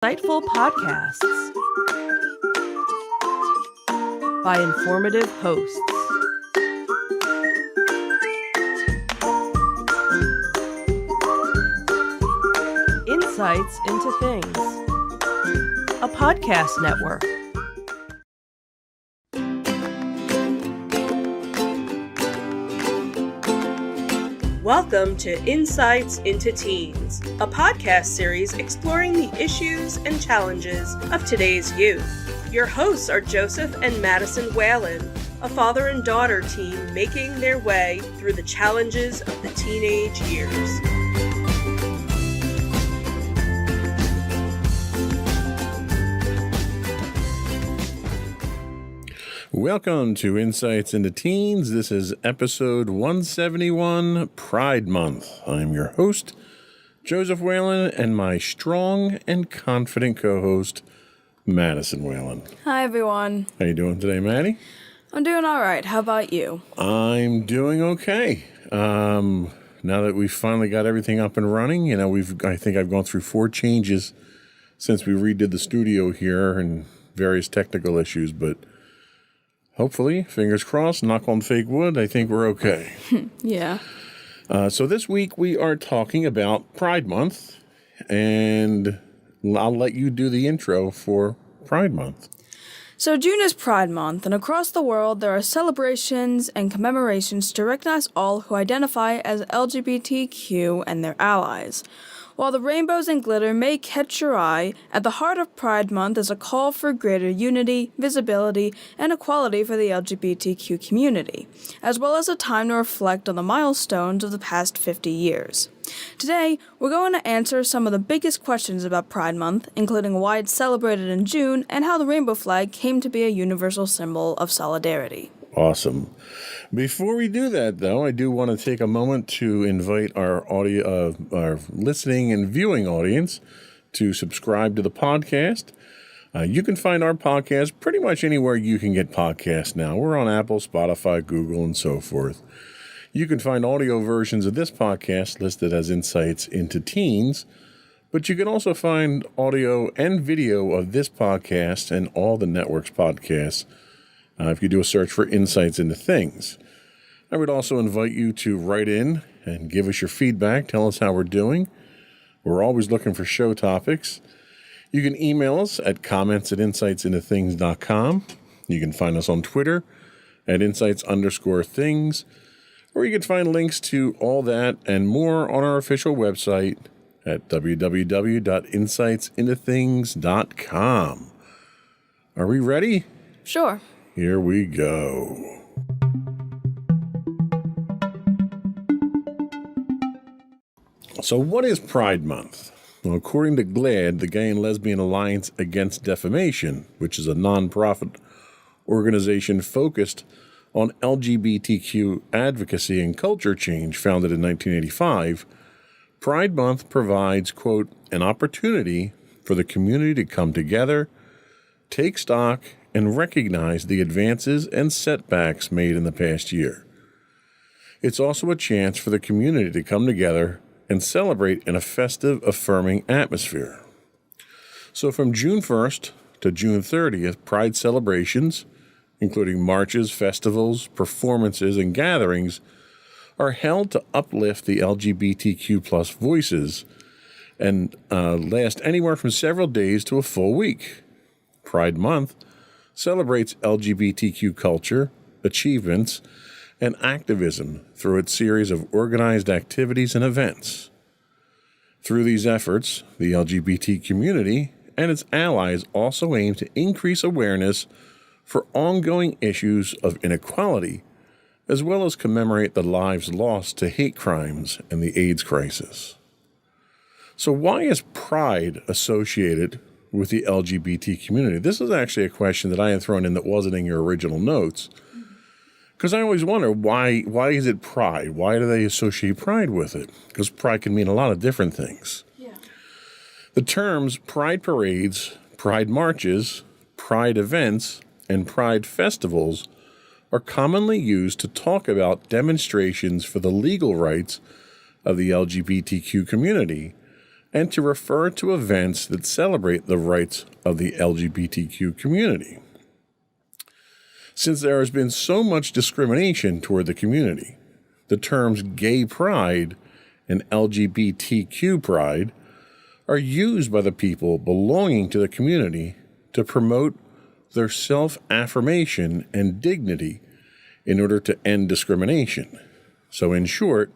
Insightful podcasts by informative hosts. Insights into Things, a podcast network. Welcome to Insights into Teens, a podcast series exploring the issues and challenges of today's youth. Your hosts are Joseph and Madison Whalen, a father and daughter team making their way through the challenges of the teenage years. Welcome to Insights into Teens. This is episode 171, Pride Month. I'm your host, Joseph Whalen, and my strong and confident co-host, Madison Whalen. Hi, everyone. How you doing today, Maddie? I'm doing all right. How about you? I'm doing okay. Now that we've finally got everything up and running, I think I've gone through 4 changes since we redid the studio here and various technical issues, but hopefully, fingers crossed, knock on fake wood, I think we're okay. Yeah. So this week we are talking about Pride Month, and I'll let you do the intro for Pride Month. So June is Pride Month, and across the world there are celebrations and commemorations to recognize all who identify as LGBTQ and their allies. While the rainbows and glitter may catch your eye, at the heart of Pride Month is a call for greater unity, visibility, and equality for the LGBTQ community, as well as a time to reflect on the milestones of the past 50 years. Today, we're going to answer some of the biggest questions about Pride Month, including why it's celebrated in June and how the rainbow flag came to be a universal symbol of solidarity. Awesome. Before we do that, though, I do want to take a moment to invite our listening and viewing audience to subscribe to the podcast. You can find our podcast pretty much anywhere you can get podcasts now. We're on Apple, Spotify, Google, and so forth. You can find audio versions of this podcast listed as Insights into Teens, but you can also find audio and video of this podcast and all the network's podcasts if you do a search for Insights into Things. I would also invite you to write in and give us your feedback. Tell us how we're doing. We're always looking for show topics. You can email us at comments@insightsintothings.com. You can find us on Twitter at insights_things. Or you can find links to all that and more on our official website at www.insightsintothings.com. Are we ready? Sure. Here we go. So what is Pride Month? Well, according to GLAAD, the Gay and Lesbian Alliance Against Defamation, which is a nonprofit organization focused on LGBTQ advocacy and culture change, founded in 1985, Pride Month provides, quote, an opportunity for the community to come together, take stock, and recognize the advances and setbacks made in the past year. It's also a chance for the community to come together and celebrate in a festive, affirming atmosphere. So from June 1st to June 30th, Pride celebrations, including marches, festivals, performances, and gatherings, are held to uplift the LGBTQ plus voices and last anywhere from several days to a full week. Pride Month celebrates LGBTQ culture, achievements, and activism through its series of organized activities and events. Through these efforts, the LGBT community and its allies also aim to increase awareness for ongoing issues of inequality, as well as commemorate the lives lost to hate crimes and the AIDS crisis. So why is Pride associated with the LGBT community? This is actually a question that I had thrown in that wasn't in your original notes, because I always wonder, why is it Pride? Why do they associate Pride with it? Because Pride can mean a lot of different things. Yeah. The terms Pride parades, Pride marches, Pride events, and Pride festivals are commonly used to talk about demonstrations for the legal rights of the LGBTQ community, and to refer to events that celebrate the rights of the LGBTQ community. Since there has been so much discrimination toward the community, the terms gay pride and LGBTQ pride are used by the people belonging to the community to promote their self-affirmation and dignity in order to end discrimination. So in short,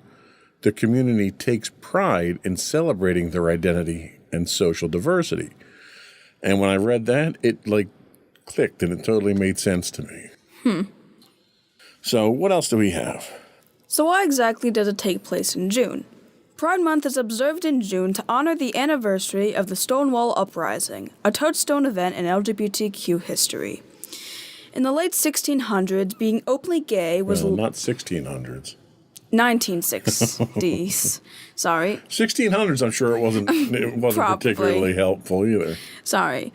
the community takes pride in celebrating their identity and social diversity. And when I read that, it clicked and it totally made sense to me. So what else do we have? So why exactly does it take place in June? Pride Month is observed in June to honor the anniversary of the Stonewall Uprising, a touchstone event in LGBTQ history. In the late 1600s, being openly gay was... not 1600s. 1960s. Sorry. 1600s, I'm sure it wasn't particularly helpful either. Sorry.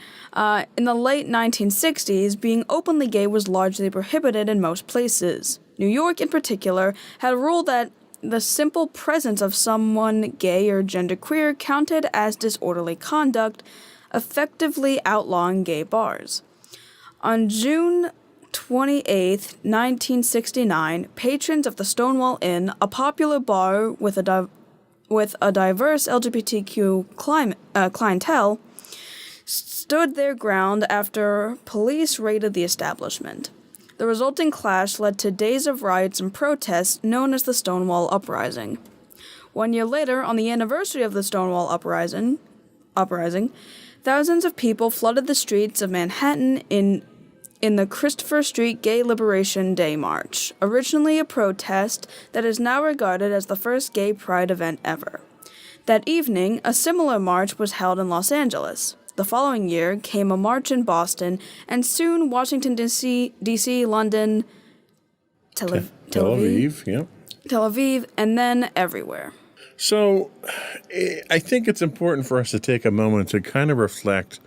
In the late 1960s, being openly gay was largely prohibited in most places. New York, in particular, had a rule that the simple presence of someone gay or genderqueer counted as disorderly conduct, effectively outlawing gay bars. On June 28, 1969, patrons of the Stonewall Inn, a popular bar with a diverse LGBTQ clientele, stood their ground after police raided the establishment. The resulting clash led to days of riots and protests known as the Stonewall Uprising. 1 year later, on the anniversary of the Stonewall Uprising, thousands of people flooded the streets of Manhattan in the Christopher Street Gay Liberation Day March, originally a protest that is now regarded as the first gay pride event ever. That evening, a similar march was held in Los Angeles. The following year came a march in Boston, and soon Washington, D.C., London, Tel Aviv, and then everywhere. So I think it's important for us to take a moment to kind of reflect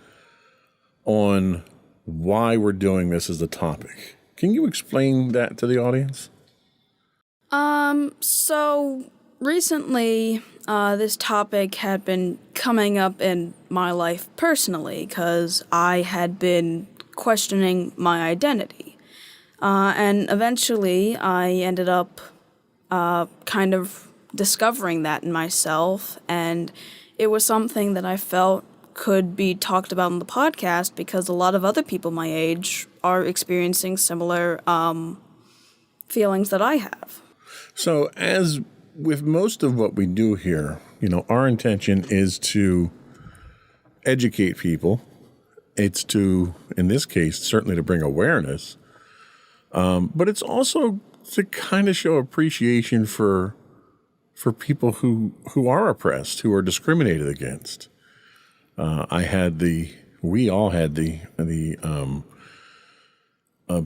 on why we're doing this as a topic. Can you explain that to the audience? So recently, this topic had been coming up in my life personally because I had been questioning my identity. And eventually I ended up kind of discovering that in myself, and it was something that I felt could be talked about on the podcast because a lot of other people my age are experiencing similar feelings that I have. So as with most of what we do here, our intention is to educate people. It's to, in this case, certainly to bring awareness. But it's also to kind of show appreciation for people who are oppressed, who are discriminated against. We all had the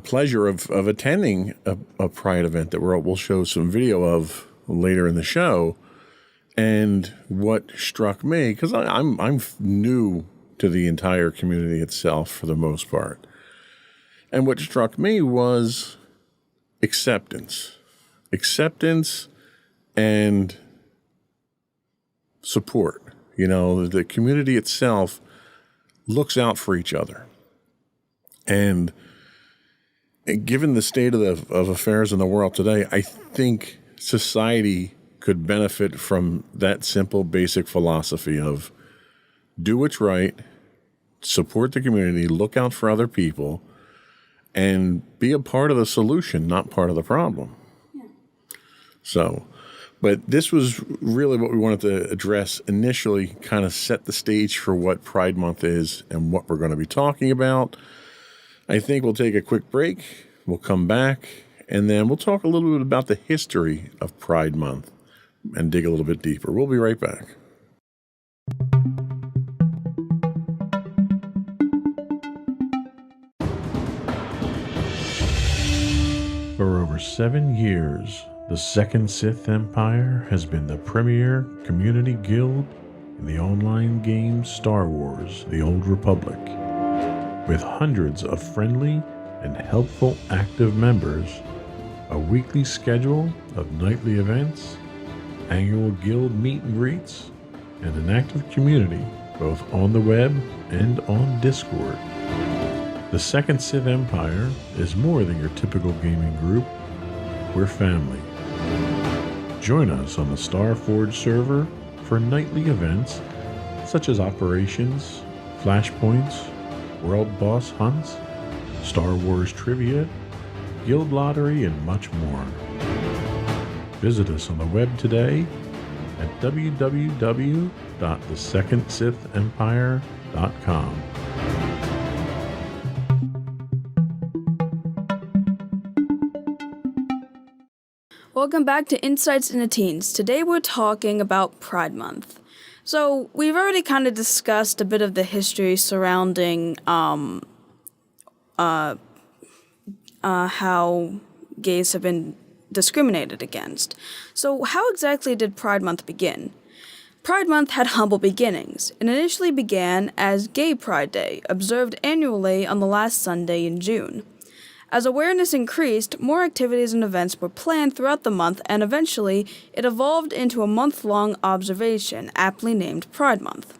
pleasure of attending a Pride event that we'll show some video of later in the show. And what struck me, because I'm new to the entire community itself for the most part, and what struck me was acceptance and support. The community itself looks out for each other. And given the state of affairs in the world today, I think society could benefit from that simple, basic philosophy of do what's right, support the community, look out for other people, and be a part of the solution, not part of the problem. Yeah. So, but this was really what we wanted to address initially, kind of set the stage for what Pride Month is and what we're going to be talking about. I think we'll take a quick break. We'll come back, and then we'll talk a little bit about the history of Pride Month and dig a little bit deeper. We'll be right back. For over 7 years, the Second Sith Empire has been the premier community guild in the online game Star Wars: The Old Republic. With hundreds of friendly and helpful active members, a weekly schedule of nightly events, annual guild meet and greets, and an active community both on the web and on Discord. The Second Sith Empire is more than your typical gaming group. We're family. Join us on the Starforge server for nightly events such as operations, flashpoints, world boss hunts, Star Wars trivia, guild lottery, and much more. Visit us on the web today at www.thesecondsithempire.com. Welcome back to Insights into Teens. Today we're talking about Pride Month. So we've already kind of discussed a bit of the history surrounding how gays have been discriminated against. So how exactly did Pride Month begin? Pride Month had humble beginnings. It initially began as Gay Pride Day, observed annually on the last Sunday in June. As awareness increased, more activities and events were planned throughout the month, and eventually it evolved into a month-long observation, aptly named Pride Month.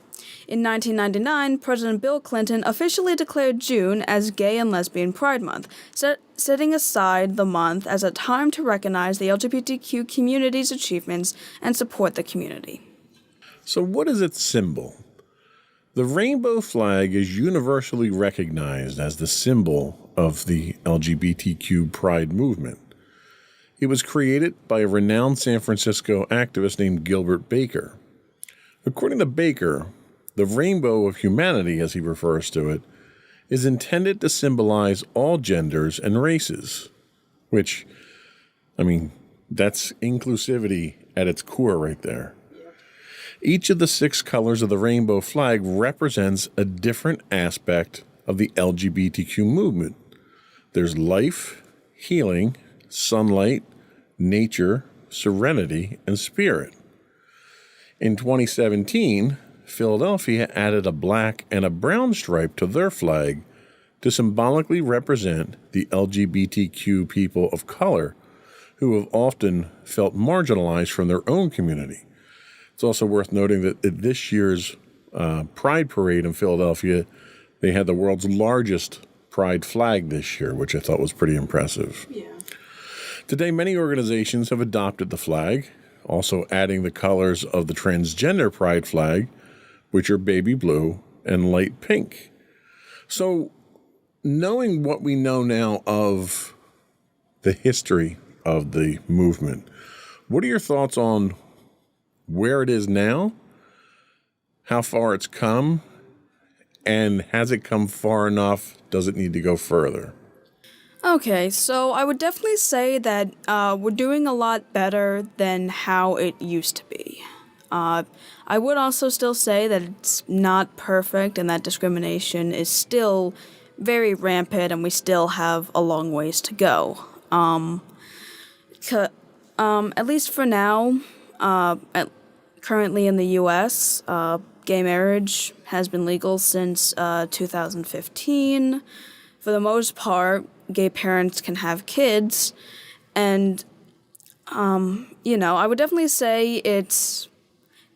In 1999, President Bill Clinton officially declared June as Gay and Lesbian Pride Month, setting aside the month as a time to recognize the LGBTQ community's achievements and support the community. So what is its symbol? The rainbow flag is universally recognized as the symbol of the LGBTQ pride movement. It was created by a renowned San Francisco activist named Gilbert Baker. According to Baker, the rainbow of humanity, as he refers to it, is intended to symbolize all genders and races, which, that's inclusivity at its core right there. Each of the 6 colors of the rainbow flag represents a different aspect of the LGBTQ movement. There's life, healing, sunlight, nature, serenity, and spirit. In 2017, Philadelphia added a black and a brown stripe to their flag to symbolically represent the LGBTQ people of color who have often felt marginalized from their own community. It's also worth noting that at this year's Pride Parade in Philadelphia, they had the world's largest pride flag this year, which I thought was pretty impressive. Yeah. Today, many organizations have adopted the flag, also adding the colors of the transgender pride flag, which are baby blue and light pink. So, knowing what we know now of the history of the movement, what are your thoughts on where it is now, how far it's come, and has it come far enough? Does it need to go further? Okay, so I would definitely say that we're doing a lot better than how it used to be. I would also still say that it's not perfect and that discrimination is still very rampant and we still have a long ways to go. At least for now, currently in the U.S., gay marriage has been legal since 2015. For the most part, gay parents can have kids, and, I would definitely say it's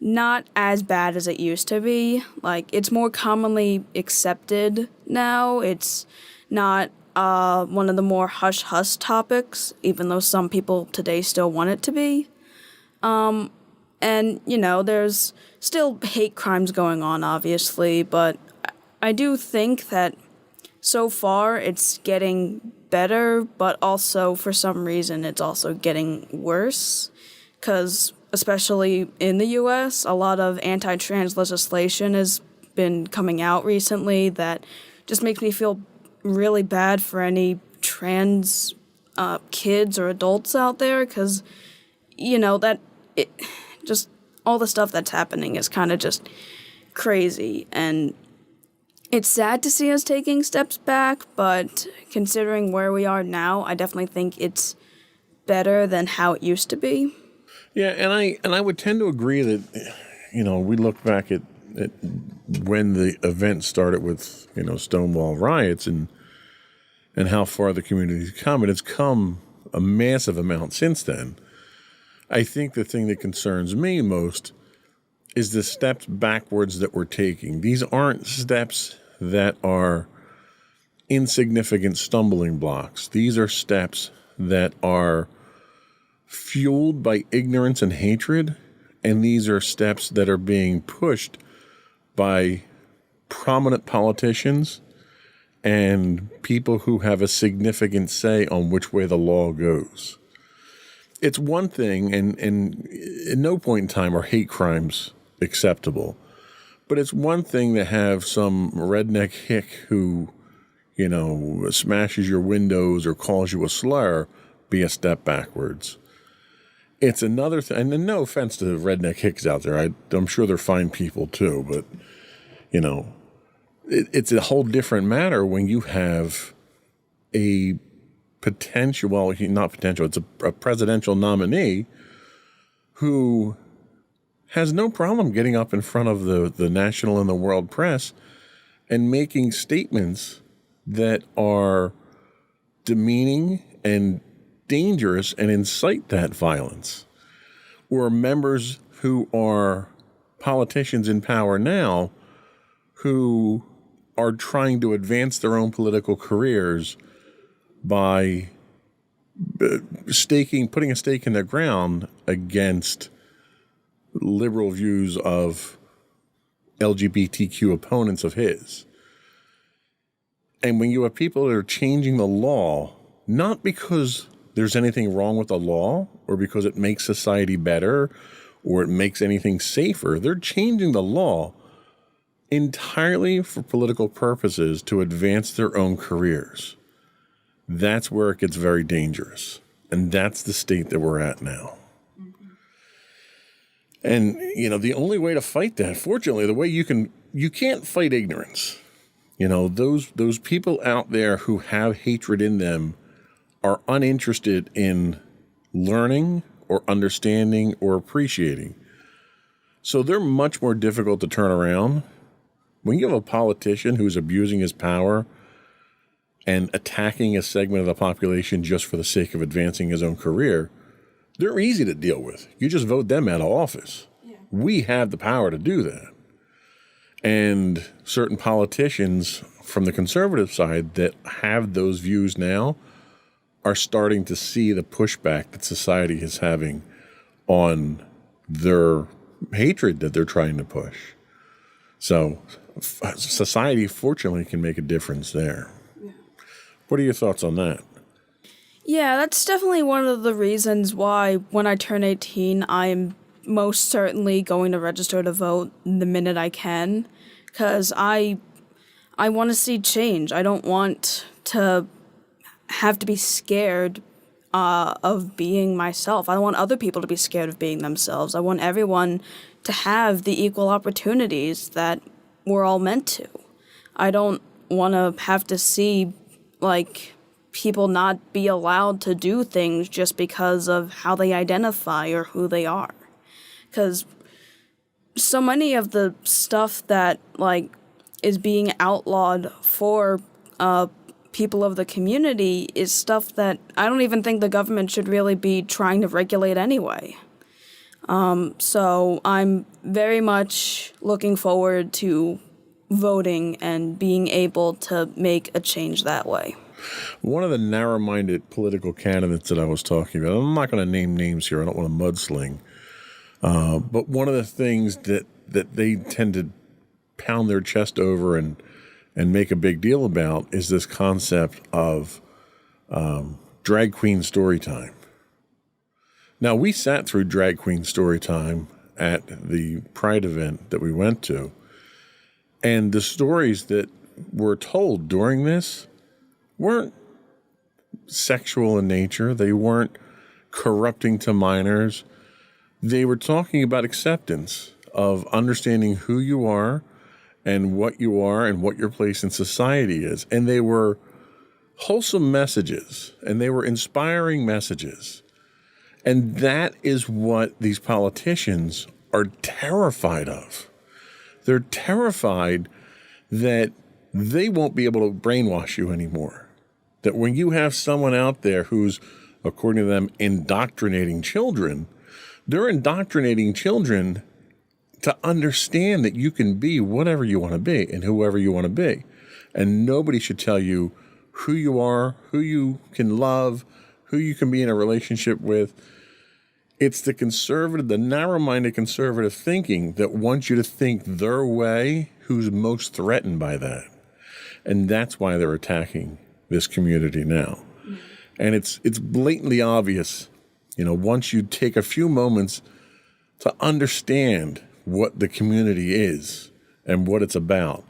not as bad as it used to be. Like, it's more commonly accepted now. It's not one of the more hush-hush topics, even though some people today still want it to be. And, there's still hate crimes going on, obviously, but I do think that so far it's getting better, but also for some reason it's also getting worse, because especially in the U.S., a lot of anti-trans legislation has been coming out recently that just makes me feel really bad for any trans kids or adults out there, because, just all the stuff that's happening is kind of just crazy, and it's sad to see us taking steps back, but considering where we are now, I definitely think it's better than how it used to be. Yeah, and I would tend to agree that, we look back at when the event started with, Stonewall riots and how far the community's come, and it's come a massive amount since then. I think the thing that concerns me most is the steps backwards that we're taking. These aren't steps that are insignificant stumbling blocks. These are steps that are fueled by ignorance and hatred, and these are steps that are being pushed by prominent politicians and people who have a significant say on which way the law goes. It's one thing, and at no point in time are hate crimes acceptable, but it's one thing to have some redneck hick who, smashes your windows or calls you a slur be a step backwards. It's another thing, and no offense to redneck hicks out there, I'm sure they're fine people too, but, it's a whole different matter when you have a potential, well, not potential, it's a presidential nominee who has no problem getting up in front of the national and the world press and making statements that are demeaning and dangerous and incite that violence. Or members who are politicians in power now who are trying to advance their own political careers by putting a stake in the ground against liberal views of LGBTQ opponents of his. And when you have people that are changing the law, not because there's anything wrong with the law or because it makes society better or it makes anything safer, they're changing the law entirely for political purposes to advance their own careers. That's where it gets very dangerous. And that's the state that we're at now. Mm-hmm. And, the only way to fight that, fortunately, the way you can't fight ignorance. Those people out there who have hatred in them are uninterested in learning or understanding or appreciating. So they're much more difficult to turn around. When you have a politician who's abusing his power and attacking a segment of the population just for the sake of advancing his own career, they're easy to deal with. You just vote them out of office. Yeah. We have the power to do that. And certain politicians from the conservative side that have those views now are starting to see the pushback that society is having on their hatred that they're trying to push. So society, fortunately, can make a difference there. Yeah. What are your thoughts on that? Yeah, that's definitely one of the reasons why when I turn 18, I'm most certainly going to register to vote the minute I can, because I want to see change. I don't want to have to be scared of being myself. I don't want other people to be scared of being themselves. I want everyone to have the equal opportunities that we're all meant to. I don't want to have to see, people not be allowed to do things just because of how they identify or who they are. Because so many of the stuff that, is being outlawed for people of the community is stuff that I don't even think the government should really be trying to regulate anyway. So I'm very much looking forward to voting and being able to make a change that way. One of the narrow-minded political candidates that I was talking about, I'm not going to name names here, I don't want to mudsling, but one of the things that they tend to pound their chest over and make a big deal about is this concept of drag queen story time. Now, we sat through drag queen story time at the Pride event that we went to, and the stories that were told during this weren't sexual in nature. They weren't corrupting to minors. They were talking about acceptance of understanding who you are and what your place in society is. And they were wholesome messages, and they were inspiring messages. And that is what these politicians are terrified of. They're terrified that they won't be able to brainwash you anymore. That when you have someone out there who's, according to them, indoctrinating children, they're indoctrinating children to understand that you can be whatever you want to be and whoever you want to be. And nobody should tell you who you are, who you can love, who you can be in a relationship with. It's the narrow-minded conservative thinking that wants you to think their way who's most threatened by that. And that's why they're attacking this community now. And it's blatantly obvious, once you take a few moments to understand what the community is and what it's about.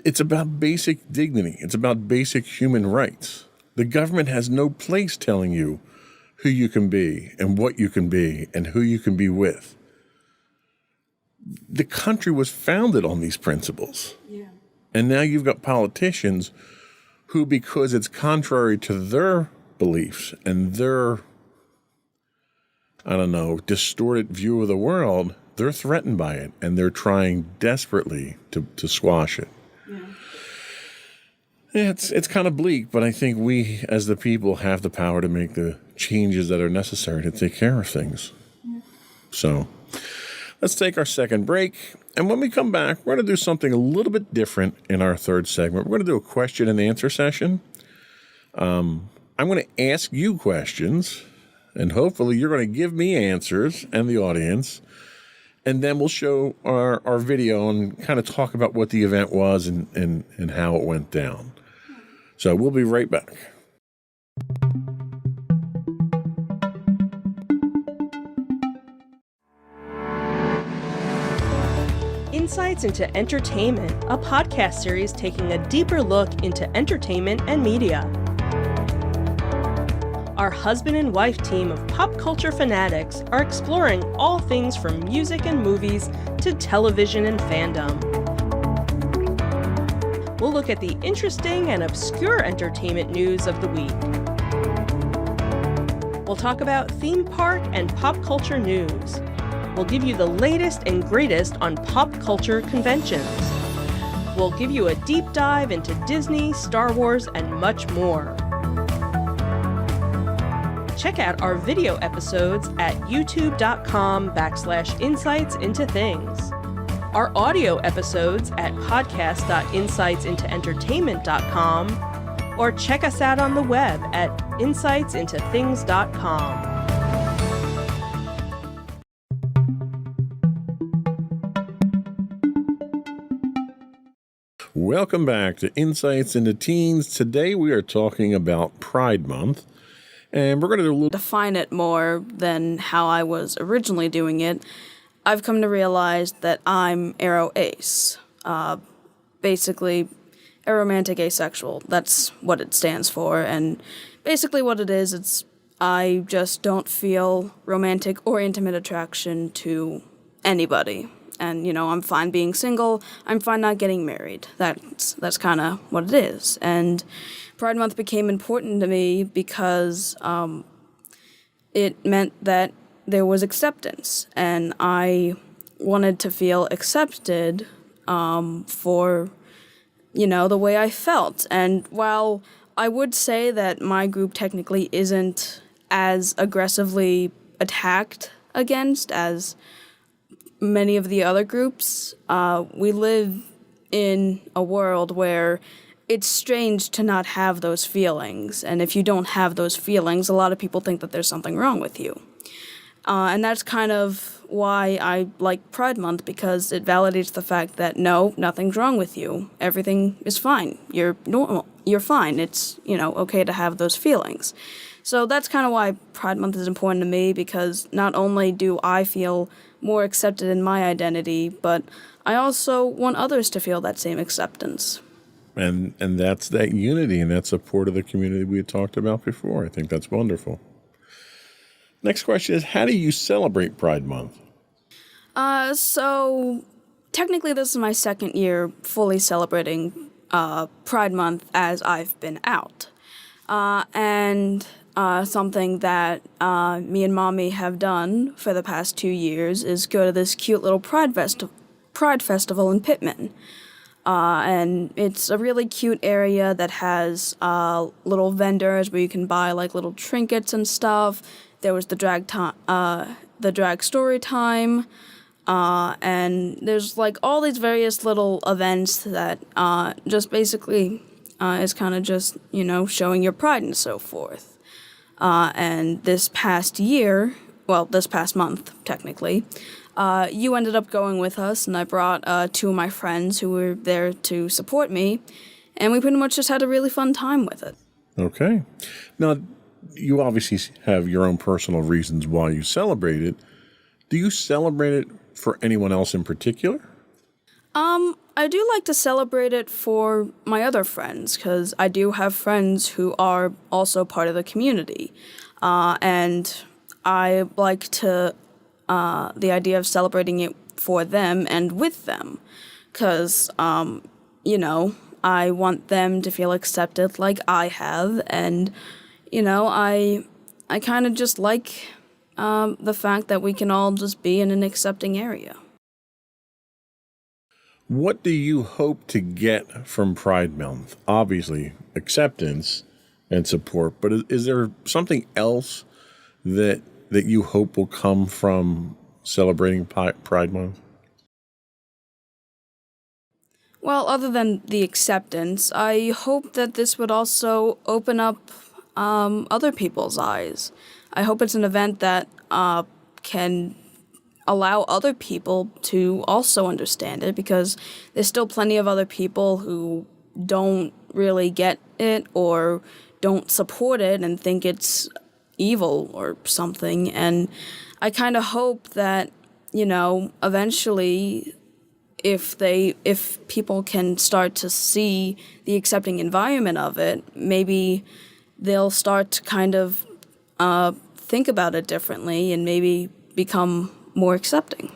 It's about basic dignity. It's about basic human rights. The government has no place telling you who you can be and what you can be and who you can be with. The country was founded on these principles. Yeah. And now you've got politicians who, because it's contrary to their beliefs and their, distorted view of the world, they're threatened by it, and they're trying desperately to squash it. Yeah, it's kind of bleak, but I think we, as the people, have the power to make the changes that are necessary to take care of things. Yeah. So let's take our second break, and when we come back, we're going to do something a little bit different in our third segment. We're going to do a question and answer session. I'm going to ask you questions, and hopefully you're going to give me answers and the audience. And then we'll show our video and kind of talk about what the event was and how it went down. So we'll be right back. Insights into Entertainment, a podcast series taking a deeper look into entertainment and media. Our husband and wife team of pop culture fanatics are exploring all things from music and movies to television and fandom. We'll look at the interesting and obscure entertainment news of the week. We'll talk about theme park and pop culture news. We'll give you the latest and greatest on pop culture conventions. We'll give you a deep dive into Disney, Star Wars, and much more. Check out our video episodes at youtube.com/insightsintothings. Our audio episodes at podcast.insightsintoentertainment.com, or check us out on the web at insightsintothings.com. Welcome back to Insights into Teens. Today we are talking about Pride Month, and we're going to do a little Define it more than how I was originally doing it. I've come to realize that I'm aro-ace, basically aromantic asexual. That's what it stands for, and basically what it is, it's I just don't feel romantic or intimate attraction to anybody. And, I'm fine being single, I'm fine not getting married. That's kind of what it is. And Pride Month became important to me because it meant that there was acceptance, and I wanted to feel accepted for, the way I felt. And while I would say that my group technically isn't as aggressively attacked against as many of the other groups, we live in a world where it's strange to not have those feelings. And if you don't have those feelings, a lot of people think that there's something wrong with you. And that's kind of why I like Pride Month, because it validates the fact that no, nothing's wrong with you. Everything is fine. You're normal. You're fine. It's, okay to have those feelings. So that's kind of why Pride Month is important to me, because not only do I feel more accepted in my identity, but I also want others to feel that same acceptance. And that's that unity and that support of the community we had talked about before. I think that's wonderful. Next question is, how do you celebrate Pride Month? So technically this is my second year fully celebrating Pride Month as I've been out. And something that me and Mommy have done for the past 2 years is go to this cute little Pride Festival in Pittman. And it's a really cute area that has little vendors where you can buy like little trinkets and stuff. There was the drag story time. And there's like all these various little events that just basically is kind of just, showing your pride and so forth. And this past month, technically, you ended up going with us, and I brought two of my friends who were there to support me, and we pretty much just had a really fun time with it. Okay. Now, you obviously have your own personal reasons why you celebrate it. Do you celebrate it for anyone else in particular? I do like to celebrate it for my other friends, because I do have friends who are also part of the community. And I like to, the idea of celebrating it for them and with them, because, I want them to feel accepted like I have, and, I kind of just like the fact that we can all just be in an accepting area. What do you hope to get from Pride Month? Obviously, acceptance and support, but is there something else that you hope will come from celebrating Pride Month? Well, other than the acceptance, I hope that this would also open up other people's eyes. I hope it's an event that can allow other people to also understand it, because there's still plenty of other people who don't really get it or don't support it and think it's evil or something. And I kind of hope that, eventually if people can start to see the accepting environment of it, maybe they'll start to kind of think about it differently and maybe become more accepting.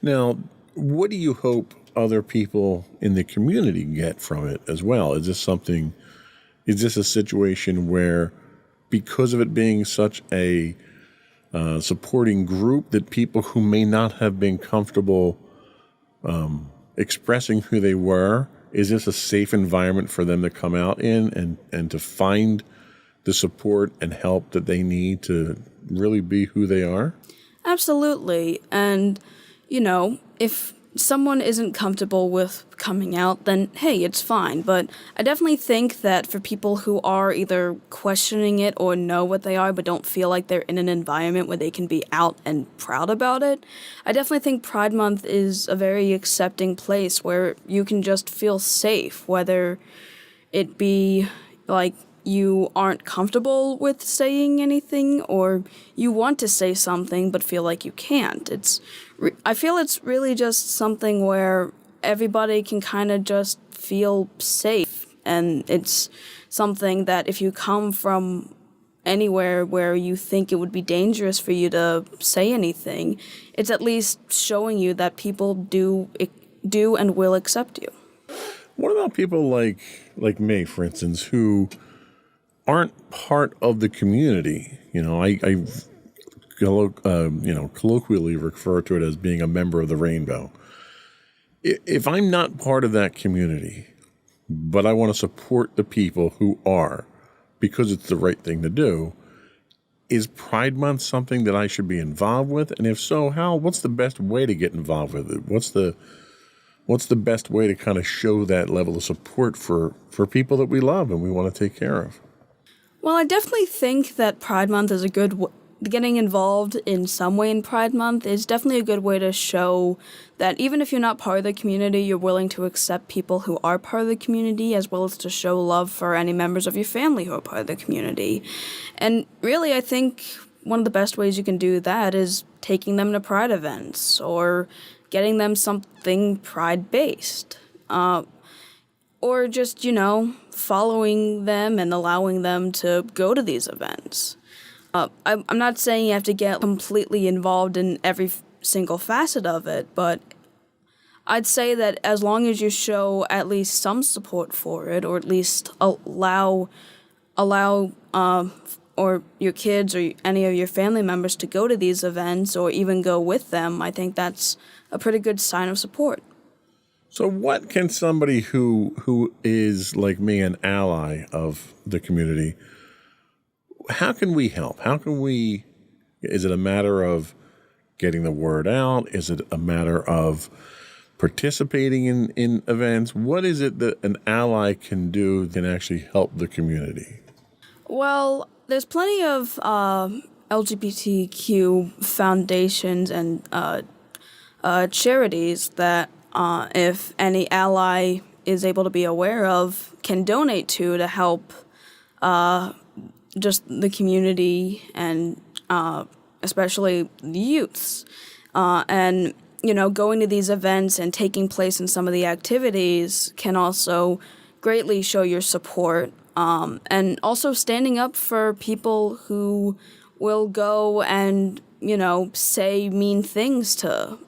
Now, what do you hope other people in the community get from it as well? Is this a situation where, because of it being such a supporting group, that people who may not have been comfortable expressing who they were, is this a safe environment for them to come out in and to find the support and help that they need to really be who they are? Absolutely. And, if someone isn't comfortable with coming out, then hey, it's fine. But I definitely think that for people who are either questioning it or know what they are but don't feel like they're in an environment where they can be out and proud about it, I definitely think Pride Month is a very accepting place where you can just feel safe, whether it be like you aren't comfortable with saying anything or you want to say something but feel like you can't. I feel it's really just something where everybody can kind of just feel safe, and it's something that if you come from anywhere where you think it would be dangerous for you to say anything, it's at least showing you that people do and will accept you. What about people like me, for instance, who aren't part of the community? I colloquially refer to it as being a member of the rainbow. If I'm not part of that community, but I want to support the people who are, because it's the right thing to do, is Pride Month something that I should be involved with? And if so, how? What's the best way to get involved with it? What's the best way to kind of show that level of support for people that we love and we want to take care of? Well, I definitely think that Pride Month is getting involved in some way in Pride Month is definitely a good way to show that even if you're not part of the community, you're willing to accept people who are part of the community, as well as to show love for any members of your family who are part of the community. And really, I think one of the best ways you can do that is taking them to Pride events or getting them something Pride-based. Or just, following them and allowing them to go to these events. I'm not saying you have to get completely involved in every single facet of it, but I'd say that as long as you show at least some support for it, or at least allow or your kids or any of your family members to go to these events or even go with them, I think that's a pretty good sign of support. So what can somebody who is, like me, an ally of the community, how can we help? Is it a matter of getting the word out? Is it a matter of participating in events? What is it that an ally can do that can actually help the community? Well, there's plenty of LGBTQ foundations and charities that if any ally is able to be aware of, can donate to help just the community and especially the youths. And, going to these events and taking place in some of the activities can also greatly show your support. And also standing up for people who will go and, say mean things to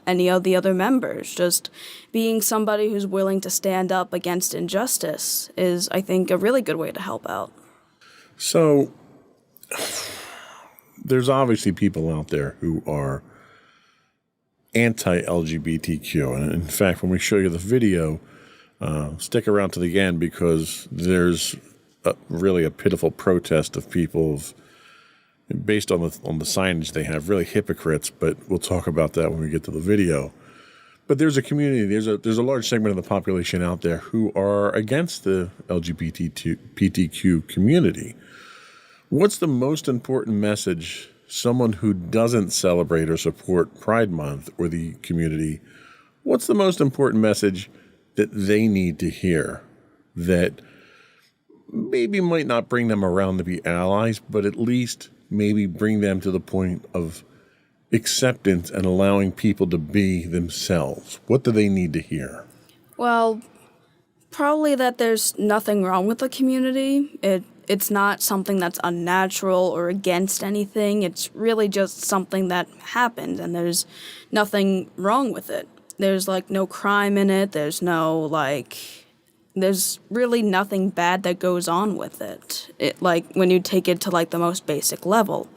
any of the other members. Just being somebody who's willing to stand up against injustice is, I think, a really good way to help out. So there's obviously people out there who are anti-LGBTQ. And in fact, when we show you the video, stick around to the end because there's really a pitiful protest of people based on the signage they have, really hypocrites, but we'll talk about that when we get to the video. But there's a community, there's a large segment of the population out there who are against the LGBTQ community. What's the most important message someone who doesn't celebrate or support Pride Month or the community, what's the most important message that they need to hear that maybe might not bring them around to be allies, but at least maybe bring them to the point of acceptance and allowing people to be themselves? What do they need to hear? Well, probably that there's nothing wrong with the community. It's not something that's unnatural or against anything. It's really just something that happened, and there's nothing wrong with it. There's, no crime in it. There's there's really nothing bad that goes on with it. When you take it to, the most basic level.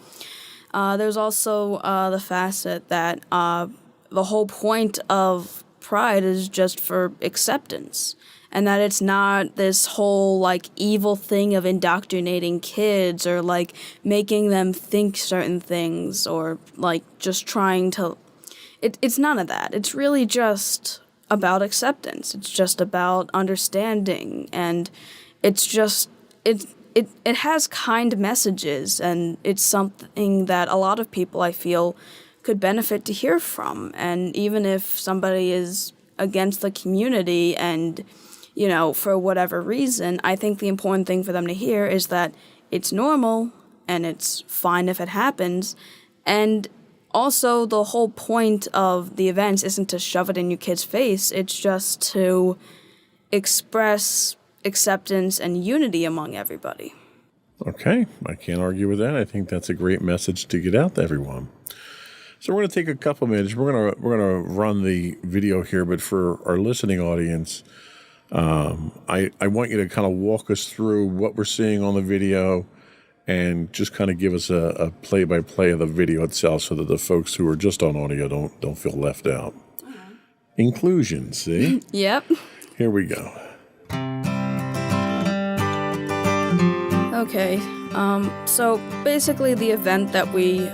There's also the facet that the whole point of Pride is just for acceptance. And that it's not this whole, evil thing of indoctrinating kids or, making them think certain things or, just trying to... It's none of that. It's really just about acceptance. It's just about understanding. And it's just... It has kind messages, and it's something that a lot of people, I feel, could benefit to hear from. And even if somebody is against the community and... for whatever reason, I think the important thing for them to hear is that it's normal and it's fine if it happens. And also, the whole point of the events isn't to shove it in your kid's face. It's just to express acceptance and unity among everybody. Okay, I can't argue with that. I think that's a great message to get out to everyone. So we're going to take a couple minutes. We're going to run the video here, but for our listening audience, I want you to kind of walk us through what we're seeing on the video and just kind of give us a play-by-play of the video itself so that the folks who are just on audio don't feel left out. Inclusion, see? Yep. Here we go. Okay, so basically the event that we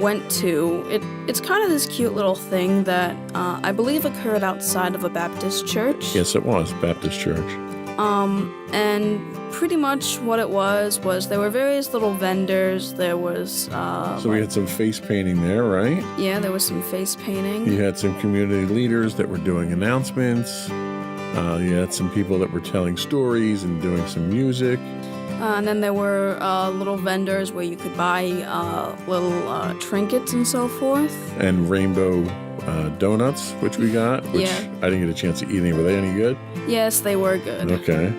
went to, it's kind of this cute little thing that I believe occurred outside of a Baptist church. Yes, it was Baptist church. And pretty much what it was there were various little vendors. There was... So we had some face painting there, right? Yeah, there was some face painting. You had some community leaders that were doing announcements. You had some people that were telling stories and doing some music. And then there were little vendors where you could buy little trinkets and so forth. And rainbow donuts, which we got, which yeah. I didn't get a chance to eat any. Were they any good? Yes, they were good. Okay.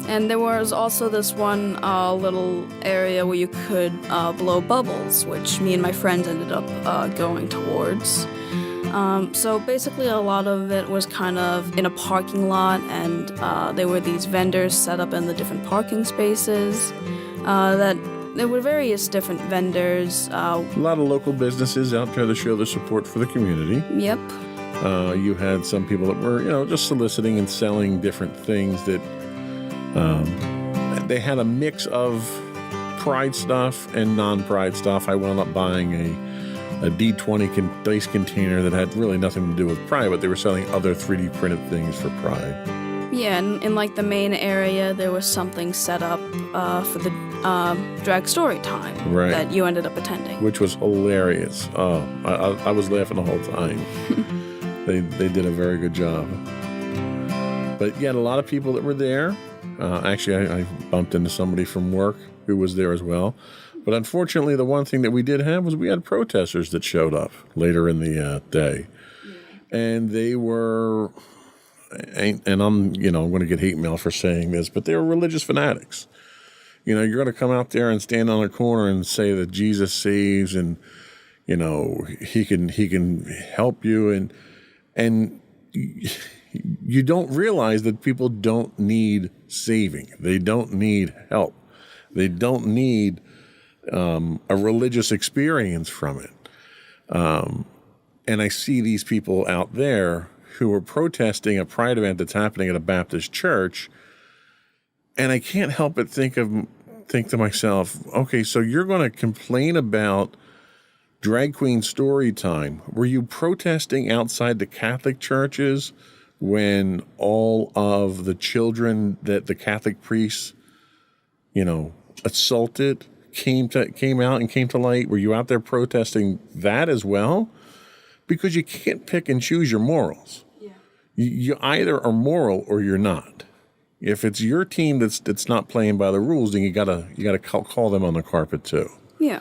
And there was also this one little area where you could blow bubbles, which me and my friends ended up going towards. So basically a lot of it was kind of in a parking lot, and there were these vendors set up in the different parking spaces. There were various different vendors. A lot of local businesses out there to show their support for the community. Yep. You had some people that were, just soliciting and selling different things that they had a mix of Pride stuff and non-Pride stuff. I wound up buying a D20 dice container that had really nothing to do with Pride, but they were selling other 3D printed things for Pride. Yeah, in like the main area, there was something set up for the drag story time that you ended up attending, which was hilarious. Oh, I was laughing the whole time. They did a very good job. But yeah, a lot of people that were there. Actually, I bumped into somebody from work who was there as well. But unfortunately, the one thing that we did have was we had protesters that showed up later in the day, and they were. And I'm going to get hate mail for saying this, but they were religious fanatics. You're going to come out there and stand on a corner and say that Jesus saves, and he can help you, and you don't realize that people don't need saving. They don't need help. They don't need a religious experience from it. And I see these people out there who are protesting a Pride event that's happening at a Baptist church, and I can't help but think to myself, okay, so you're going to complain about drag queen story time. Were you protesting outside the Catholic churches when all of the children that the Catholic priests, assaulted came out and came to light? Were you out there protesting that as well? Because you can't pick and choose your morals. You either are moral or you're not. If it's your team that's not playing by the rules, then you gotta call them on the carpet too. Yeah.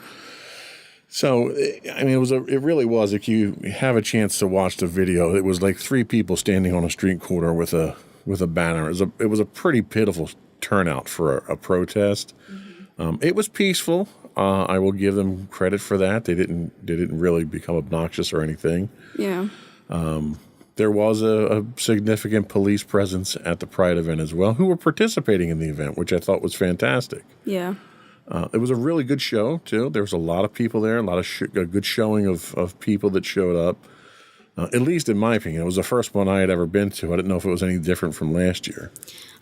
So I mean, it really was. If you have a chance to watch the video, it was like 3 people standing on a street corner with a banner. It was a pretty pitiful turnout for a protest. Mm-hmm. It was peaceful. I will give them credit for that. They didn't really become obnoxious or anything. Yeah. There was a significant police presence at the Pride event as well, who were participating in the event, which I thought was fantastic. Yeah. It was a really good show, too. There was a lot of people there, a good showing of people that showed up, at least in my opinion. It was the first one I had ever been to. I didn't know if it was any different from last year.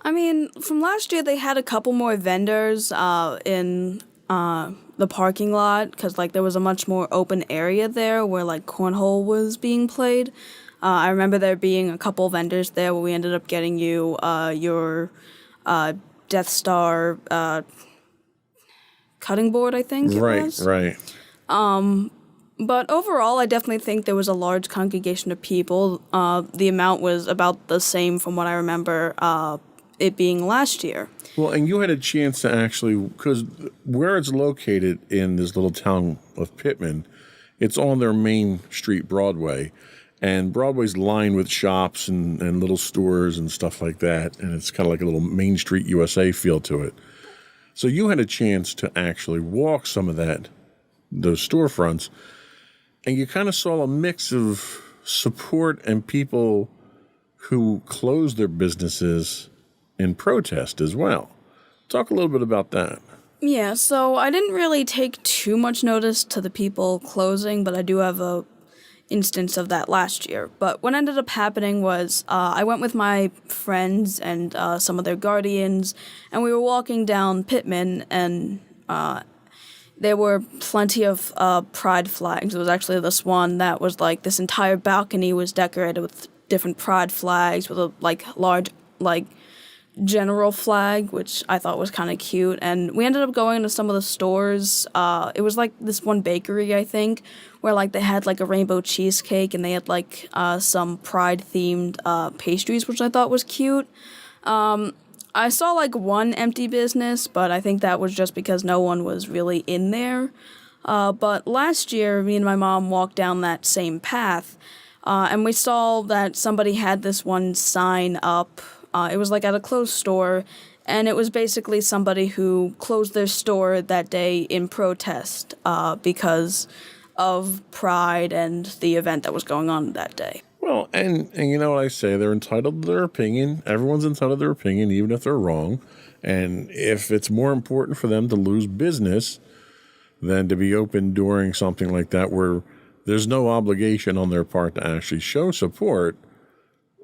I mean, from last year, they had a couple more vendors in the parking lot because, there was a much more open area there where, cornhole was being played. I remember there being a couple vendors there where we ended up getting you your Death Star cutting board, I think it was. Right. But overall, I definitely think there was a large congregation of people. The amount was about the same from what I remember it being last year. Well, and you had a chance to actually, because where it's located in this little town of Pittman, it's on their main street, Broadway. And Broadway's lined with shops and little stores and stuff like that. And it's kind of like a little Main Street USA feel to it. So you had a chance to actually walk some of those storefronts. And you kind of saw a mix of support and people who closed their businesses in protest as well. Talk a little bit about that. Yeah, so I didn't really take too much notice to the people closing, but I do have a instance of that last year. But what ended up happening was I went with my friends and some of their guardians, and we were walking down Pittman, and there were plenty of pride flags. It was actually this one that was this entire balcony was decorated with different pride flags with a large general flag, which I thought was kind of cute. And we ended up going to some of the stores. It was this one bakery, I think, where they had a rainbow cheesecake, and they had some pride themed pastries, which I thought was cute. I saw one empty business, but I think that was just because no one was really in there. But last year, me and my mom walked down that same path, and we saw that somebody had this one sign up. It was at a closed store, and it was basically somebody who closed their store that day in protest because of Pride and the event that was going on that day. Well, and you know what I say, they're entitled to their opinion. Everyone's entitled to their opinion, even if they're wrong. And if it's more important for them to lose business than to be open during something like that where there's no obligation on their part to actually show support,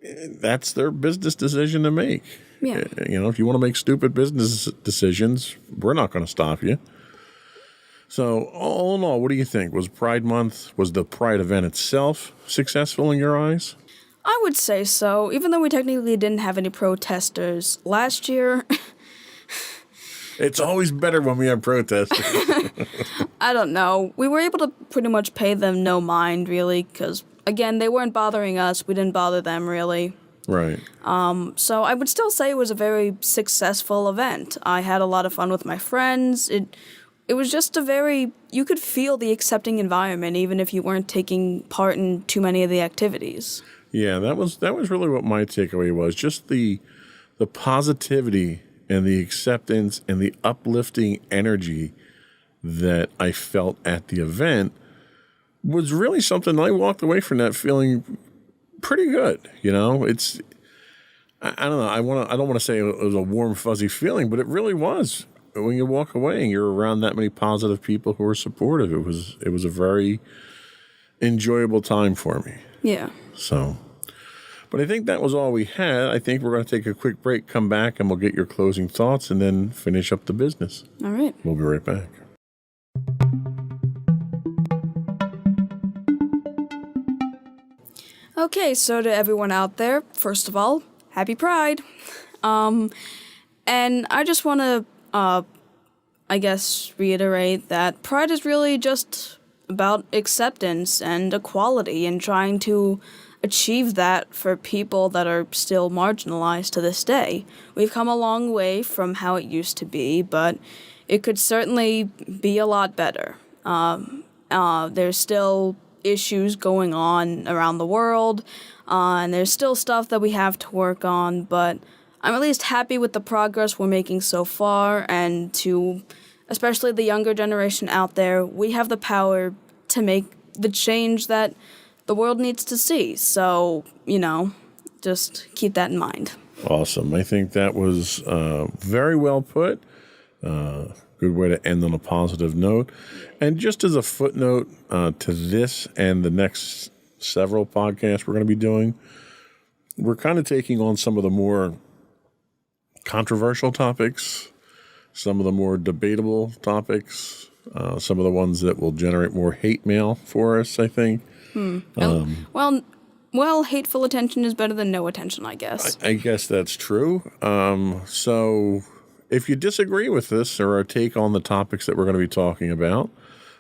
that's their business decision to make. Yeah. If you want to make stupid business decisions, we're not going to stop you. So all in all, what do you think? Was Pride Month, was the Pride event itself successful in your eyes? I would say so, even though we technically didn't have any protesters last year. It's always better when we have protesters. I don't know. We were able to pretty much pay them no mind, really, because, again, they weren't bothering us. We didn't bother them, really. Right. So I would still say it was a very successful event. I had a lot of fun with my friends. It was just you could feel the accepting environment even if you weren't taking part in too many of the activities. Yeah, that was really what my takeaway was. Just the positivity and the acceptance and the uplifting energy that I felt at the event was really something I walked away from that feeling pretty good. I don't know. I don't want to say it was a warm, fuzzy feeling, but it really was. When you walk away and you're around that many positive people who are supportive, it was a very enjoyable time for me. Yeah. So, but I think that was all we had. I think we're going to take a quick break, come back, and we'll get your closing thoughts and then finish up the business. All right. We'll be right back. Okay, so to everyone out there, first of all, happy Pride. And I just want to, reiterate that Pride is really just about acceptance and equality and trying to achieve that for people that are still marginalized to this day. We've come a long way from how it used to be, but it could certainly be a lot better. There's still issues going on around the world, and there's still stuff that we have to work on, but I'm at least happy with the progress we're making so far, and to especially the younger generation out there, we have the power to make the change that the world needs to see. So, just keep that in mind. Awesome. I think that was very well put. Good way to end on a positive note. And just as a footnote to this and the next several podcasts we're going to be doing, we're kind of taking on some of the more controversial topics, some of the more debatable topics, some of the ones that will generate more hate mail for us, I think. Well, hateful attention is better than no attention, I guess. I guess that's true. So if you disagree with this or our take on the topics that we're going to be talking about,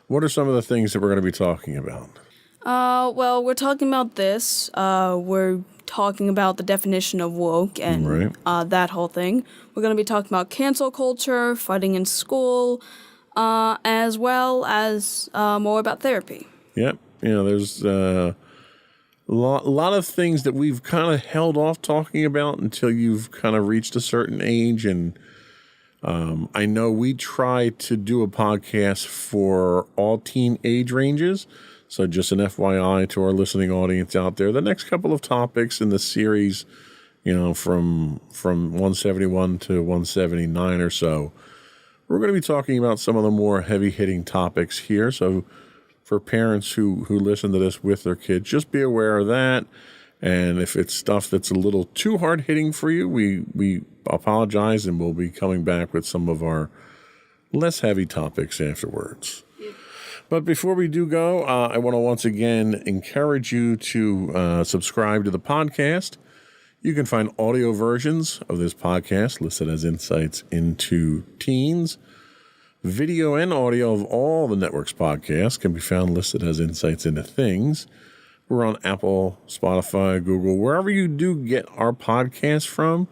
what are some of the things that we're going to be talking about? Well, we're talking about this. We're talking about the definition of woke and that whole thing. We're going to be talking about cancel culture, fighting in school, as well as more about therapy. Yep. There's a lot of things that we've kind of held off talking about until you've kind of reached a certain age. And I know we try to do a podcast for all teen age ranges. So just an FYI to our listening audience out there, the next couple of topics in the series, from 171 to 179 or so, we're going to be talking about some of the more heavy-hitting topics here. So for parents who listen to this with their kids, just be aware of that. And if it's stuff that's a little too hard-hitting for you, we apologize, and we'll be coming back with some of our less heavy topics afterwards. But before we do go, I want to once again encourage you to subscribe to the podcast. You can find audio versions of this podcast listed as Insights into Teens. Video and audio of all the network's podcasts can be found listed as Insights into Things. We're on Apple, Spotify, Google, wherever you do get our podcast from.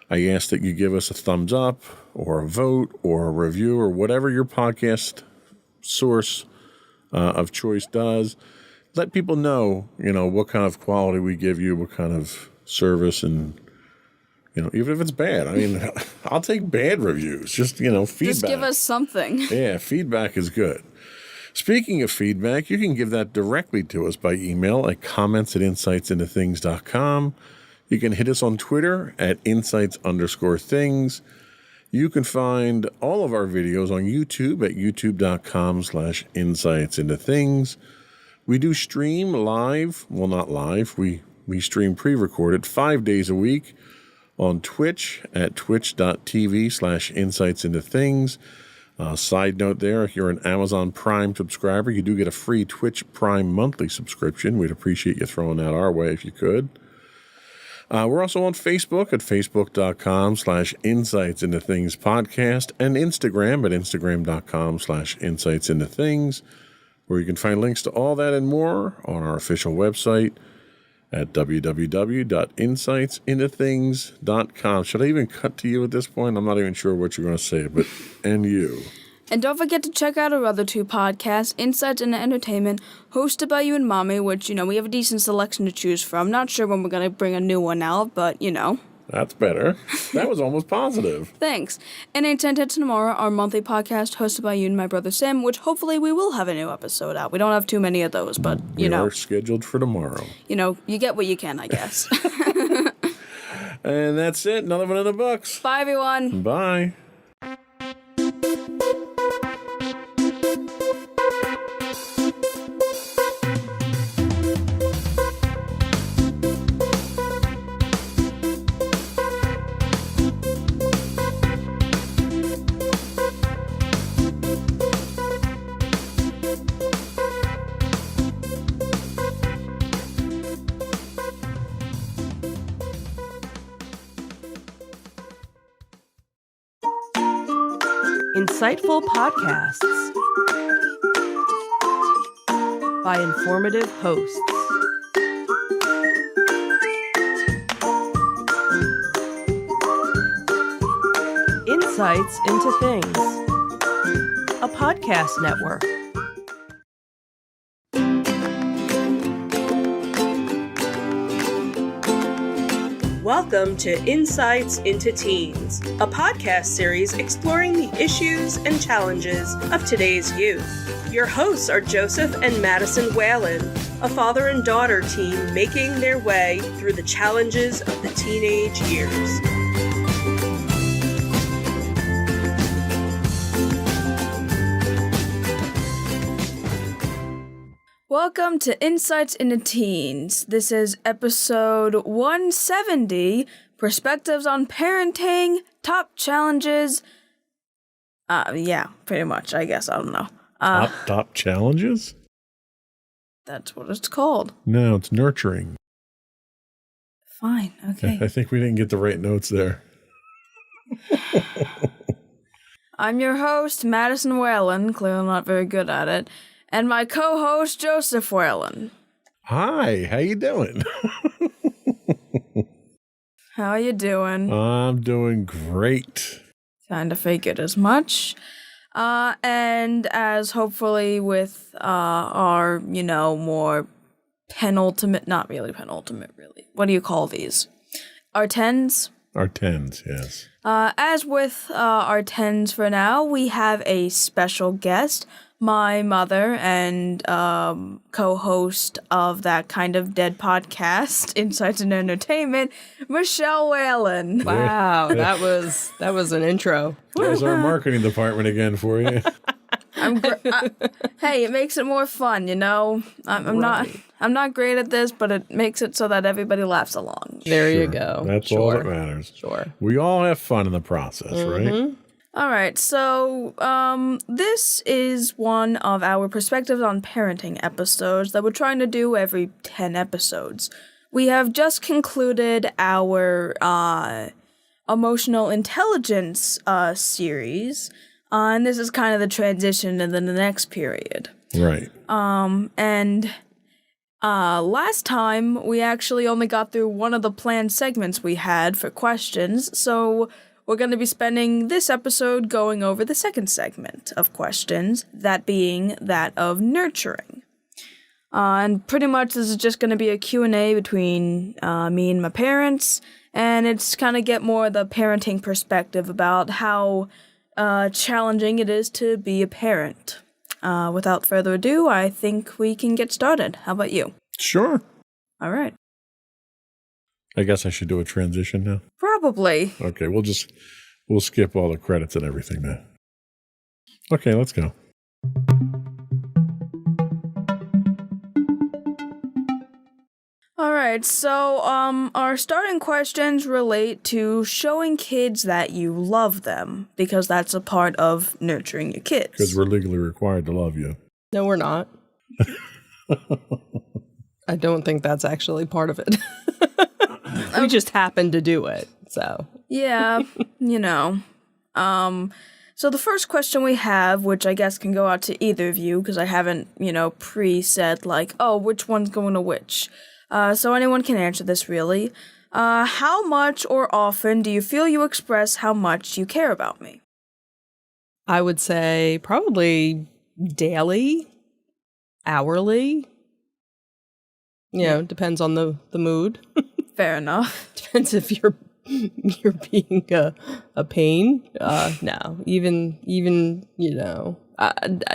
I ask that you give us a thumbs up or a vote or a review or whatever your podcast source of choice does. Let people know, what kind of quality we give you, what kind of service, and, even if it's bad. I mean, I'll take bad reviews. Just, feedback. Just give us something. Yeah, feedback is good. Speaking of feedback, you can give that directly to us by email at comments@insightsintothings.com. You can hit us on Twitter at insights_things. You can find all of our videos on YouTube at youtube.com/insightsintothings. We do stream live. Well, not live. We stream pre-recorded 5 days a week on Twitch at twitch.tv/insightsintothings. Side note there, if you're an Amazon Prime subscriber, you do get a free Twitch Prime monthly subscription. We'd appreciate you throwing that our way if you could. We're also on Facebook at facebook.com/Insights Into Things podcast and Instagram at instagram.com/Insights Into Things, where you can find links to all that and more on our official website at www.insightsintothings.com. Should I even cut to you at this point? I'm not even sure what you're going to say, but and you. And don't forget to check out our other two podcasts, Insights into Entertainment, hosted by you and Mommy, which, we have a decent selection to choose from. Not sure when we're going to bring a new one out, but, That's better. That was almost positive. Thanks. And 8 to Tomorrow, our monthly podcast hosted by you and my brother Sam, which hopefully we will have a new episode out. We don't have too many of those, but, We are scheduled for tomorrow. You get what you can, I guess. And that's it. Another one in the books. Bye, everyone. Bye. Insightful podcasts by informative hosts. Insights into Things, a podcast network. Welcome to Insights into Teens, a podcast series exploring the issues and challenges of today's youth. Your hosts are Joseph and Madison Whalen, a father and daughter team making their way through the challenges of the teenage years. Welcome to Insights into Teens. This is episode 170, Perspectives on Parenting, Top Challenges. Yeah, pretty much, I guess. I don't know. Top challenges? That's what it's called. No, it's nurturing. Fine, okay. I think we didn't get the right notes there. I'm your host, Madison Whalen, clearly not very good at it, and my co-host, Joseph Whalen. Hi, how you doing? How you doing? I'm doing great. Kind of figured as much. And as hopefully with our, more penultimate, not really penultimate, really. What do you call these? Our tens? Our tens, yes. As with our tens for now, we have a special guest, my mother and co-host of that kind of dead podcast, Insights into Entertainment, Michelle Whalen. Wow, that was an intro. There's our marketing department again for you. Hey, it makes it more fun, I'm not great at this, but it makes it so that everybody laughs along. There you go. That's all that matters. Sure. We all have fun in the process, right? All right, so this is one of our Perspectives on Parenting episodes that we're trying to do every 10 episodes. We have just concluded our emotional intelligence series, and this is kind of the transition into the next period. Right. And last time we actually only got through one of the planned segments we had for questions, so we're going to be spending this episode going over the second segment of questions, that being that of nurturing. And pretty much this is just going to be a Q&A between me and my parents, and it's kind of get more of the parenting perspective about how challenging it is to be a parent. Without further ado, I think we can get started. How about you? Sure. All right. I guess I should do a transition now. Probably. Okay, we'll skip all the credits and everything now. Okay, let's go. All right, so our starting questions relate to showing kids that you love them, because that's a part of nurturing your kids. Because we're legally required to love you. No, we're not. I don't think that's actually part of it. We just happen to do it, so. Yeah, you know. So the first question we have, which I guess can go out to either of you, because I haven't, pre-said, like, oh, which one's going to which. So anyone can answer this, really. How much or often do you feel you express how much you care about me? I would say probably daily, hourly. Depends on the mood. Fair enough. Depends if you're being a pain. No, even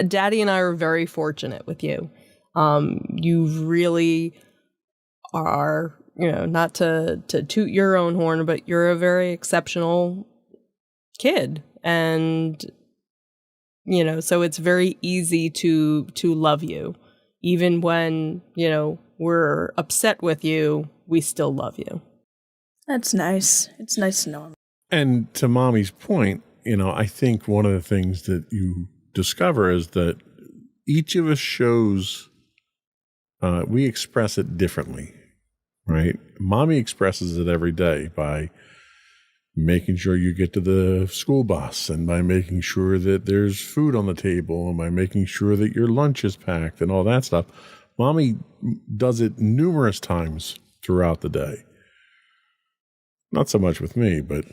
Daddy and I are very fortunate with you. You really are, not to toot your own horn, but you're a very exceptional kid, and so it's very easy to love you, even when we're upset with you. We still love you. That's nice. It's nice to know. And to Mommy's point, I think one of the things that you discover is that each of us shows, we express it differently, right? Mommy expresses it every day by making sure you get to the school bus, and by making sure that there's food on the table, and by making sure that your lunch is packed and all that stuff. Mommy does it numerous times throughout the day. Not so much with me, but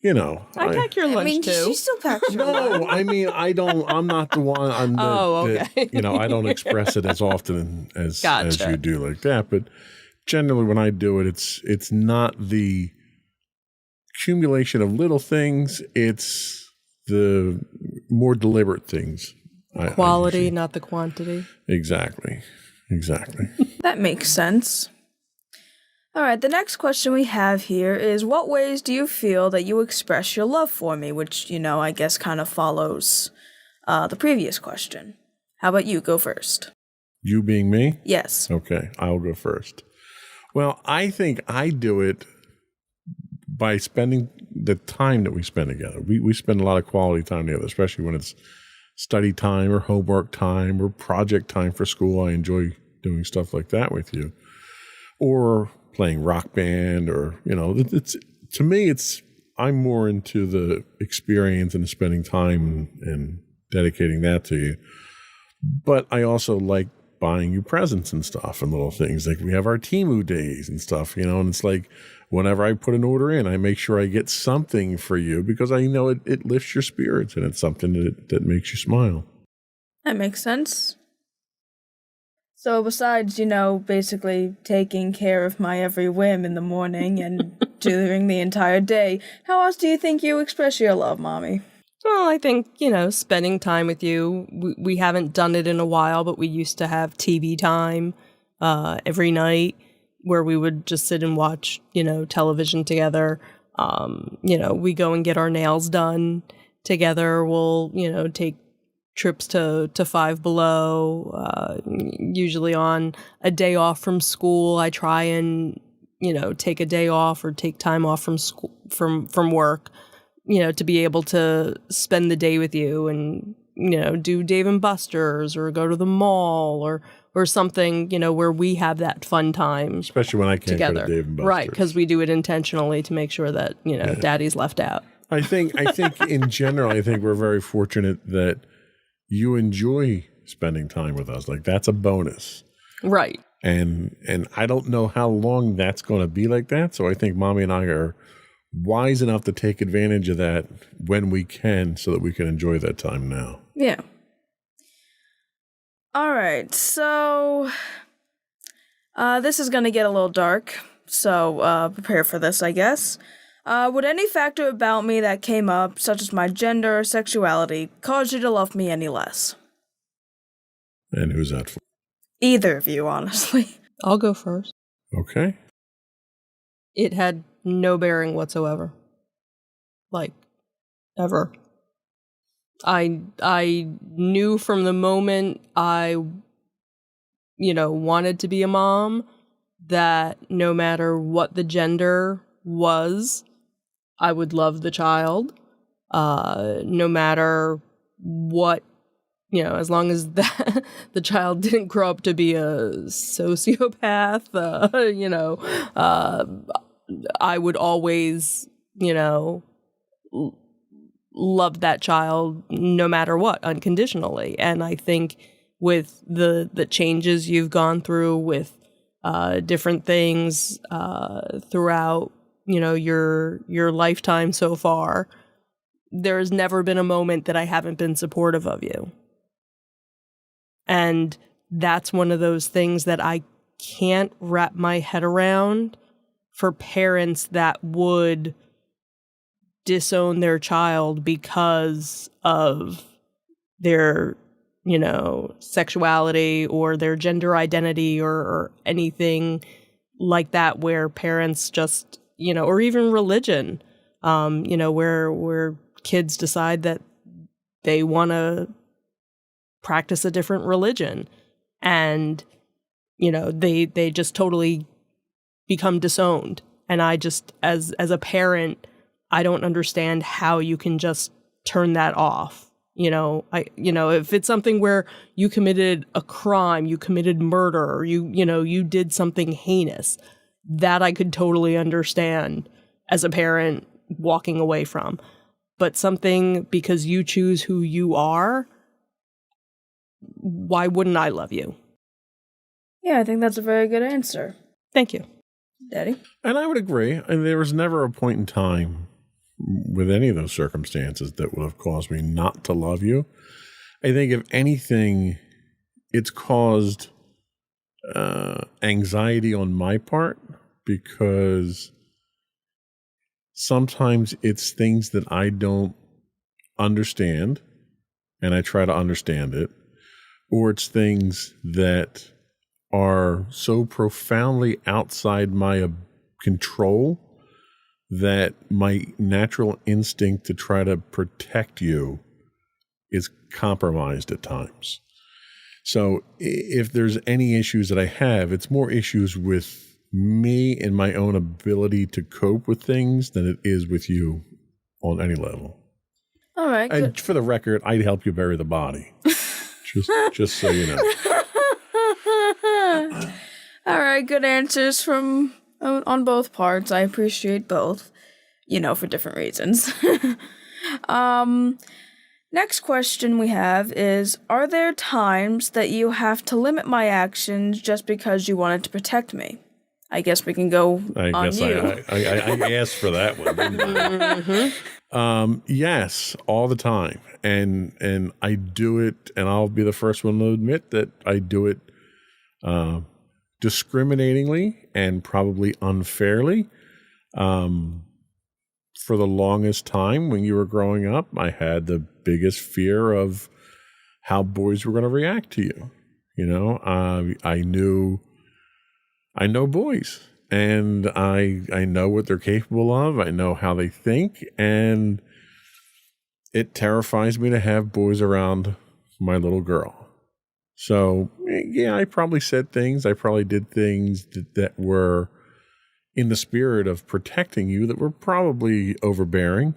I pack your lunch too. She still packs your lunch. No, I mean, I'm not the one. Okay. I don't express it as often as Gotcha. you do like that. But generally, when I do it, it's not the accumulation of little things. It's the more deliberate things. Quality, not the quantity. Exactly. That makes sense. All right, the next question we have here is, what ways do you feel that you express your love for me? Which, I guess kind of follows the previous question. How about you? Go first. You being me? Yes. Okay, I'll go first. Well, I think I do it by spending the time that we spend together. We spend a lot of quality time together, especially when it's study time or homework time or project time for school. I enjoy doing stuff like that with you. Or playing rock band, or, it's, to me, I'm more into the experience and spending time and dedicating that to you. But I also like buying you presents and stuff and little things. Like we have our Temu days and stuff, and it's like whenever I put an order in, I make sure I get something for you because I know it lifts your spirits and it's something that makes you smile. That makes sense. So besides, basically taking care of my every whim in the morning and during the entire day, how else do you think you express your love, Mommy? Well, I think, spending time with you. We haven't done it in a while, but we used to have TV time every night where we would just sit and watch, television together. We go and get our nails done together. We'll, take trips to Five Below, usually on a day off from school. I try and, take a day off or take time off from school, from work, to be able to spend the day with you and, do Dave & Buster's or go to the mall or something, where we have that fun time. Especially when I can't together. go to Dave & Buster's. Right, because we do it intentionally to make sure that, Daddy's left out. I think in general, I think we're very fortunate that you enjoy spending time with us. Like that's a bonus. Right. And I don't know how long that's going to be like that. So I think Mommy and I are wise enough to take advantage of that when we can so that we can enjoy that time now. Yeah. All right. So this is going to get a little dark. So prepare for this, I guess. Would any factor about me that came up, such as my gender or sexuality, cause you to love me any less? And who's that for? Either of you, honestly. I'll go first. Okay. It had no bearing whatsoever. Like, ever. I knew from the moment I, wanted to be a mom that no matter what the gender was, I would love the child. No matter what, as long as the child didn't grow up to be a sociopath, I would always, love that child no matter what, unconditionally. And I think with the changes you've gone through with different things throughout, your lifetime so far, there's never been a moment that I haven't been supportive of you. And that's one of those things that I can't wrap my head around for parents that would disown their child because of their, sexuality or their gender identity or anything like that, where parents just, or even religion, where kids decide that they want to practice a different religion and, they just totally become disowned. And I just, as a parent, I don't understand how you can just turn that off. If it's something where you committed a crime, you committed murder, or you did something heinous, that I could totally understand as a parent walking away from. But something because you choose who you are, why wouldn't I love you? Yeah, I think that's a very good answer. Thank you. Daddy? And I would agree. And there was never a point in time with any of those circumstances that would have caused me not to love you. I think if anything, it's caused anxiety on my part, because sometimes it's things that I don't understand and I try to understand it, or it's things that are so profoundly outside my control that my natural instinct to try to protect you is compromised at times. So if there's any issues that I have, it's more issues with me and my own ability to cope with things than it is with you on any level. All right. And Good. for the record, I'd help you bury the body. just so you know. All right. Good answers from on both parts. I appreciate both, for different reasons. Next question we have is, are there times that you have to limit my actions just because you wanted to protect me? I guess we can go on you. I asked for that one, didn't I? Yes, all the time. And I do it, and I'll be the first one to admit that I do it discriminatingly and probably unfairly. For the longest time when you were growing up, I had the biggest fear of how boys were going to react to you. I know boys, and I know what they're capable of. I know how they think, and it terrifies me to have boys around my little girl. So, yeah, I probably said things. I probably did things that were in the spirit of protecting you that were probably overbearing.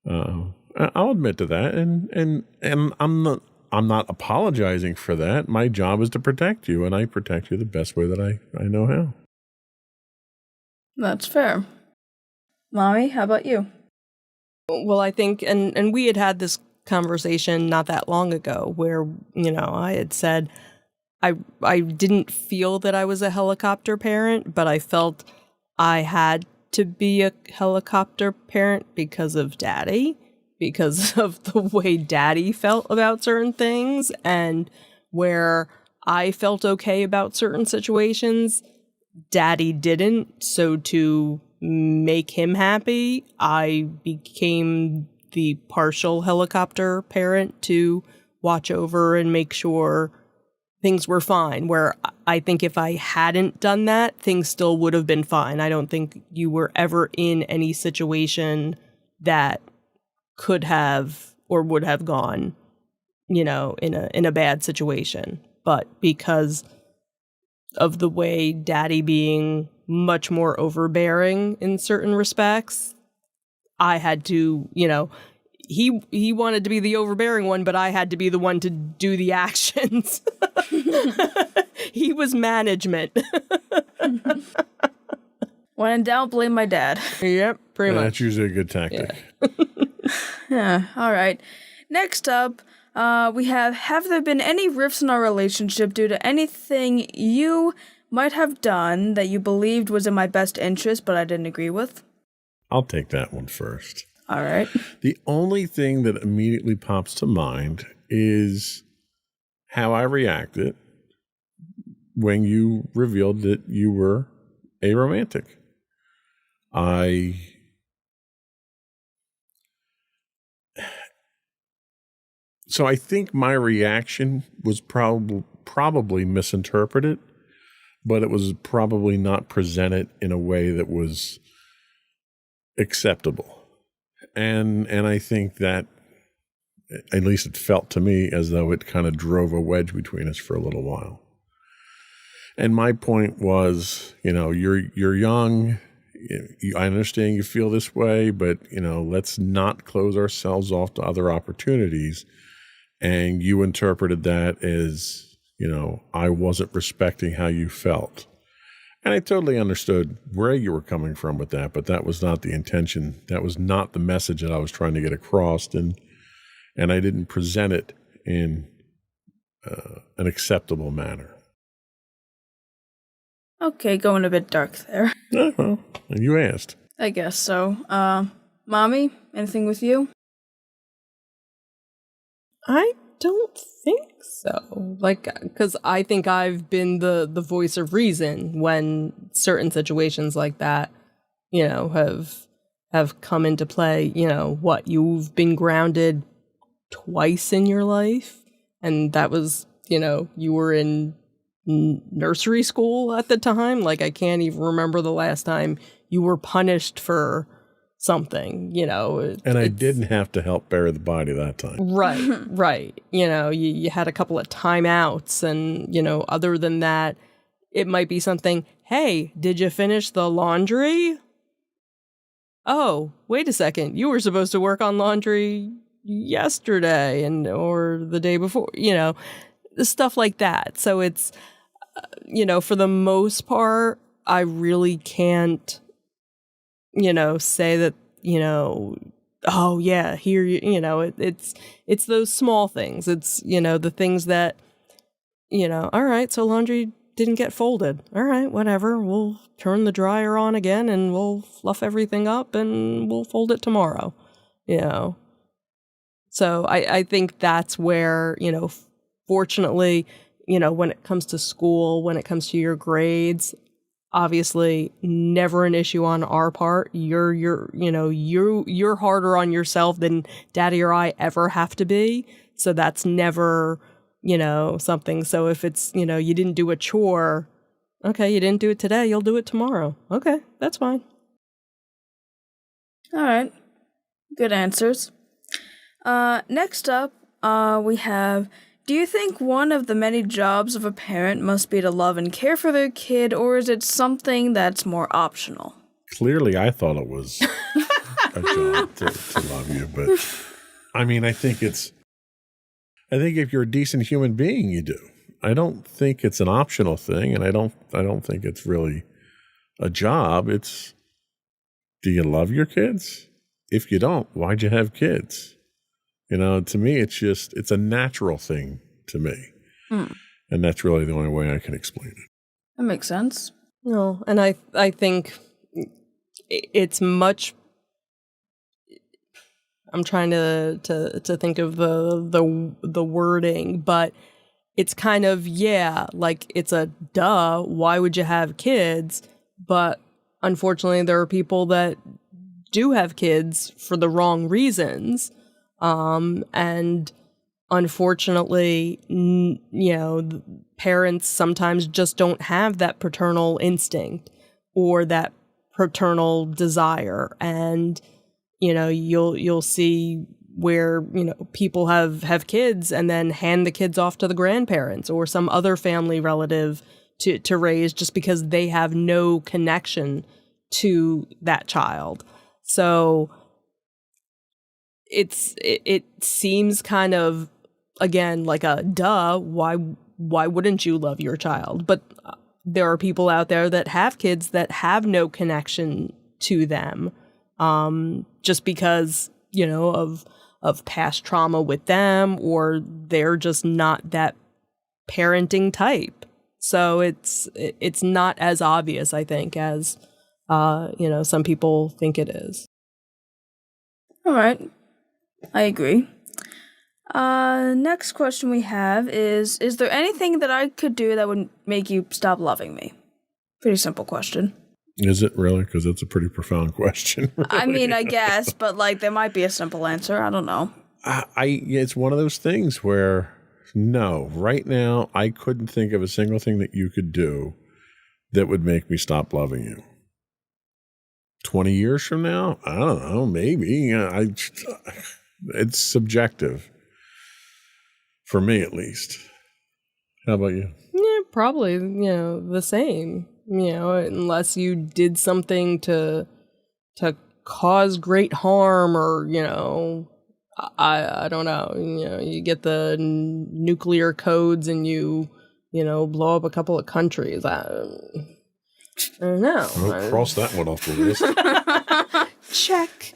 I'll admit to that, and I'm not apologizing for that. My job is to protect you, and I protect you the best way that I know how. That's fair. Mommy, how about you? Well, I think, and we had this conversation not that long ago where, I had said I didn't feel that I was a helicopter parent, but I felt I had to be a helicopter parent because of Daddy, because of the way Daddy felt about certain things, and where I felt okay about certain situations, Daddy didn't. So to make him happy, I became the partial helicopter parent to watch over and make sure things were fine, where I think if I hadn't done that, things still would have been fine. I don't think you were ever in any situation that could have or would have gone, in a bad situation. But because, of the way daddy being much more overbearing in certain respects, I had to, he wanted to be the overbearing one, but I had to be the one to do the actions. He was management. When in doubt, blame my dad. Yep, pretty much. That's usually a good tactic. Yeah, all right. Next up, we have there been any rifts in our relationship due to anything you might have done that you believed was in my best interest, but I didn't agree with? I'll take that one first. All right. The only thing that immediately pops to mind is how I reacted when you revealed that you were aromantic. So I think my reaction was probably misinterpreted, but it was probably not presented in a way that was acceptable. And I think that, at least it felt to me as though it kind of drove a wedge between us for a little while. And my point was, you're young. I understand you feel this way, but, let's not close ourselves off to other opportunities. And you interpreted that as, I wasn't respecting how you felt. And I totally understood where you were coming from with that, but that was not the intention. That was not the message that I was trying to get across. And I didn't present it in an acceptable manner. Okay, going a bit dark there. Well, you asked. I guess so. Mommy, anything with you? I don't think so. Because I think I've been the voice of reason when certain situations like that, have come into play. You've been grounded twice in your life, and that was, you were in nursery school at the time. I can't even remember the last time you were punished for something, And I didn't have to help bury the body that time. Right. You had a couple of timeouts, and, other than that, it might be something, hey, did you finish the laundry? Oh, wait a second. You were supposed to work on laundry yesterday or the day before, stuff like that. So it's, for the most part, I really can't, say that, oh yeah, here, it's those small things. It's, the things that, all right, so laundry didn't get folded. All right, whatever. We'll turn the dryer on again and we'll fluff everything up and we'll fold it tomorrow, So I think that's where, fortunately, when it comes to school, when it comes to your grades, obviously never an issue on our part. You're harder on yourself than Daddy or I ever have to be. So that's never, something. So if it's, you didn't do a chore, okay, you didn't do it today, you'll do it tomorrow. Okay, that's fine. All right. Good answers. Next up, we have, do you think one of the many jobs of a parent must be to love and care for their kid, or is it something that's more optional? Clearly, I thought it was a job to love you, but I think if you're a decent human being, you do. I don't think it's an optional thing, and I don't think it's really a job. It's, do you love your kids? If you don't, why'd you have kids? To me, it's a natural thing to me. And that's really the only way I can explain it. That makes sense. No, and I think it's much, I'm trying to think of the wording, but it's kind of, it's a duh, why would you have kids? But unfortunately, there are people that do have kids for the wrong reasons. And unfortunately, parents sometimes just don't have that paternal instinct or that paternal desire. And, you'll see where, people have kids and then hand the kids off to the grandparents or some other family relative to raise just because they have no connection to that child. So it seems kind of, again, like a duh, why wouldn't you love your child? But there are people out there that have kids that have no connection to them, just because, you know, of past trauma with them, or they're just not that parenting type. So it's not as obvious, I think, as you know, some people think it is. All right, I agree. Next question we have is there anything that I could do that would make you stop loving me? Pretty simple question. Is it really? Because it's a pretty profound question. Really. I mean, I guess, but like there might be a simple answer. I don't know. It's one of those things where, no, right now I couldn't think of a single thing that you could do that would make me stop loving you. 20 years from now? I don't know, maybe. It's subjective. For me, at least. How about you? Yeah, probably, you know, the same. You know, unless you did something to cause great harm, or, you know, I don't know. You know, you get the nuclear codes and you know, blow up a couple of countries. I don't know. I'll cross that one off the list. Check.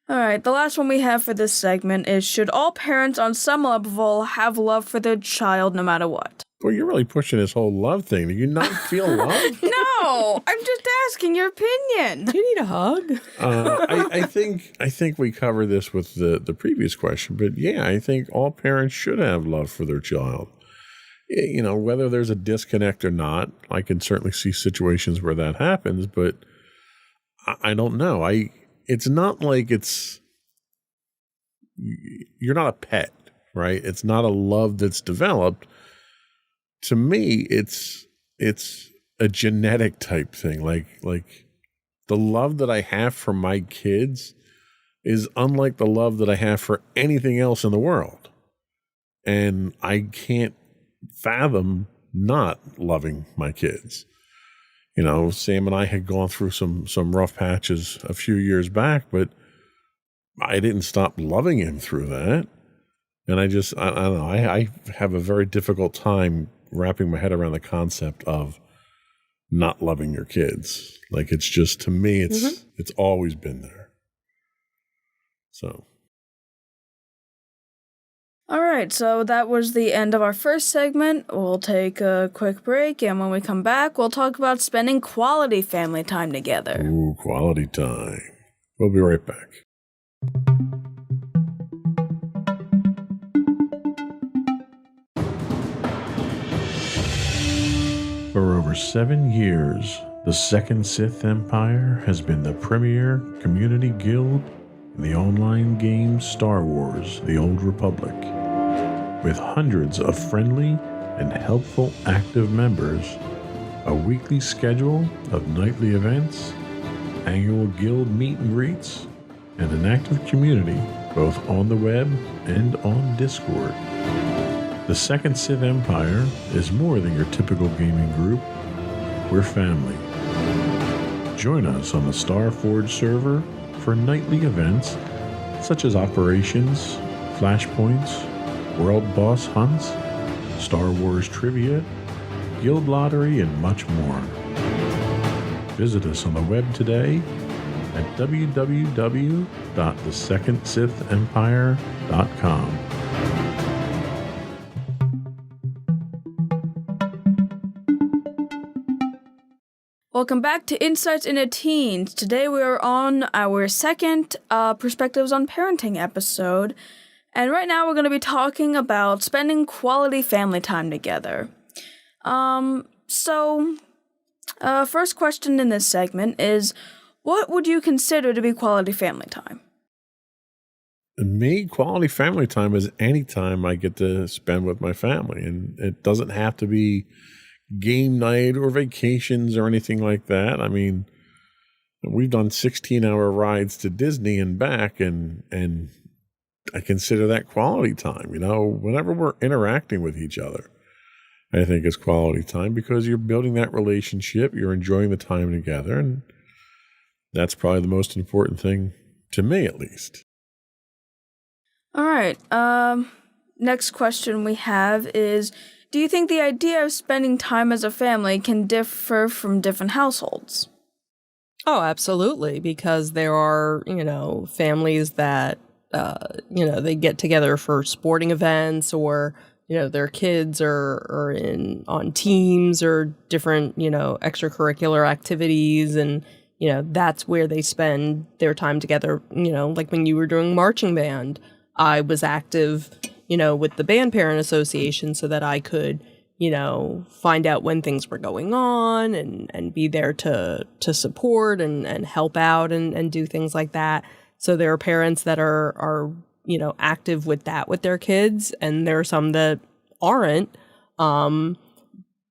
All right, the last one we have for this segment is, should all parents on some level have love for their child no matter what? Well, you're really pushing this whole love thing. Do you not feel love? No, I'm just asking your opinion. Do you need a hug? I think we covered this with the previous question, but yeah, I think all parents should have love for their child. You know, whether there's a disconnect or not, I can certainly see situations where that happens, but I don't know. It's not like you're not a pet, right? It's not a love that's developed. To me, it's a genetic type thing. Like the love that I have for my kids is unlike the love that I have for anything else in the world. And I can't fathom not loving my kids. You know, Sam and I had gone through some rough patches a few years back, but I didn't stop loving him through that. And I don't know, I have a very difficult time wrapping my head around the concept of not loving your kids. Like, it's just, to me, it's always been there. So. All right, so that was the end of our first segment. We'll take a quick break, and when we come back, we'll talk about spending quality family time together. Ooh, quality time. We'll be right back. For over 7 years, the Second Sith Empire has been the premier community guild in the online game Star Wars: The Old Republic. With hundreds of friendly and helpful active members, a weekly schedule of nightly events, annual guild meet and greets, and an active community both on the web and on Discord. The Second Sith Empire is more than your typical gaming group. We're family. Join us on the Starforge server for nightly events such as operations, flashpoints, world boss hunts, Star Wars trivia, guild lottery, and much more. Visit us on the web today at www.thesecondsithempire.com. Welcome back to Insights into Teens. Today we are on our second Perspectives on Parenting episode. And right now we're going to be talking about spending quality family time together. First question in this segment is, what would you consider to be quality family time? Me, quality family time is any time I get to spend with my family. And it doesn't have to be game night or vacations or anything like that. I mean, we've done 16-hour rides to Disney and back, and I consider that quality time. You know, whenever we're interacting with each other, I think, is quality time, because you're building that relationship, you're enjoying the time together, and that's probably the most important thing to me, at least. All right. Next question we have is, do you think the idea of spending time as a family can differ from different households? Oh, absolutely, because there are, families that, they get together for sporting events, or, their kids are on teams or different, extracurricular activities, and, that's where they spend their time together. Like when you were doing marching band, I was active, with the Band Parent Association so that I could, find out when things were going on and be there to support and help out and do things like that. So there are parents that are active with that with their kids, and there are some that aren't.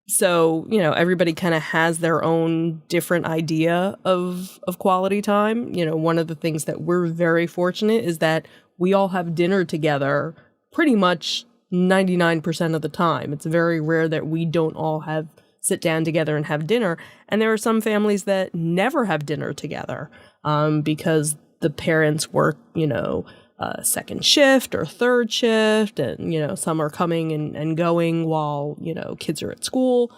So, everybody kind of has their own different idea of quality time. One of the things that we're very fortunate is that we all have dinner together pretty much 99% of the time. It's very rare that we don't all sit down together and have dinner. And there are some families that never have dinner together because the parents work, second shift or third shift, and, some are coming and going while, kids are at school.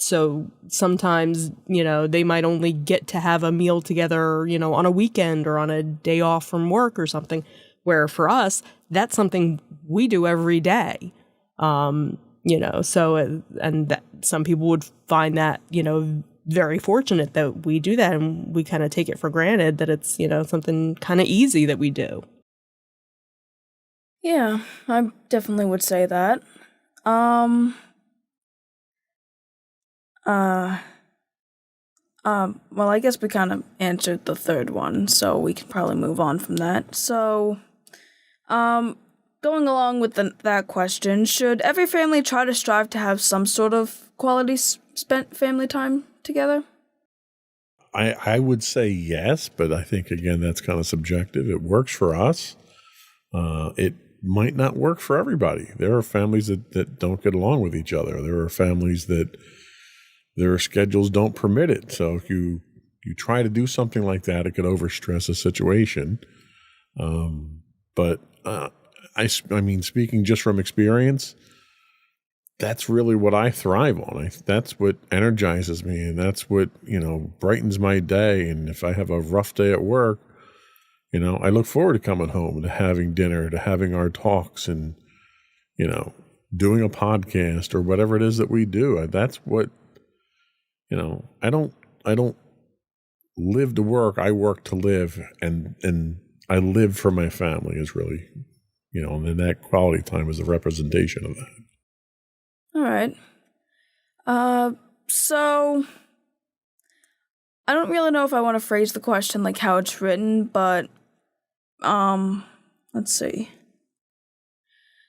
So sometimes, they might only get to have a meal together, on a weekend or on a day off from work or something, where for us, that's something we do every day. So, and that some people would find that, very fortunate that we do that, and we kind of take it for granted that it's, something kind of easy that we do. Yeah, I definitely would say that. Well, I guess we kind of answered the third one, so we can probably move on from that. So, going along with that question, should every family try to strive to have some sort of quality spent family time together? I would say yes, but I think, again, that's kind of subjective. It works for us. It might not work for everybody. There are families that don't get along with each other. There are families that their schedules don't permit it. So if you try to do something like that, it could overstress a situation. But I mean, speaking just from experience, that's really what I thrive on. That's what energizes me, and that's what, brightens my day. And if I have a rough day at work, I look forward to coming home, to having dinner, to having our talks, and, doing a podcast or whatever it is that we do. That's what, I don't live to work. I work to live, and I live for my family is really, and then that quality time is a representation of that. All right. So I don't really know if I want to phrase the question like how it's written, but let's see.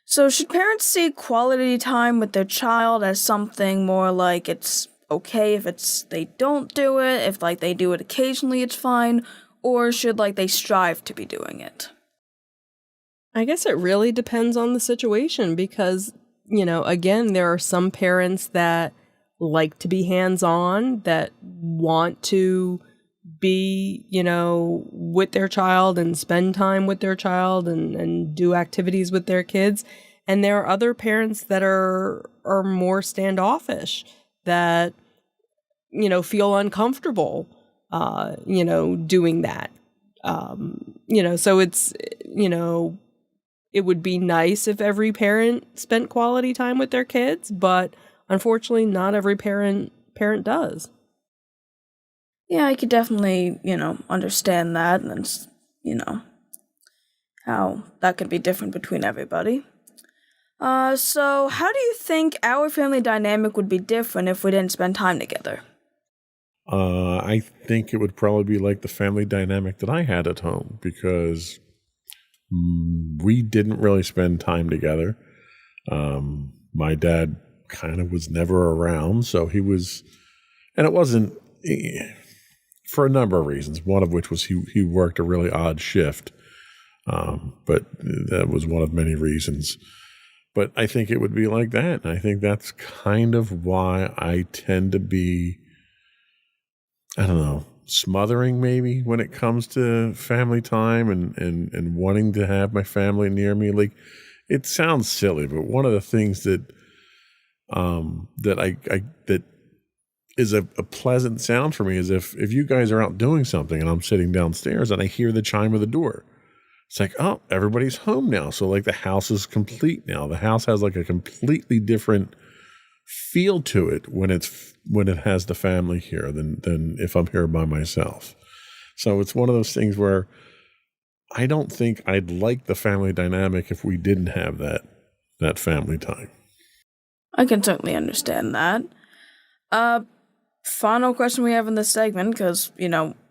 So should parents see quality time with their child as something more like it's okay if they don't do it, if they do it occasionally, it's fine, or should they strive to be doing it? I guess it really depends on the situation, because again, there are some parents that like to be hands-on, that want to be, with their child and spend time with their child and do activities with their kids. And there are other parents that are more standoffish, that, feel uncomfortable, doing that. So it's, it would be nice if every parent spent quality time with their kids, but unfortunately not every parent does. Yeah, I could definitely, understand that, and, how that could be different between everybody. So how do you think our family dynamic would be different if we didn't spend time together? I think it would probably be like the family dynamic that I had at home, because we didn't really spend time together. My dad kind of was never around, so he was, and it wasn't for a number of reasons, one of which was he worked a really odd shift, but that was one of many reasons. But I think it would be like that. And I think that's kind of why I tend to be, I don't know, smothering maybe when it comes to family time and wanting to have my family near me. Like, it sounds silly, but one of the things that that is a pleasant sound for me is if you guys are out doing something and I'm sitting downstairs and I hear the chime of the door. It's like, oh, everybody's home now. So like the house is complete now. The house has like a completely different feel to it when it has the family here than if I'm here by myself. So it's one of those things where I don't think I'd like the family dynamic if we didn't have that family time. I can certainly understand that. Final question we have in this segment, because,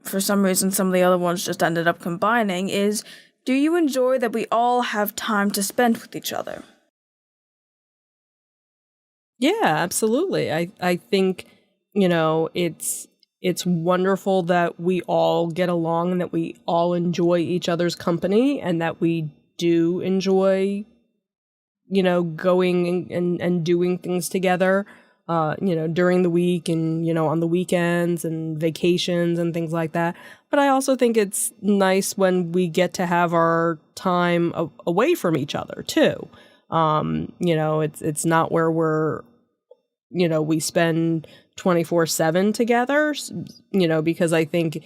for some reason some of the other ones just ended up combining, is do you enjoy that we all have time to spend with each other? Yeah, absolutely. I think, it's wonderful that we all get along and that we all enjoy each other's company and that we do enjoy, going and doing things together, during the week and, on the weekends and vacations and things like that. But I also think it's nice when we get to have our time away from each other too. It's not where we're, we spend 24/7 together, because I think,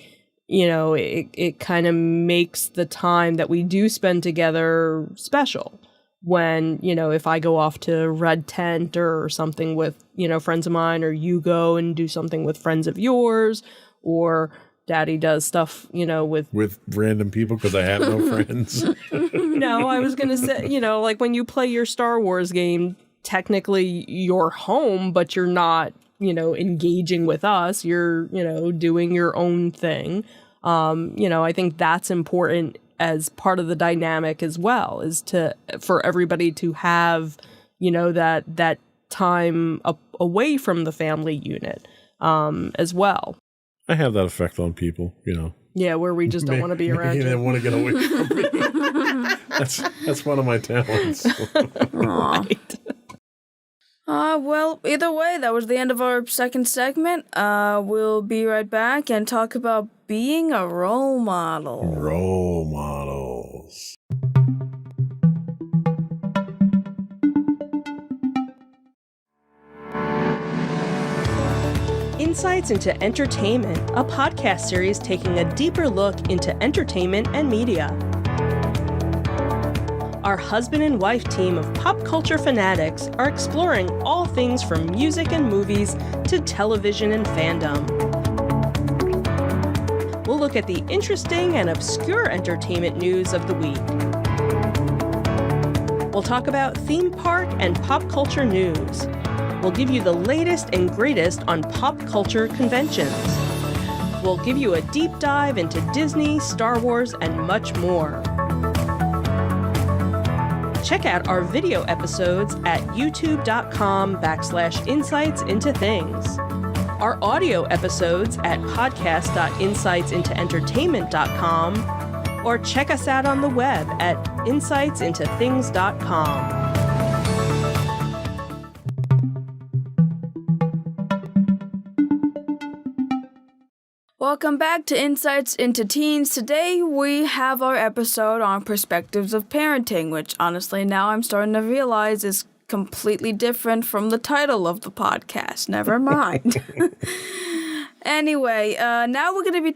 it kind of makes the time that we do spend together special. When, if I go off to Red Tent or something with, friends of mine, or you go and do something with friends of yours, or Daddy does stuff, with random people because I have no friends. No, I was going to say, like when you play your Star Wars game, technically you're home, but you're not, engaging with us. You're, doing your own thing. I think that's important as part of the dynamic as well, is for everybody to have, that time away from the family unit, as well. I have that effect on people, Yeah, where we just don't want to be around you. They want to get away from me. That's one of my talents. Right. Well, either way, that was the end of our second segment. We'll be right back and talk about being a role model. Role models. Insights into Entertainment, a podcast series taking a deeper look into entertainment and media. Our husband and wife team of pop culture fanatics are exploring all things from music and movies to television and fandom. We'll look at the interesting and obscure entertainment news of the week. We'll talk about theme park and pop culture news. We'll give you the latest and greatest on pop culture conventions. We'll give you a deep dive into Disney, Star Wars, and much more. Check out our video episodes at youtube.com/insightsintothings. Our audio episodes at podcast.insightsintoentertainment.com, or check us out on the web at insightsintothings.com. Welcome back to Insights into Teens. Today we have our episode on perspectives of parenting, which honestly now I'm starting to realize is completely different from the title of the podcast. Never mind. Anyway, now we're going to be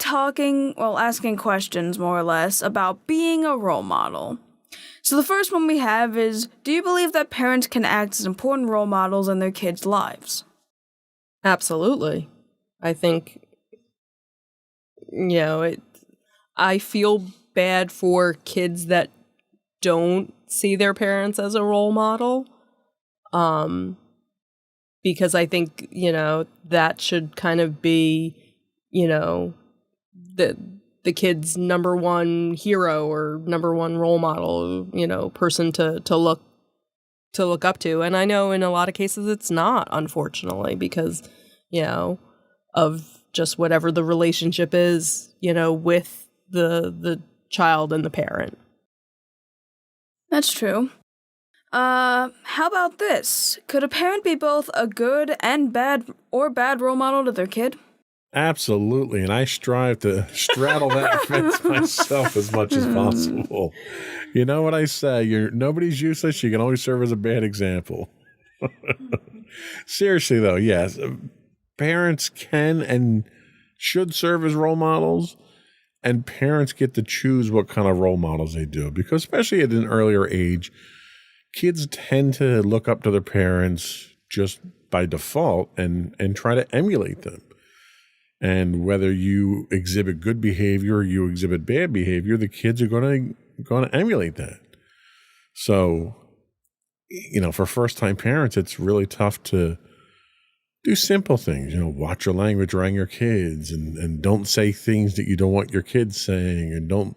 asking questions more or less about being a role model. So the first one we have is, do you believe that parents can act as important role models in their kids' lives? Absolutely. I think, I feel bad for kids that don't see their parents as a role model. Because I think, that should kind of be, the kid's number one hero or number one role model, person to look up to. And I know in a lot of cases it's not, unfortunately, because, of just whatever the relationship is, with the child and the parent. That's true. How about this? Could a parent be both a good and bad role model to their kid? Absolutely, and I strive to straddle that fence myself as much as possible. You know what I say? Nobody's useless. You can always serve as a bad example. Seriously, though, yes, parents can and should serve as role models, and parents get to choose what kind of role models they do, because especially at an earlier age, kids tend to look up to their parents just by default and try to emulate them. And whether you exhibit good behavior or you exhibit bad behavior, the kids are going to emulate that. So, for first-time parents, it's really tough to do simple things. Watch your language around your kids, and don't say things that you don't want your kids saying, and don't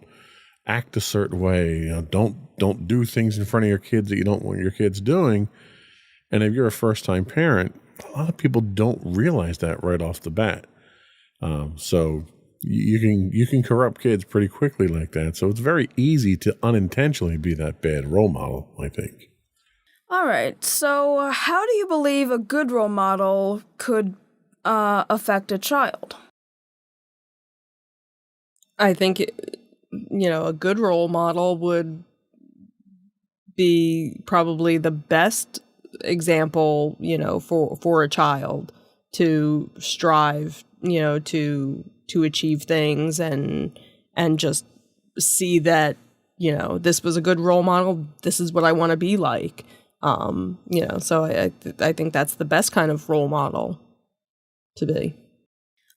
act a certain way. Don't do things in front of your kids that you don't want your kids doing. And if you're a first-time parent, a lot of people don't realize that right off the bat. So you can corrupt kids pretty quickly like that. So it's very easy to unintentionally be that bad role model, I think. All right. So how do you believe a good role model could affect a child? I think, a good role model would be probably the best example, for a child to strive, to achieve things and just see that, this was a good role model. This is what I want to be like. So I think that's the best kind of role model to be.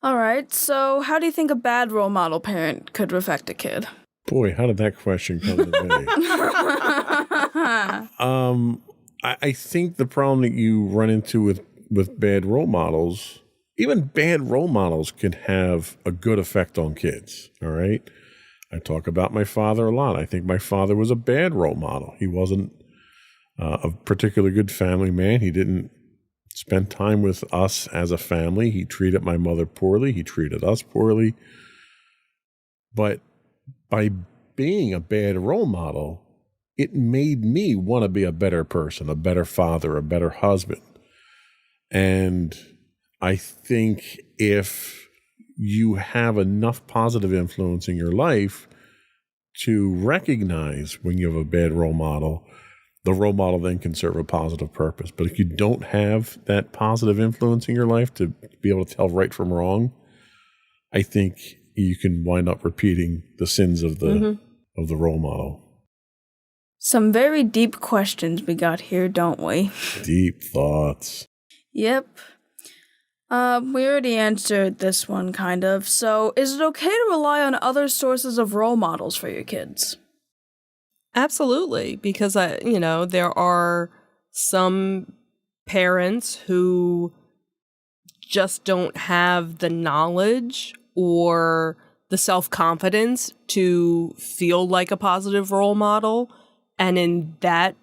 All right. So how do you think a bad role model parent could affect a kid? Boy, how did that question come to me? I think the problem that you run into with bad role models, even bad role models can have a good effect on kids, all right? I talk about my father a lot. I think my father was a bad role model. He wasn't a particularly good family man. He didn't spend time with us as a family. He treated my mother poorly. He treated us poorly. But by being a bad role model, it made me want to be a better person, a better father, a better husband. And I think if you have enough positive influence in your life to recognize when you have a bad role model, the role model then can serve a positive purpose. But if you don't have that positive influence in your life to be able to tell right from wrong, I think you can wind up repeating the sins of the role model. Some very deep questions we got here, don't we? Deep thoughts. Yep. We already answered this one, kind of. So, is it okay to rely on other sources of role models for your kids? Absolutely, because there are some parents who just don't have the knowledge or the self-confidence to feel like a positive role model. And in that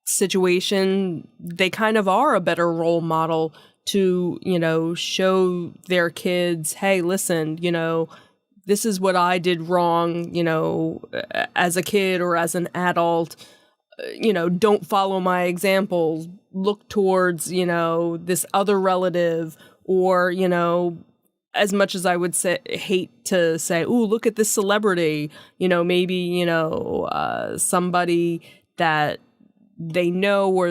situation, they kind of are a better role model to, show their kids, hey, listen, this is what I did wrong, as a kid or as an adult. Don't follow my examples. Look towards, this other relative, or, as much as I would hate to say, ooh, look at this celebrity, maybe, somebody that they know, or,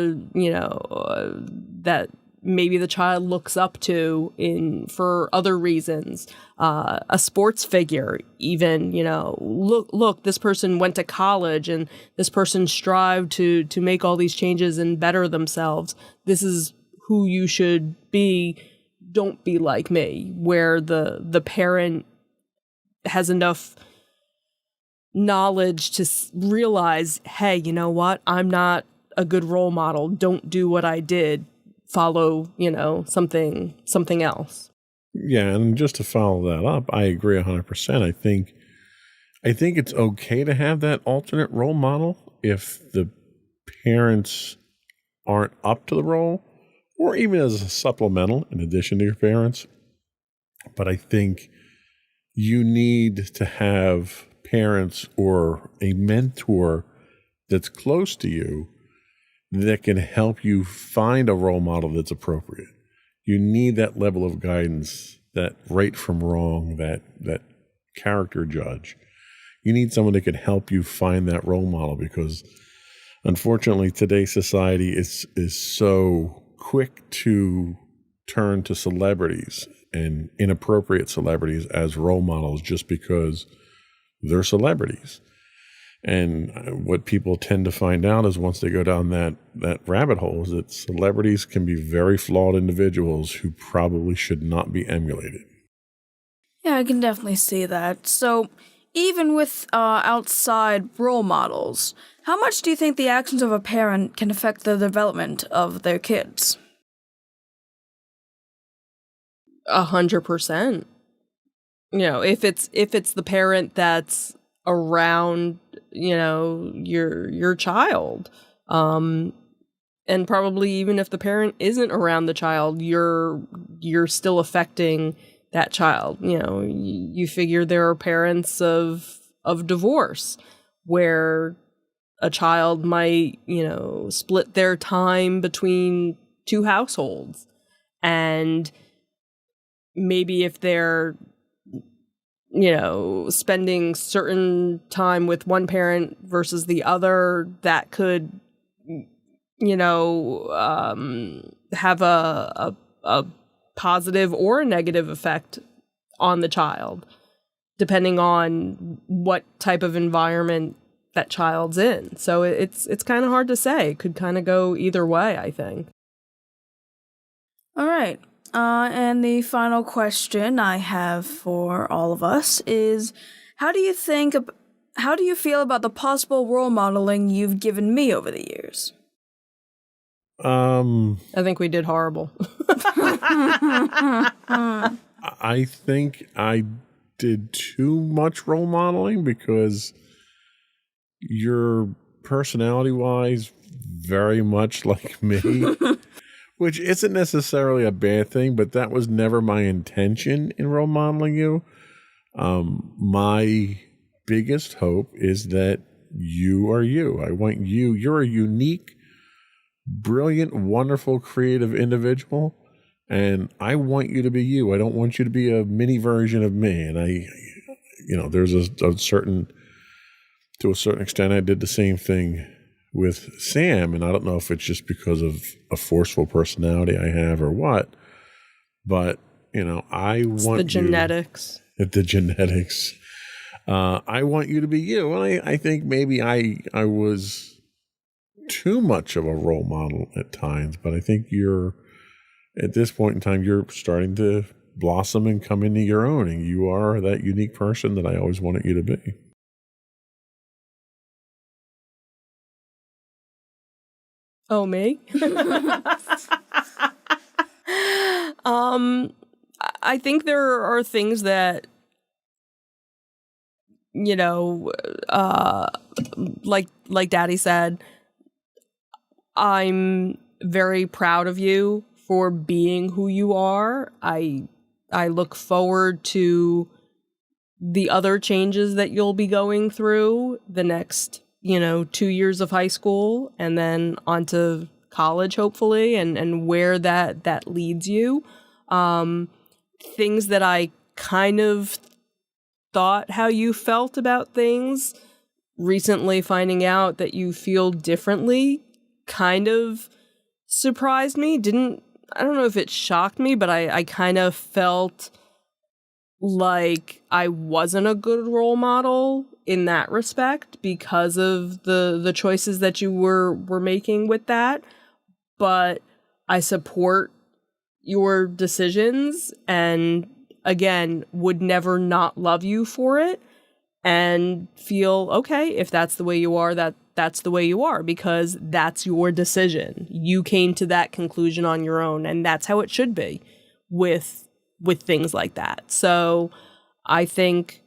that maybe the child looks up to for other reasons, a sports figure, even, look, this person went to college and this person strived to make all these changes and better themselves. This is who you should be. Don't be like me, where the parent has enough knowledge to realize, hey, you know what? I'm not a good role model. Don't do what I did. Follow, something else. Yeah, and just to follow that up, I agree 100%. I think it's okay to have that alternate role model if the parents aren't up to the role, or even as a supplemental in addition to your parents. But I think you need to have parents or a mentor that's close to you that can help you find a role model that's appropriate. You need that level of guidance, that right from wrong, that character judge. You need someone that can help you find that role model, because unfortunately today's society is so quick to turn to celebrities and inappropriate celebrities as role models just because they're celebrities. And what people tend to find out is once they go down that rabbit hole is that celebrities can be very flawed individuals who probably should not be emulated. Yeah, I can definitely see that. So, even with outside role models, how much do you think the actions of a parent can affect the development of their kids? 100%. If it's the parent that's around, your child, and probably even if the parent isn't around the child, you're still affecting that child. You figure there are parents of divorce where a child might, split their time between two households, and maybe if they're spending certain time with one parent versus the other, that could, have a positive or a negative effect on the child, depending on what type of environment that child's in. So it's kind of hard to say. It could kind of go either way, I think. All right. And the final question I have for all of us is, how do you feel about the possible role modeling you've given me over the years? I think we did horrible. I think I did too much role modeling because you're personality-wise very much like me. Which isn't necessarily a bad thing, but that was never my intention in role modeling you. My biggest hope is that you are you. I want you. You're a unique, brilliant, wonderful, creative individual, and I want you to be you. I don't want you to be a mini version of me. And there's to a certain extent, I did the same thing with Sam, and I don't know if it's just because of a forceful personality I have or what, but I want the genetics. The genetics. I want you to be you, and I think maybe I was too much of a role model at times, but I think at this point in time you're starting to blossom and come into your own, and you are that unique person that I always wanted you to be. Oh, me? I think there are things that, like Daddy said, I'm very proud of you for being who you are. I look forward to the other changes that you'll be going through the next 2 years of high school and then onto college, hopefully, and where that leads you. Things that I kind of thought how you felt about things, recently finding out that you feel differently kind of surprised me. I don't know if it shocked me, but I kind of felt like I wasn't a good role model in that respect because of the choices that you were making with that. But I support your decisions and, again, would never not love you for it and feel, okay, if that's the way you are, that's the way you are, because that's your decision. You came to that conclusion on your own, and that's how it should be with things like that. So I think,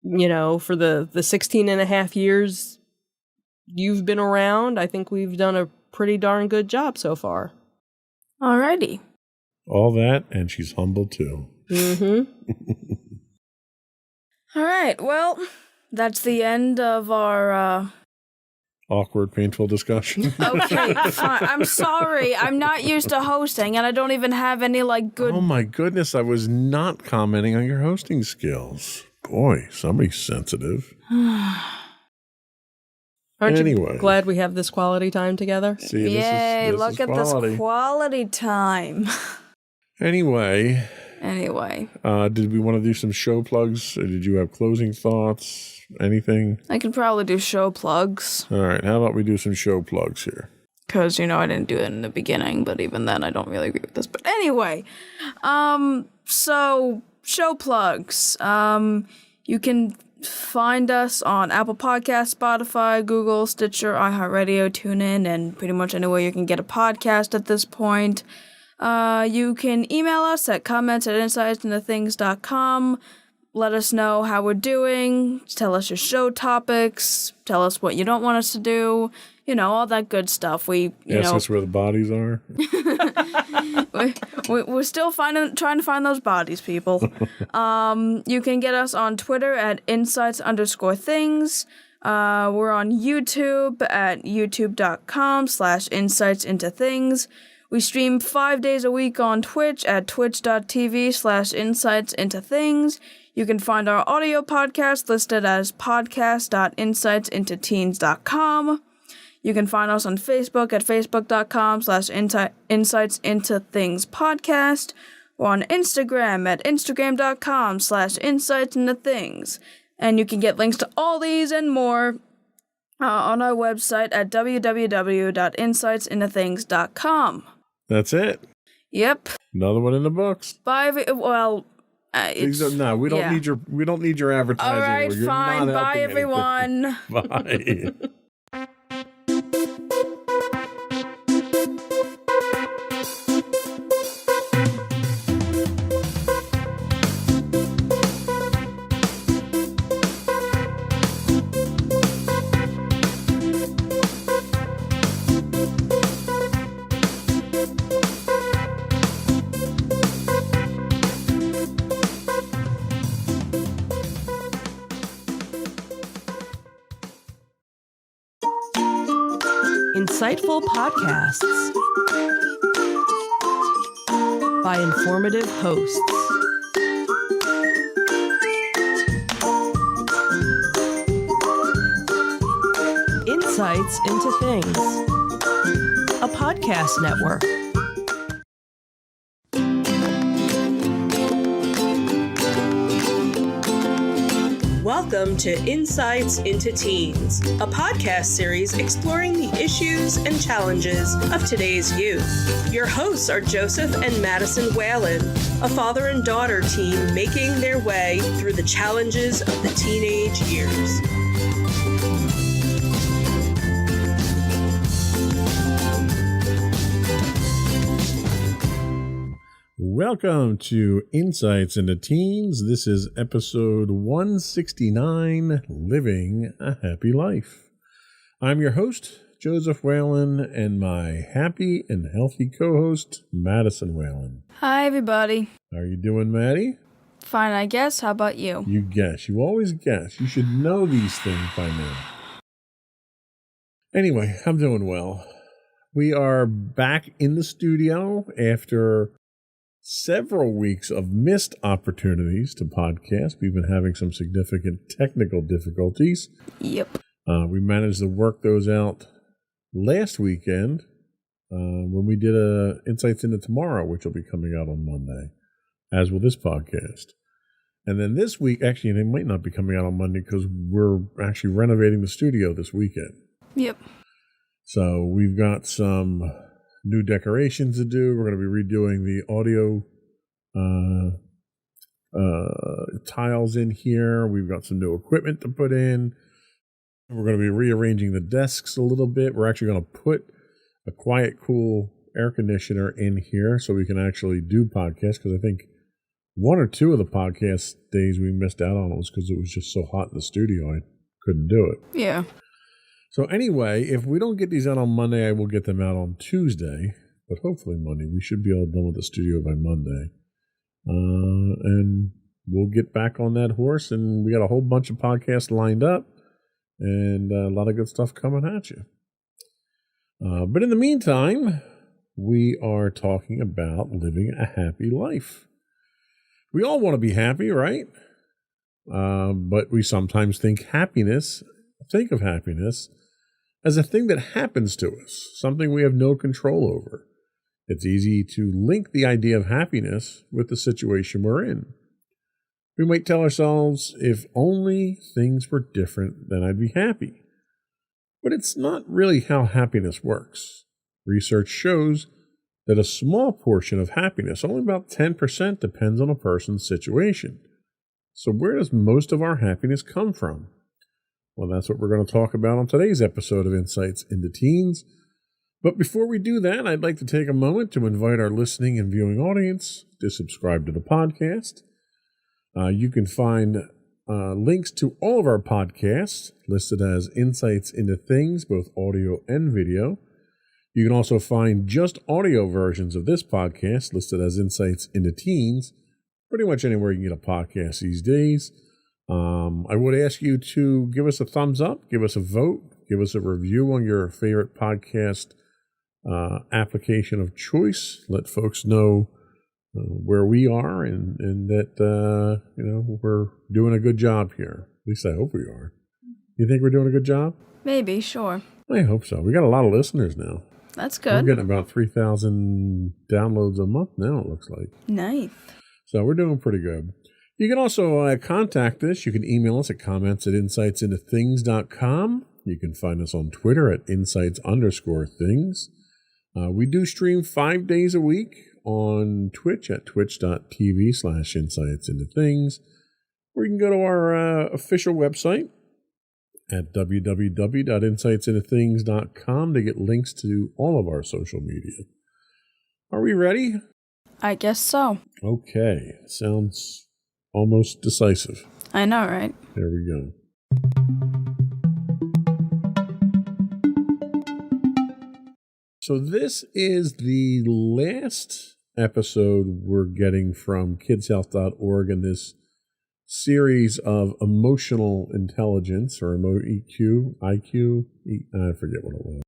for the 16 and a half years you've been around, I think we've done a pretty darn good job so far. Alrighty. All that, and she's humble too. Mm-hmm. All right, well, that's the end of our awkward, painful discussion. Okay, fine. I'm sorry. I'm not used to hosting, and I don't even have any, good... Oh, my goodness. I was not commenting on your hosting skills. Boy, somebody's sensitive. Aren't Anyway. you glad we have this quality time together? See, Yay, this look is at quality. this quality time. Anyway, Anyway, did we want to do some show plugs? Or did you have closing thoughts? Anything? I could probably do show plugs. All right, how about we do some show plugs here? Because, I didn't do it in the beginning, but even then I don't really agree with this. But anyway, so show plugs. You can find us on Apple Podcasts, Spotify, Google, Stitcher, iHeartRadio, TuneIn, and pretty much anywhere you can get a podcast at this point. You can email us at comments@insightsintothings.com. Let us know how we're doing. Tell us your show topics. Tell us what you don't want us to do. All that good stuff. Ask us where the bodies are. We're still trying to find those bodies, people. You can get us on Twitter at insights_things. We're on YouTube at youtube.com/insightsintothings. We stream 5 days a week on Twitch at twitch.tv/insightsintothings. You can find our audio podcast listed as podcast.insightsintoteens.com. You can find us on Facebook at facebook.com/insightsintothingspodcast. We're on Instagram at instagram.com/insightsintothings. And you can get links to all these and more on our website at www.insightsintothings.com. That's it. Yep. Another one in the books. Bye. We don't need your advertising. All right, You're fine. not Bye, helping everyone. anything. Bye. Insightful podcasts by informative hosts. Insights into Things, a podcast network. Welcome to Insights into Teens, a podcast series exploring the issues and challenges of today's youth. Your hosts are Joseph and Madison Whalen, a father and daughter team making their way through the challenges of the teenage years. Welcome to Insights into Teens. This is episode 169, Living a Happy Life. I'm your host, Joseph Whalen, and my happy and healthy co-host, Madison Whalen. Hi, everybody. How are you doing, Maddie? Fine, I guess. How about you? You guess. You always guess. You should know these things by now. Anyway, I'm doing well. We are back in the studio after several weeks of missed opportunities to podcast. We've been having some significant technical difficulties. Yep. We managed to work those out last weekend when we did Insights into Tomorrow, which will be coming out on Monday, as will this podcast. And then this week, actually, they might not be coming out on Monday because we're actually renovating the studio this weekend. Yep. So we've got some new decorations to do. We're going to be redoing the audio tiles in here. We've got some new equipment to put in. We're going to be rearranging the desks a little bit. We're actually going to put a quiet, cool air conditioner in here so we can actually do podcasts, because I think one or two of the podcast days we missed out on was because it was just so hot in the studio I couldn't do it. Yeah. So anyway, if we don't get these out on Monday, I will get them out on Tuesday. But hopefully Monday. We should be all done with the studio by Monday. And we'll get back on that horse. And we got a whole bunch of podcasts lined up. and a lot of good stuff coming at you. But in the meantime, we are talking about living a happy life. We all want to be happy, right? But we sometimes think of happiness as a thing that happens to us, something we have no control over. It's easy to link the idea of happiness with the situation we're in. We might tell ourselves, if only things were different, then I'd be happy. But it's not really how happiness works. Research shows that a small portion of happiness, only about 10%, depends on a person's situation. So where does most of our happiness come from? Well, that's what we're going to talk about on today's episode of Insights into Teens. But before we do that, I'd like to take a moment to invite our listening and viewing audience to subscribe to the podcast. You can find links to all of our podcasts listed as Insights into Things, both audio and video. You can also find just audio versions of this podcast listed as Insights into Teens, pretty much anywhere you can get a podcast these days. I would ask you to give us a thumbs up, give us a vote, give us a review on your favorite podcast application of choice. Let folks know where we are and that, we're doing a good job here. At least I hope we are. You think we're doing a good job? Maybe, sure. I hope so. We got a lot of listeners now. That's good. We're getting about 3,000 downloads a month now, it looks like. Nice. So we're doing pretty good. You can also contact us. You can email us at comments@insightsintothings.com. You can find us on Twitter at insights_things. We do stream 5 days a week on Twitch at twitch.tv/insightsintothings. Or you can go to our official website at www.insightsintothings.com to get links to all of our social media. Are we ready? I guess so. Okay. Sounds almost decisive. I know, right? There we go. So this is the last episode we're getting from kidshealth.org in this series of emotional intelligence, or EQ, IQ, I forget what it was.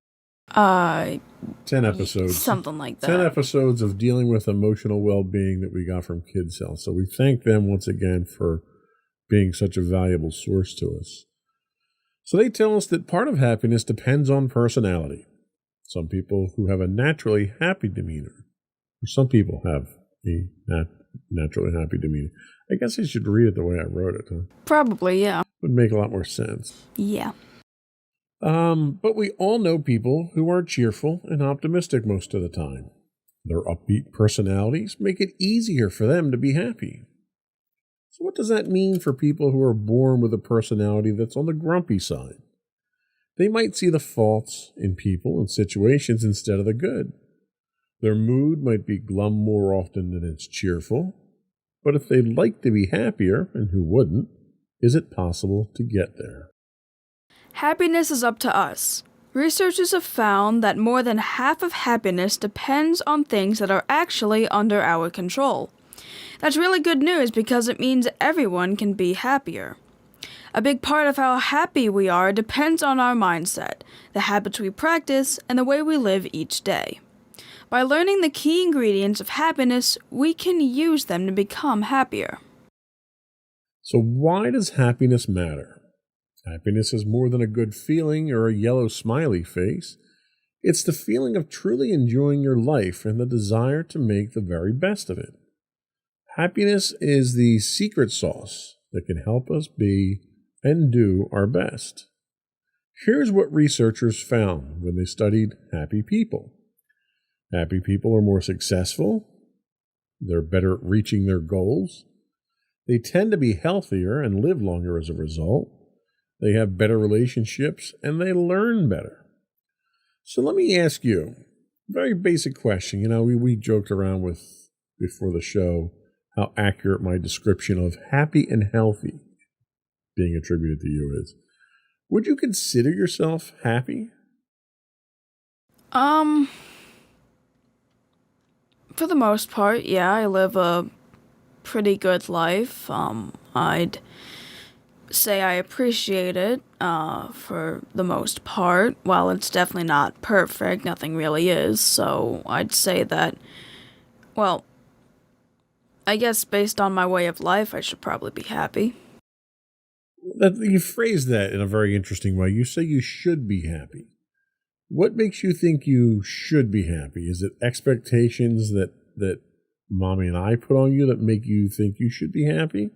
10 episodes. Something like that. 10 episodes of dealing with emotional well-being that we got from Kids Health. So we thank them once again for being such a valuable source to us. So they tell us that part of happiness depends on personality. Some people who have a naturally happy demeanor, or some people have a naturally happy demeanor. I guess I should read it the way I wrote it, huh? Probably, yeah. Would make a lot more sense. Yeah. But we all know people who are cheerful and optimistic most of the time. Their upbeat personalities make it easier for them to be happy. So what does that mean for people who are born with a personality that's on the grumpy side? They might see the faults in people and situations instead of the good. Their mood might be glum more often than it's cheerful. But if they'd like to be happier, and who wouldn't, is it possible to get there? Happiness is up to us. Researchers have found that more than half of happiness depends on things that are actually under our control. That's really good news because it means everyone can be happier. A big part of how happy we are depends on our mindset, the habits we practice, and the way we live each day. By learning the key ingredients of happiness, we can use them to become happier. So why does happiness matter? Happiness is more than a good feeling or a yellow smiley face. It's the feeling of truly enjoying your life and the desire to make the very best of it. Happiness is the secret sauce that can help us be and do our best. Here's what researchers found when they studied happy people. Happy people are more successful. They're better at reaching their goals. They tend to be healthier and live longer as a result. They have better relationships and they learn better. So let me ask you a very basic question. We joked around with before the show how accurate my description of happy and healthy being attributed to you is. Would you consider yourself happy? For the most part, yeah, I live a pretty good life. say I appreciate it for the most part. While it's definitely not perfect, nothing really is. So I'd say that, well, I guess based on my way of life, I should probably be happy. You phrase that in a very interesting way. You say you should be happy. What makes you think you should be happy? Is it expectations that Mommy and I put on you that make you think you should be happy?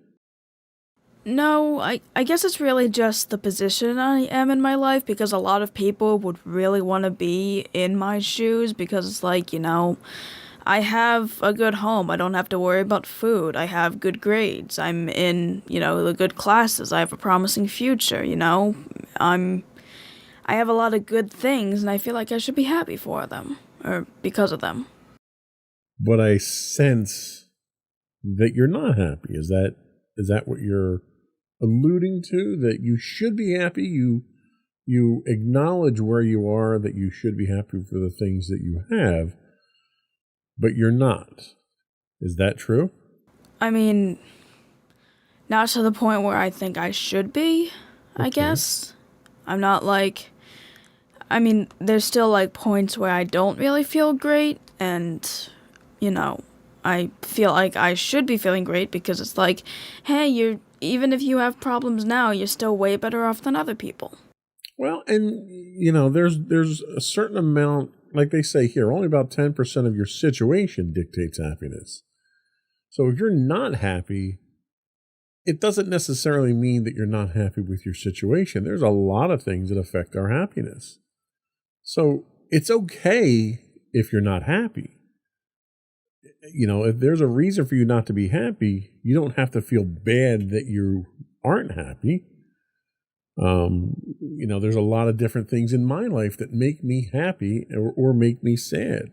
No, I guess it's really just the position I am in my life, because a lot of people would really want to be in my shoes, because it's like, I have a good home. I don't have to worry about food. I have good grades. I'm in, the good classes. I have a promising future, I have a lot of good things, and I feel like I should be happy for them, or because of them. But I sense that you're not happy. Is that what you're alluding to? That you should be happy? You acknowledge where you are, that you should be happy for the things that you have, but you're not. Is that true? I mean, not to the point where I think I should be, I guess. I'm not there's still points where I don't really feel great, and, I feel like I should be feeling great, because it's like, hey, even if you have problems now, you're still way better off than other people. Well, and, there's a certain amount, like they say here, only about 10% of your situation dictates happiness. So if you're not happy, it doesn't necessarily mean that you're not happy with your situation. There's a lot of things that affect our happiness. So it's okay if you're not happy. If there's a reason for you not to be happy, you don't have to feel bad that you aren't happy. There's a lot of different things in my life that make me happy or make me sad.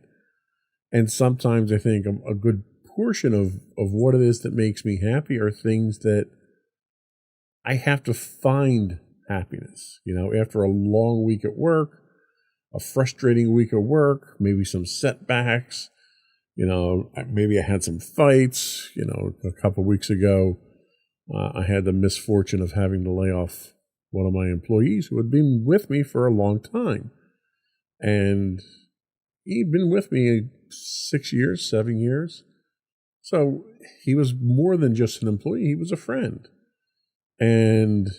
And sometimes I think a good portion of what it is that makes me happy are things that I have to find happiness. After a long week at work, a frustrating week at work, maybe some setbacks, maybe I had some fights. A couple of weeks ago, I had the misfortune of having to lay off one of my employees who had been with me for a long time. And he'd been with me 6 years, 7 years. So he was more than just an employee, he was a friend. And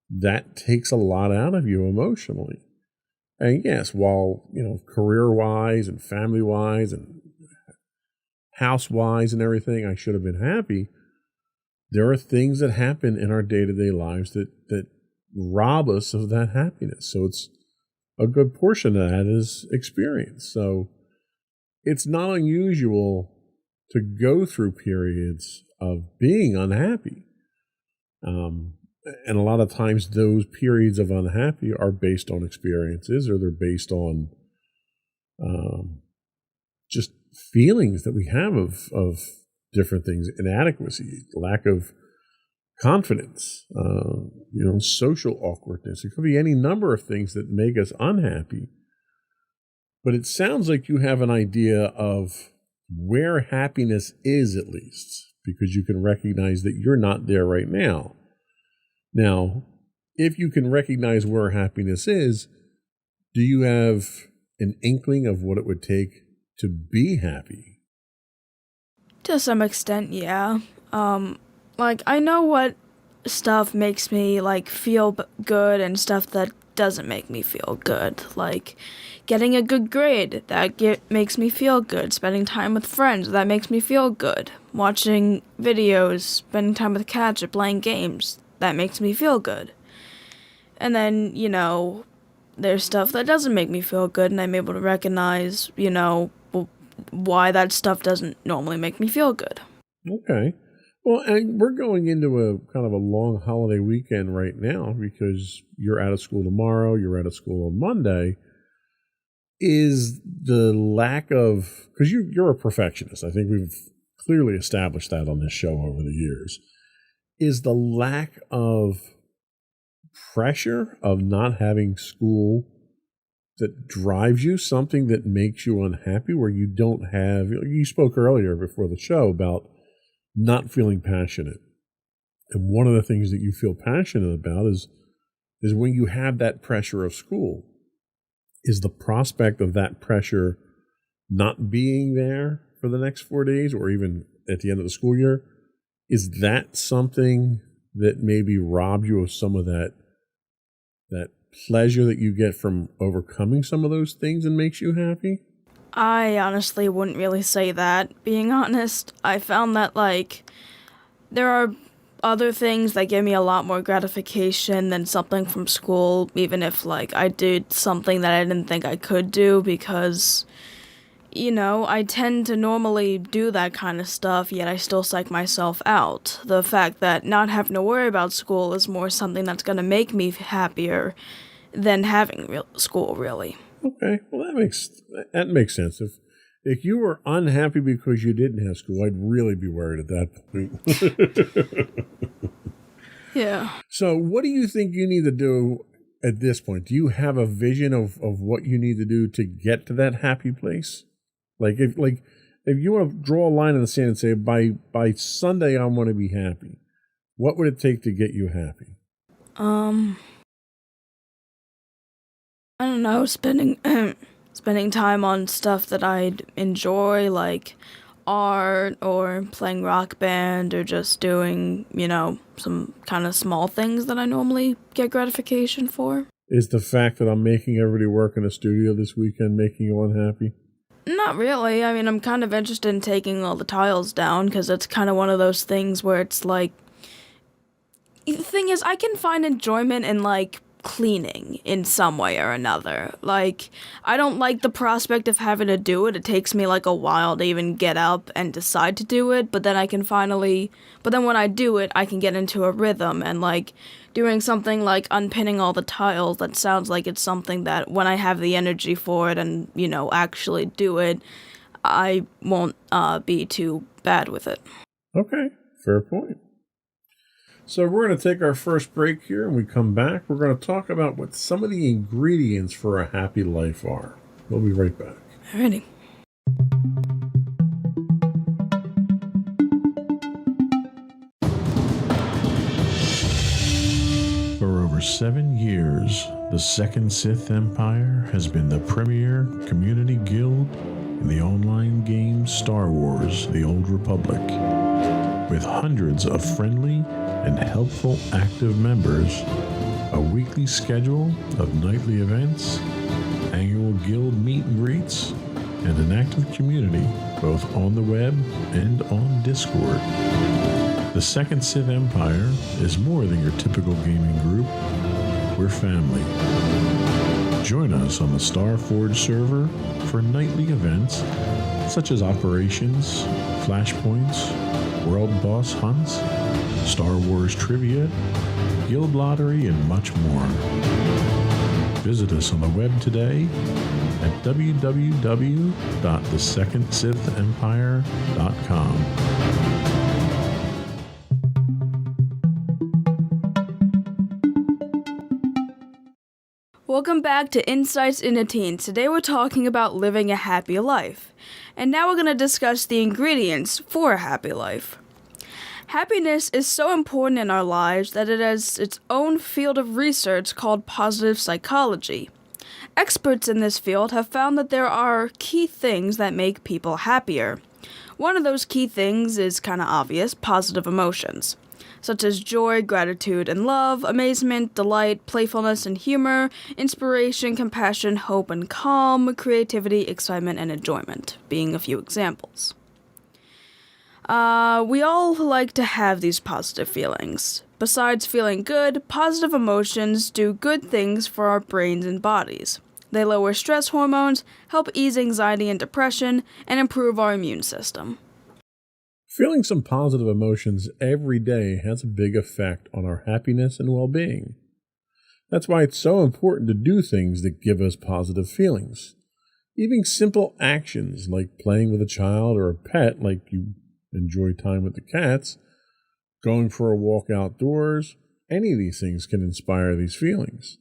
that takes a lot out of you emotionally. And yes, while, career-wise and family-wise and house-wise and everything, I should have been happy, there are things that happen in our day-to-day lives that rob us of that happiness. So it's a good portion of that is experience. So it's not unusual to go through periods of being unhappy. And a lot of times those periods of unhappy are based on experiences, or they're based on just feelings that we have of different things, inadequacy, lack of confidence, social awkwardness. It could be any number of things that make us unhappy. But it sounds like you have an idea of where happiness is, at least, because you can recognize that you're not there right now. Now, if you can recognize where happiness is, do you have an inkling of what it would take to be happy? To some extent, yeah. I know what stuff makes me, feel good and stuff that doesn't make me feel good. Like, getting a good grade, that makes me feel good. Spending time with friends, that makes me feel good. Watching videos, spending time with cats, or playing games, that makes me feel good. And then, there's stuff that doesn't make me feel good, and I'm able to recognize, why that stuff doesn't normally make me feel good. Okay. Well, and we're going into a kind of a long holiday weekend right now, because you're out of school tomorrow, you're out of school on Monday. Is the lack of, because you're a perfectionist, I think we've clearly established that on this show over the years, is the lack of pressure of not having school that drives you something that makes you unhappy, where you don't have, you spoke earlier before the show about not feeling passionate. And one of the things that you feel passionate about is when you have that pressure of school, is the prospect of that pressure not being there for the next 4 days or even at the end of the school year. Is that something that maybe robbed you of some of that pleasure that you get from overcoming some of those things and makes you happy? I honestly wouldn't really say that. Being honest, I found that, like, there are other things that give me a lot more gratification than something from school, even if, like, I did something that I didn't think I could do, because, you know, I tend to normally do that kind of stuff, yet I still psych myself out. The fact that not having to worry about school is more something that's going to make me happier than having school, really. Okay, well that makes sense. If you were unhappy because you didn't have school, I'd really be worried at that point. Yeah. So what do you think you need to do at this point? Do you have a vision of what you need to do to get to that happy place? Like if you want to draw a line in the sand and say by Sunday I want to be happy, what would it take to get you happy? I don't know, spending time on stuff that I'd enjoy, like art or playing Rock Band or just doing, you know, some kind of small things that I normally get gratification for. Is the fact that I'm making everybody work in a studio this weekend making you unhappy? Not really. I mean, I'm kind of interested in taking all the tiles down because it's kind of one of those things where it's like... The thing is, I can find enjoyment in, like, cleaning in some way or another. Like, I don't like the prospect of having to do it. It takes me like a while to even get up and decide to do it, but then when I do it, I can get into a rhythm, and like doing something like unpinning all the tiles, that sounds like it's something that when I have the energy for it and, you know, actually do it, I won't be too bad with it. Okay, fair point. So we're going to take our first break here, and we come back. We're going to talk about what some of the ingredients for a happy life are. We'll be right back. Alrighty. For over 7 years, the Second Sith Empire has been the premier community guild in the online game Star Wars: The Old Republic. With hundreds of friendly and helpful active members, a weekly schedule of nightly events, annual guild meet and greets, and an active community both on the web and on Discord. The Second Sith Empire is more than your typical gaming group. We're family. Join us on the Starforge server for nightly events such as operations, flashpoints, world boss hunts, Star Wars trivia, guild lottery, and much more. Visit us on the web today at www.thesecondsithempire.com. Welcome back to Insights into Teens. Today we're talking about living a happy life. And now we're going to discuss the ingredients for a happy life. Happiness is so important in our lives that it has its own field of research called positive psychology. Experts in this field have found that there are key things that make people happier. One of those key things is kind of obvious: positive emotions, such as joy, gratitude, and love, amazement, delight, playfulness and humor, inspiration, compassion, hope and calm, creativity, excitement, and enjoyment, being a few examples. We all like to have these positive feelings. Besides feeling good, positive emotions do good things for our brains and bodies. They lower stress hormones, help ease anxiety and depression, and improve our immune system. Feeling some positive emotions every day has a big effect on our happiness and well-being. That's why it's so important to do things that give us positive feelings. Even simple actions like playing with a child or a pet, like you enjoy time with the cats, going for a walk outdoors, any of these things can inspire these feelings.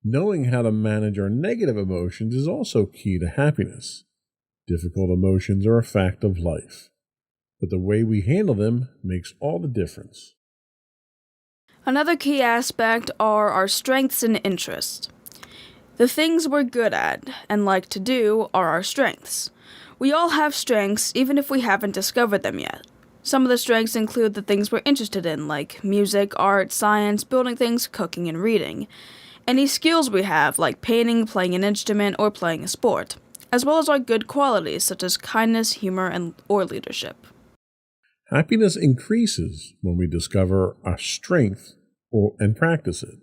Knowing how to manage our negative emotions is also key to happiness. Difficult emotions are a fact of life, but the way we handle them makes all the difference. Another key aspect are our strengths and interests. The things we're good at and like to do are our strengths. We all have strengths even if we haven't discovered them yet. Some of the strengths include the things we're interested in, like music, art, science, building things, cooking, and reading. Any skills we have, like painting, playing an instrument, or playing a sport, as well as our good qualities such as kindness, humor, or leadership. Happiness increases when we discover our strength and practice it.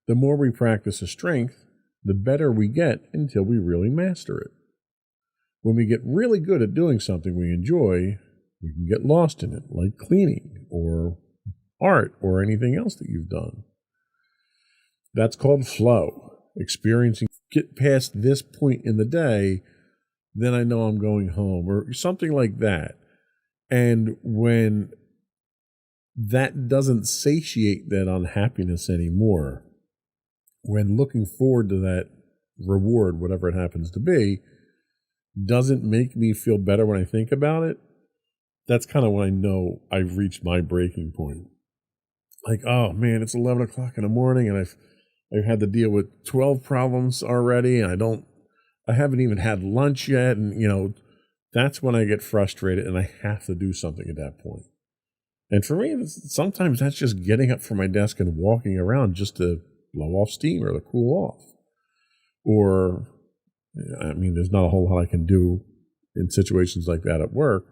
The more we practice a strength, the better we get until we really master it. When we get really good at doing something we enjoy, we can get lost in it, like cleaning or art or anything else that you've done. That's called flow. Get past this point in the day, then I know I'm going home, or something like that. And when that doesn't satiate that unhappiness anymore, when looking forward to that reward, whatever it happens to be, doesn't make me feel better when I think about it, that's kind of when I know I've reached my breaking point. Like, oh man, it's 11 o'clock in the morning and I've had to deal with 12 problems already, and I haven't even had lunch yet. And, that's when I get frustrated and I have to do something at that point. And for me, sometimes that's just getting up from my desk and walking around just to blow off steam or to cool off. Or, there's not a whole lot I can do in situations like that at work.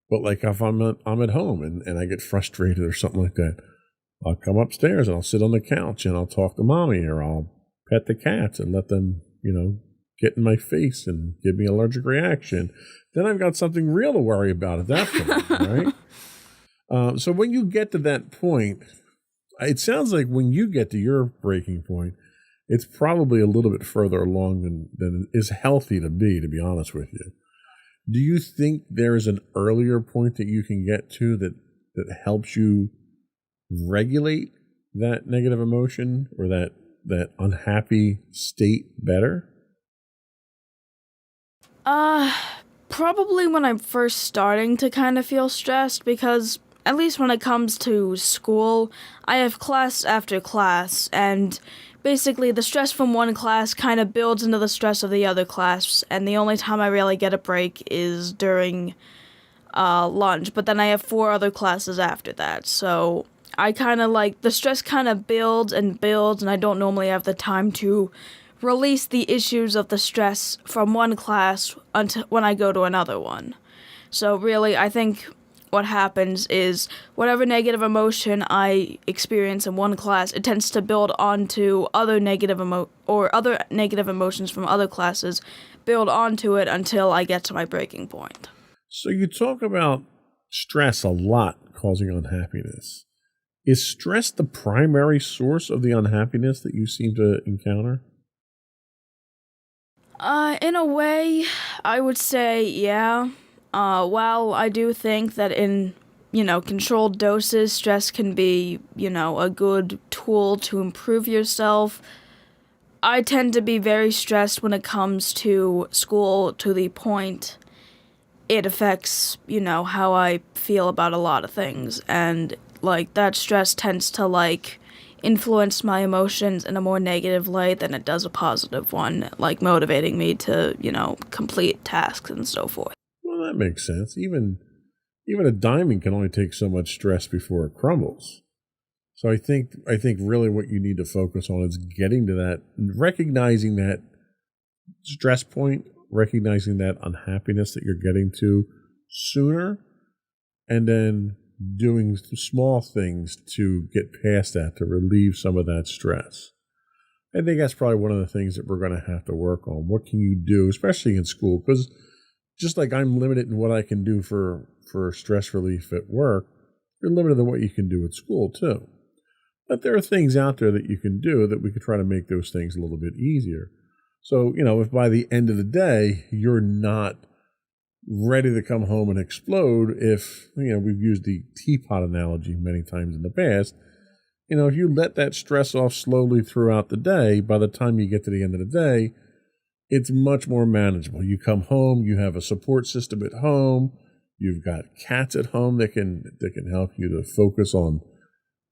But like if I'm at home and I get frustrated or something like that, I'll come upstairs and I'll sit on the couch and I'll talk to mommy, or I'll pet the cats and let them, get in my face and give me an allergic reaction. Then I've got something real to worry about at that point, right? So when you get to that point, it sounds like when you get to your breaking point, it's probably a little bit further along than is healthy to be honest with you. Do you think there is an earlier point that you can get to that helps you regulate that negative emotion or that unhappy state better? Probably when I'm first starting to kind of feel stressed, because at least when it comes to school, I have class after class, and basically the stress from one class kind of builds into the stress of the other class, and the only time I really get a break is during lunch, but then I have 4 other classes after that, so I kind of the stress kind of builds, and I don't normally have the time to release the issues of the stress from one class until when I go to another one. So really, I think what happens is whatever negative emotion I experience in one class, it tends to build onto other negative emotions from other classes, build onto it until I get to my breaking point. So you talk about stress a lot causing unhappiness. Is stress the primary source of the unhappiness that you seem to encounter? In a way, I would say, yeah. While I do think that in, controlled doses, stress can be, a good tool to improve yourself, I tend to be very stressed when it comes to school, to the point it affects, how I feel about a lot of things. And, that stress tends to, influence my emotions in a more negative light than it does a positive one, motivating me to, complete tasks and so forth. Well, that makes sense. Even a diamond can only take so much stress before it crumbles. So I think really what you need to focus on is getting to that, recognizing that stress point, recognizing that unhappiness that you're getting to sooner, and then doing small things to get past that, to relieve some of that stress. I think that's probably one of the things that we're going to have to work on. What can you do, especially in school? Because just like I'm limited in what I can do for stress relief at work, you're limited in what you can do at school too. But there are things out there that you can do that we could try to make those things a little bit easier. So, if by the end of the day, you're not ready to come home and explode, if, we've used the teapot analogy many times in the past, if you let that stress off slowly throughout the day, by the time you get to the end of the day, it's much more manageable. You come home, you have a support system at home, you've got cats at home that can help you to focus on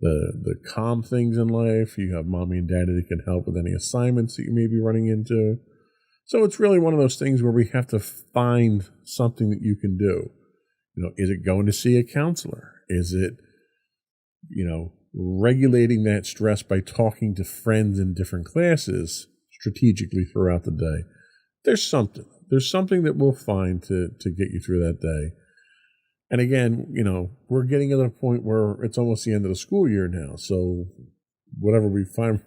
the calm things in life. You have mommy and daddy that can help with any assignments that you may be running into. So it's really one of those things where we have to find something that you can do. Is it going to see a counselor? Is it, regulating that stress by talking to friends in different classes strategically throughout the day? There's something that we'll find to get you through that day. And again, we're getting to the point where it's almost the end of the school year now. So whatever we find,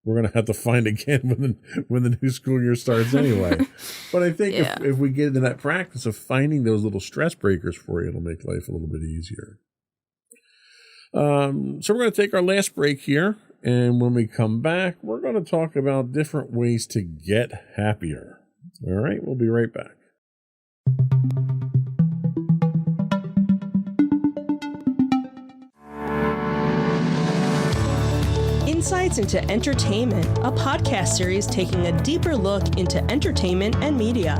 we're going to have to find again when the new school year starts anyway. But I think if we get into that practice of finding those little stress breakers for you, it'll make life a little bit easier. So we're going to take our last break here. And when we come back, we're going to talk about different ways to get happier. All right, we'll be right back. Insights into Entertainment, a podcast series taking a deeper look into entertainment and media.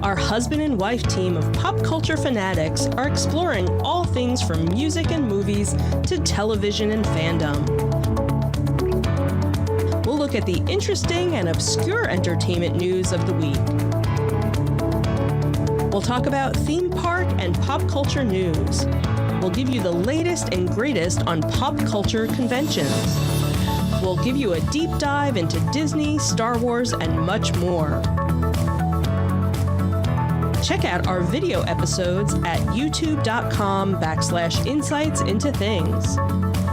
Our husband and wife team of pop culture fanatics are exploring all things from music and movies to television and fandom. We'll look at the interesting and obscure entertainment news of the week. We'll talk about theme park and pop culture news. We'll give you the latest and greatest on pop culture conventions. We'll give you a deep dive into Disney, Star Wars, and much more. Check out our video episodes at youtube.com/insightsintothings.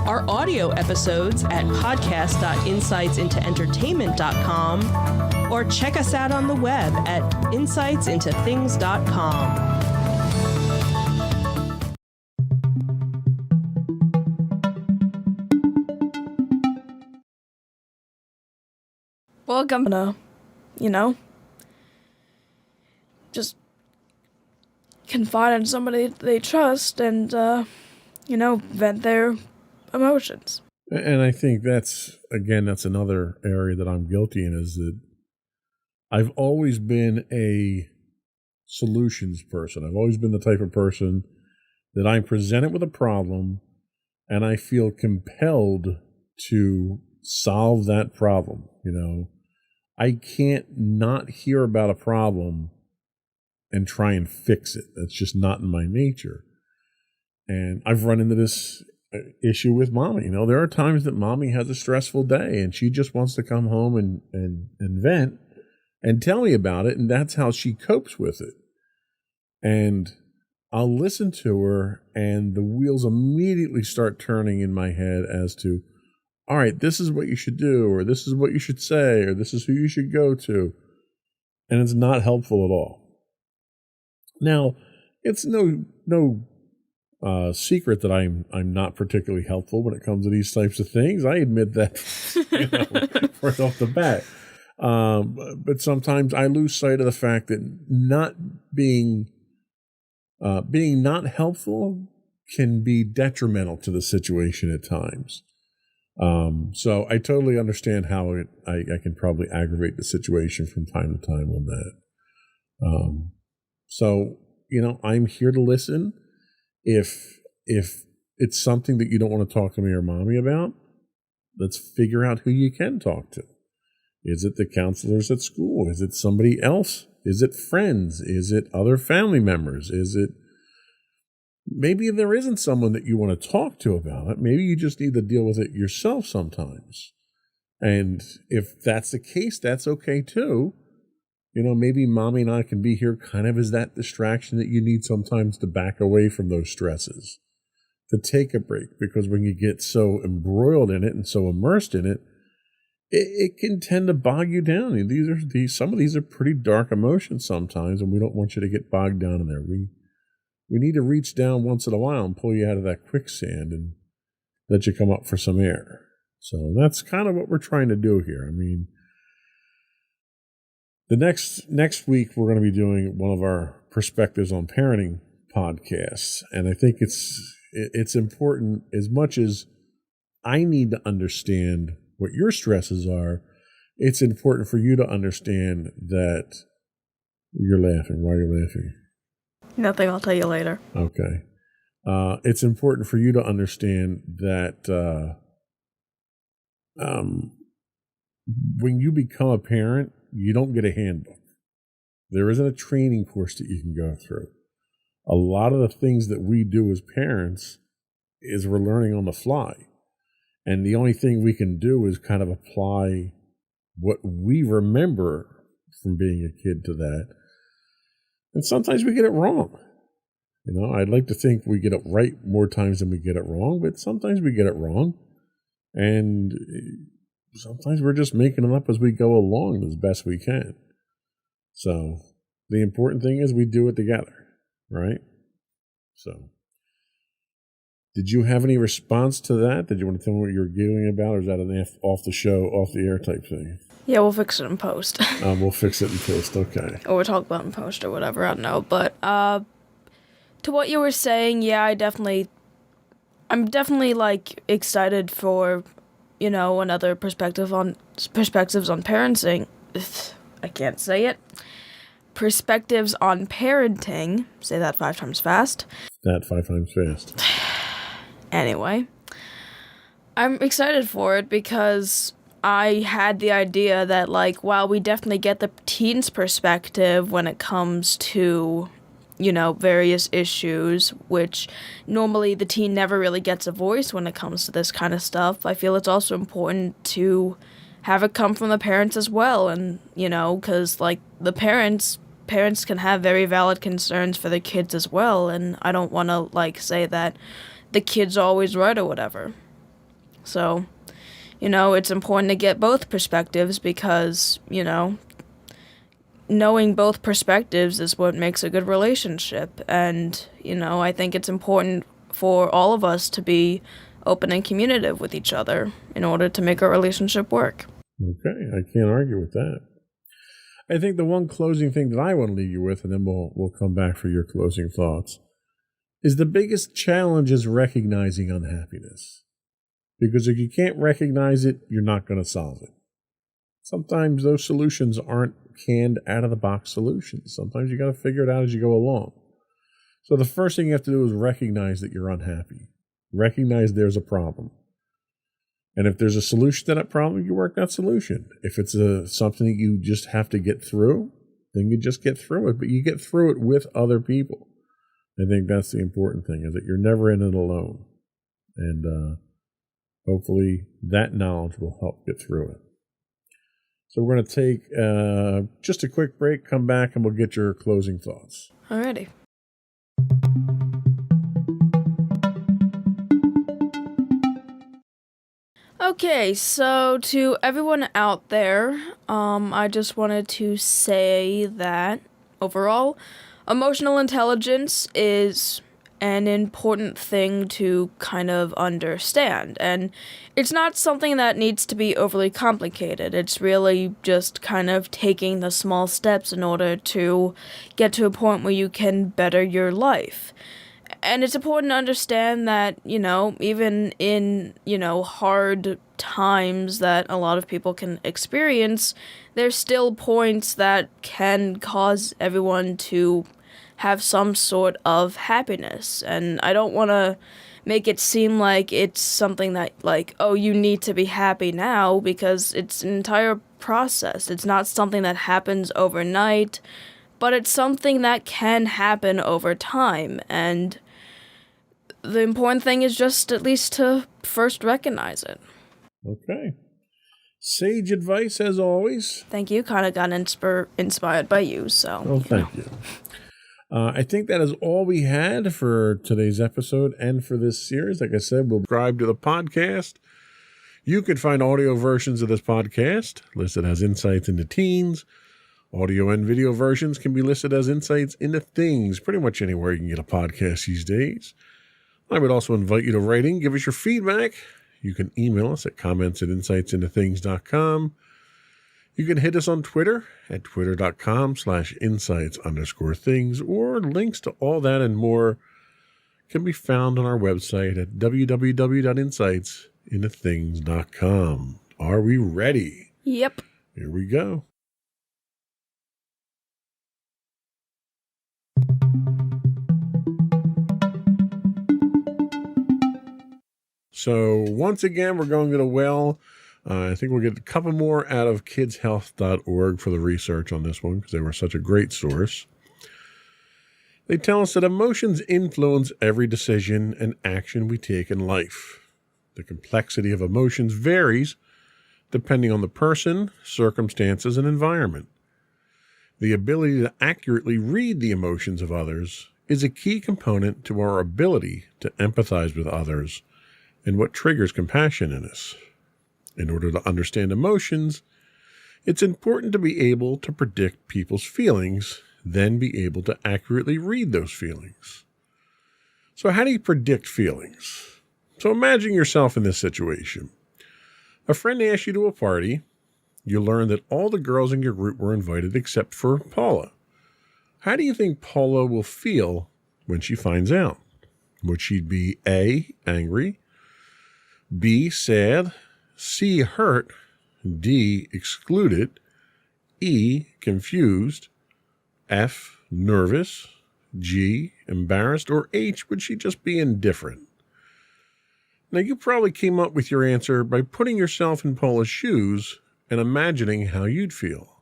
Our audio episodes at podcast.insightsintoentertainment.com, or check us out on the web at insightsintothings.com. Welcome to, just confide in somebody they trust and, vent their emotions. And I think that's another area that I'm guilty in, is that I've always been a solutions person. I've always been the type of person that I'm presented with a problem and I feel compelled to solve that problem. I can't not hear about a problem and try and fix it. That's just not in my nature. And I've run into this issue with mommy. There are times that mommy has a stressful day and she just wants to come home and vent and tell me about it. And that's how she copes with it. And I'll listen to her and the wheels immediately start turning in my head as to, all right, this is what you should do, or this is what you should say, or this is who you should go to. And it's not helpful at all. Now, it's no secret that I'm not particularly helpful when it comes to these types of things. I admit that right off the bat. But sometimes I lose sight of the fact that not being not helpful can be detrimental to the situation at times. So I totally understand how I can probably aggravate the situation from time to time on that. So, I'm here to listen. If it's something that you don't want to talk to me or mommy about, let's figure out who you can talk to. Is it the counselors at school? Is it somebody else? Is it friends? Is it other family members? Is it maybe there isn't someone that you want to talk to about it? Maybe you just need to deal with it yourself sometimes. And if that's the case, that's okay too. Maybe mommy and I can be here kind of as that distraction that you need sometimes to back away from those stresses, to take a break, because when you get so embroiled in it and so immersed in it, it can tend to bog you down. Some of these are pretty dark emotions sometimes, and we don't want you to get bogged down in there. We need to reach down once in a while and pull you out of that quicksand and let you come up for some air. So that's kind of what we're trying to do here. The next week, we're going to be doing one of our Perspectives on Parenting podcasts. And I think it's important, as much as I need to understand what your stresses are, it's important for you to understand that you're laughing. Why are you laughing? Nothing, I'll tell you later. Okay. it's important for you to understand that when you become a parent, you don't get a handbook. There isn't a training course that you can go through. A lot of the things that we do as parents is we're learning on the fly. And the only thing we can do is kind of apply what we remember from being a kid to that. And sometimes we get it wrong. You know, I'd like to think we get it right more times than we get it wrong, but sometimes we get it wrong. And sometimes we're just making it up as we go along as best we can. So the important thing is we do it together, right? So did you have any response to that? Did you want to tell me what you were giggling about, or is that an off the air type thing? Yeah, we'll fix it in post. We'll fix it in post, okay. Or we'll talk about it in post or whatever, I don't know. But to what you were saying, yeah, I'm definitely like excited for, you know, another perspectives on parenting. I can't say it. Perspectives on parenting. Say that 5 times fast. That 5 times fast. Anyway, I'm excited for it because I had the idea that, like, while we definitely get the teen's perspective when it comes to, you know, various issues, which normally the teen never really gets a voice when it comes to this kind of stuff, I feel it's also important to have it come from the parents as well. And, you know, because, like, the parents can have very valid concerns for their kids as well, and I don't want to, like, say that the kid's always right or whatever. So, you know, it's important to get both perspectives because, you know, knowing both perspectives is what makes a good relationship. And, you know, I think it's important for all of us to be open and communicative with each other in order to make our relationship work. Okay, I can't argue with that. I think the one closing thing that I want to leave you with, and then we'll come back for your closing thoughts, is the biggest challenge is recognizing unhappiness. Because if you can't recognize it, you're not going to solve it. Sometimes those solutions aren't canned out-of-the-box solutions. Sometimes you got to figure it out as you go along. So the first thing you have to do is recognize that you're unhappy. Recognize there's a problem. And if there's a solution to that problem, you work that solution. If it's something that you just have to get through, then you just get through it. But you get through it with other people. I think that's the important thing, is that you're never in it alone. And hopefully that knowledge will help get through it. So we're going to take just a quick break, come back, and we'll get your closing thoughts. Alrighty. Okay, so to everyone out there, I just wanted to say that overall, emotional intelligence is an important thing to kind of understand, and it's not something that needs to be overly complicated. It's really just kind of taking the small steps in order to get to a point where you can better your life. And it's important to understand that, you know, even in, you know, hard times that a lot of people can experience, there's still points that can cause everyone to have some sort of happiness. And I don't want to make it seem like it's something that, like, oh, you need to be happy now, because it's an entire process. It's not something that happens overnight, but it's something that can happen over time. And the important thing is just at least to first recognize it. Okay. Sage advice, as always. Thank you. Kind of got inspired by you, so. Oh, thank you. I think that is all we had for today's episode and for this series. Like I said, we'll subscribe to the podcast. You can find audio versions of this podcast listed as Insights into Teens. Audio and video versions can be listed as Insights into Things, pretty much anywhere you can get a podcast these days. I would also invite you to write in, give us your feedback. You can email us at comments@insightsintothings.com. You can hit us on Twitter at twitter.com/insights_things, or links to all that and more can be found on our website at www.insightsintothings.com. Are we ready? Yep. Here we go. So once again, we're going to the well. I think we'll get a couple more out of kidshealth.org for the research on this one because they were such a great source. They tell us that emotions influence every decision and action we take in life. The complexity of emotions varies depending on the person, circumstances, and environment. The ability to accurately read the emotions of others is a key component to our ability to empathize with others and what triggers compassion in us. In order to understand emotions, it's important to be able to predict people's feelings, then be able to accurately read those feelings. So how do you predict feelings? So imagine yourself in this situation. A friend asks you to a party. You learn that all the girls in your group were invited except for Paula. How do you think Paula will feel when she finds out? Would she be A, angry, B, sad, C, hurt, D, excluded, E, confused, F, nervous, G, embarrassed, or H, would she just be indifferent? Now, you probably came up with your answer by putting yourself in Paula's shoes and imagining how you'd feel.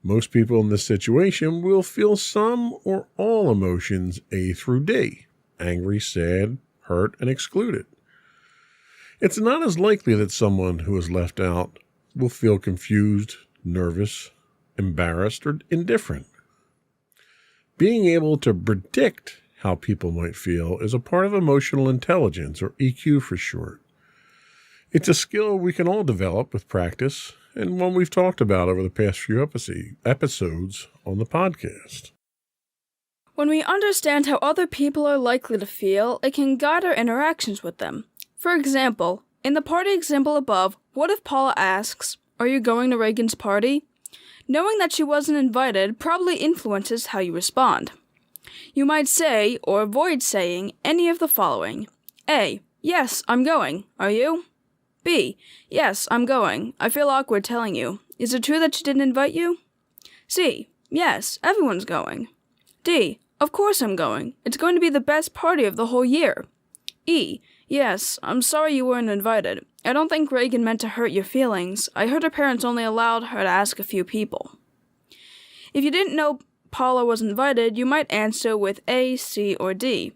Most people in this situation will feel some or all emotions A through D, angry, sad, hurt, and excluded. It's not as likely that someone who is left out will feel confused, nervous, embarrassed, or indifferent. Being able to predict how people might feel is a part of emotional intelligence, or EQ for short. It's a skill we can all develop with practice, and one we've talked about over the past few episodes on the podcast. When we understand how other people are likely to feel, it can guide our interactions with them. For example, in the party example above, what if Paula asks, "Are you going to Reagan's party?" Knowing that she wasn't invited probably influences how you respond. You might say, or avoid saying, any of the following. A. Yes, I'm going. Are you? B. Yes, I'm going. I feel awkward telling you. Is it true that she didn't invite you? C. Yes, everyone's going. D. Of course I'm going. It's going to be the best party of the whole year. E. Yes, I'm sorry you weren't invited. I don't think Reagan meant to hurt your feelings. I heard her parents only allowed her to ask a few people. If you didn't know Paula was invited, you might answer with A, C, or D.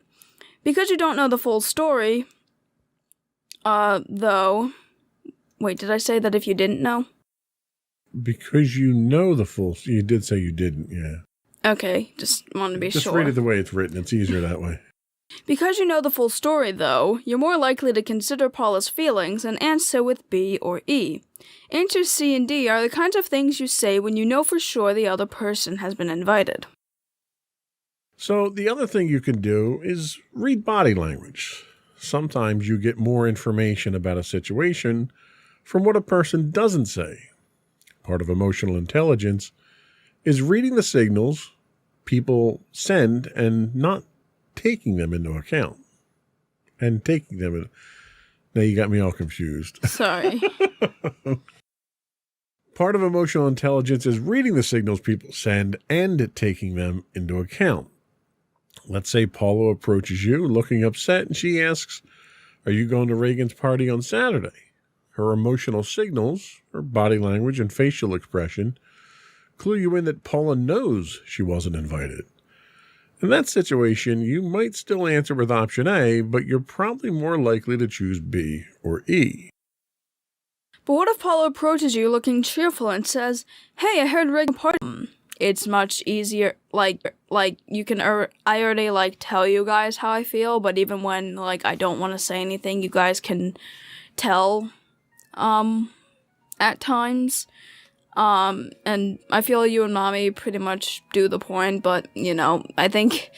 Because you don't know the full story, though... Wait, did I say that if you didn't know? Because you know the full... You did say you didn't, yeah. Okay, just wanted to be sure. Just read it the way it's written. It's easier that way. Because you know the full story, though, you're more likely to consider Paula's feelings and answer with B or E. Answers C and D are the kinds of things you say when you know for sure the other person has been invited. So the other thing you can do is read body language. Sometimes you get more information about a situation from what a person doesn't say. Part of emotional intelligence is reading the signals people send and not taking them into account. And taking them in. Now you got me all confused. Sorry. Part of emotional intelligence is reading the signals people send and taking them into account. Let's say Paula approaches you looking upset and she asks, "Are you going to Reagan's party on Saturday?" Her emotional signals, her body language and facial expression clue you in that Paula knows she wasn't invited. In that situation, you might still answer with option A, but you're probably more likely to choose B or E. But what if Paula approaches you looking cheerful and says, "Hey, I heard Reagan party." It's much easier, I already, tell you guys how I feel, but even when, I don't want to say anything, you guys can tell, at times. And I feel you and Mommy pretty much do the point, but, I think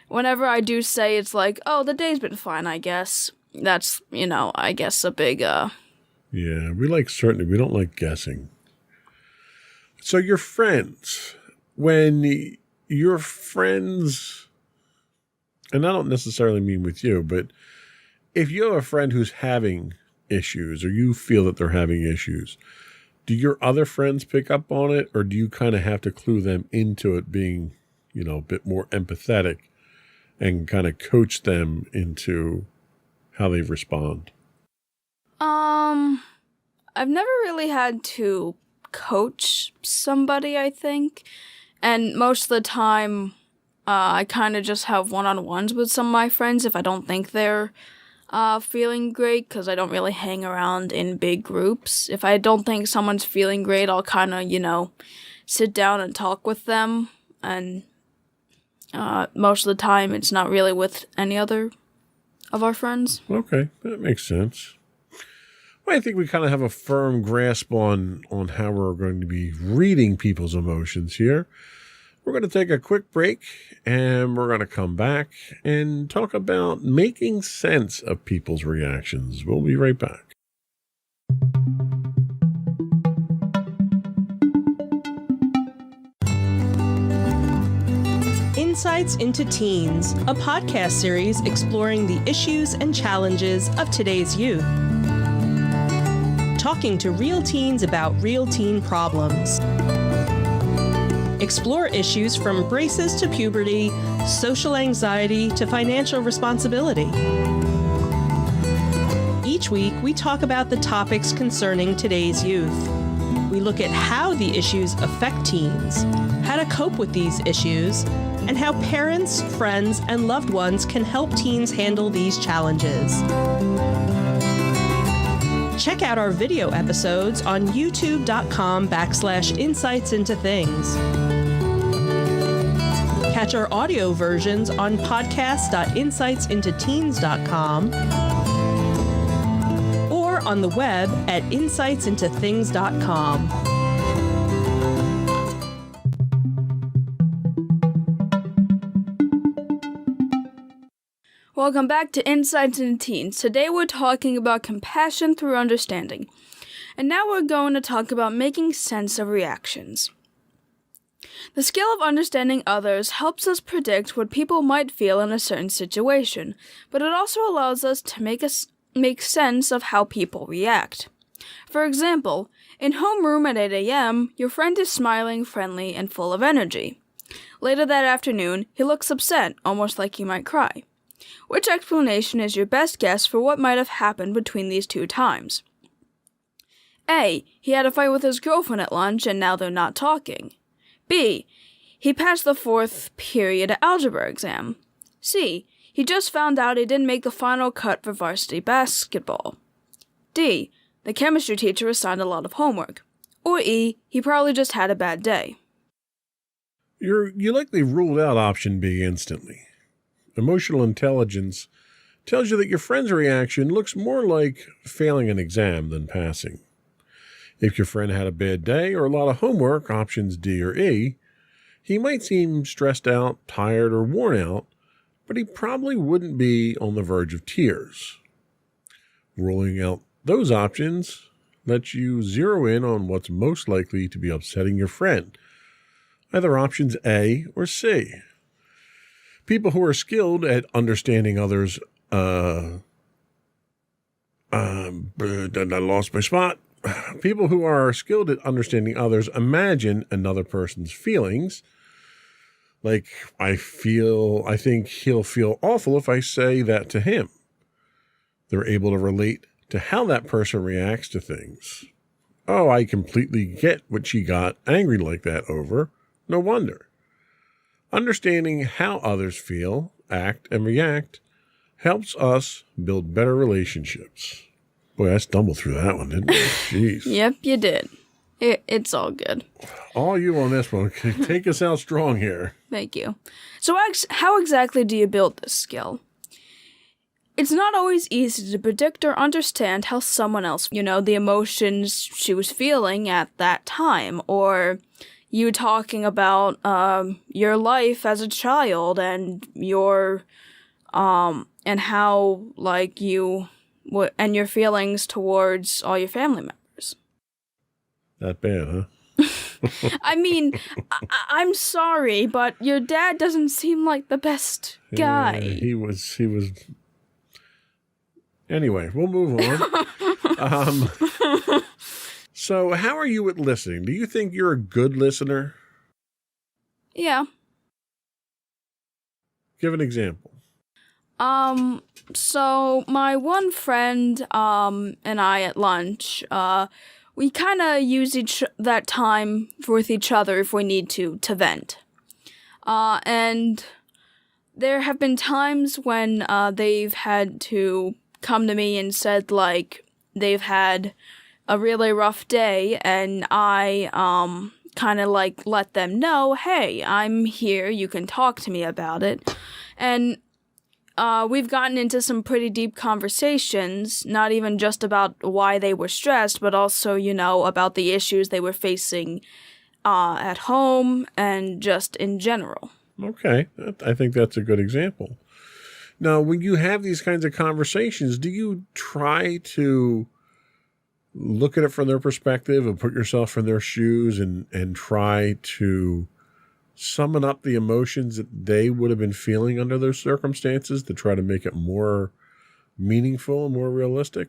whenever I do say it's like, "Oh, the day's been fine, I guess," that's, I guess a big, Yeah, we don't like guessing. So your friends, when your friends, and I don't necessarily mean with you, but if you have a friend who's having issues or you feel that they're having issues, do your other friends pick up on it, or do you kind of have to clue them into it being, a bit more empathetic and kind of coach them into how they respond? I've never really had to coach somebody, I think. And most of the time, I kind of just have one-on-ones with some of my friends if I don't think they're feeling great, because I don't really hang around in big groups. If I don't think someone's feeling great, I'll kind of, sit down and talk with them. And most of the time, it's not really with any other of our friends. Okay, that makes sense. Well, I think we kind of have a firm grasp on how we're going to be reading people's emotions here. We're going to take a quick break, and we're going to come back and talk about making sense of people's reactions. We'll be right back. Insights into Teens, a podcast series exploring the issues and challenges of today's youth. Talking to real teens about real teen problems. Explore issues from braces to puberty, social anxiety to financial responsibility. Each week, we talk about the topics concerning today's youth. We look at how the issues affect teens, how to cope with these issues, and how parents, friends, and loved ones can help teens handle these challenges. Check out our video episodes on youtube.com/insightsintothings. Catch our audio versions on podcast.insightsintoteens.com or on the web at insightsintothings.com. Welcome back to Insights into Teens. Today we're talking about compassion through understanding. And now we're going to talk about making sense of reactions. The skill of understanding others helps us predict what people might feel in a certain situation, but it also allows us to make sense of how people react. For example, in homeroom at 8 a.m., your friend is smiling, friendly, and full of energy. Later that afternoon, he looks upset, almost like he might cry. Which explanation is your best guess for what might have happened between these two times? A. He had a fight with his girlfriend at lunch and now they're not talking. B. He passed the 4th period algebra exam. C. He just found out he didn't make the final cut for varsity basketball. D. The chemistry teacher assigned a lot of homework. Or E. He probably just had a bad day. You likely ruled out option B instantly. Emotional intelligence tells you that your friend's reaction looks more like failing an exam than passing. If your friend had a bad day or a lot of homework, options D or E, he might seem stressed out, tired, or worn out, but he probably wouldn't be on the verge of tears. Ruling out those options lets you zero in on what's most likely to be upsetting your friend, either options A or C. People who are skilled at understanding others, I lost my spot. People who are skilled at understanding others imagine another person's feelings. Like, I think he'll feel awful if I say that to him. They're able to relate to how that person reacts to things. Oh, I completely get what she got angry like that over. No wonder. Understanding how others feel, act, and react helps us build better relationships. Boy, I stumbled through that one, didn't I? Jeez. Yep, you did. It's all good. All you on this one. Take us out strong here. Thank you. So how exactly do you build this skill? It's not always easy to predict or understand how someone else, the emotions she was feeling at that time, or you talking about your life as a child and your and how and your feelings towards all your family members. That bad, huh? I mean, I'm sorry, but your dad doesn't seem like the best guy. Yeah, he was. Anyway, we'll move on. So how are you at listening? Do you think you're a good listener? Yeah. Give an example. So my one friend, and I at lunch, we kind of use that time with each other if we need to vent. And there have been times when, they've had to come to me and said, like, they've had a really rough day, and I, kind of, like, let them know, hey, I'm here, you can talk to me about it. And we've gotten into some pretty deep conversations, not even just about why they were stressed, but also, about the issues they were facing at home and just in general. Okay, I think that's a good example. Now, when you have these kinds of conversations, do you try to look at it from their perspective and put yourself in their shoes and try to summon up the emotions that they would have been feeling under those circumstances to try to make it more meaningful and more realistic?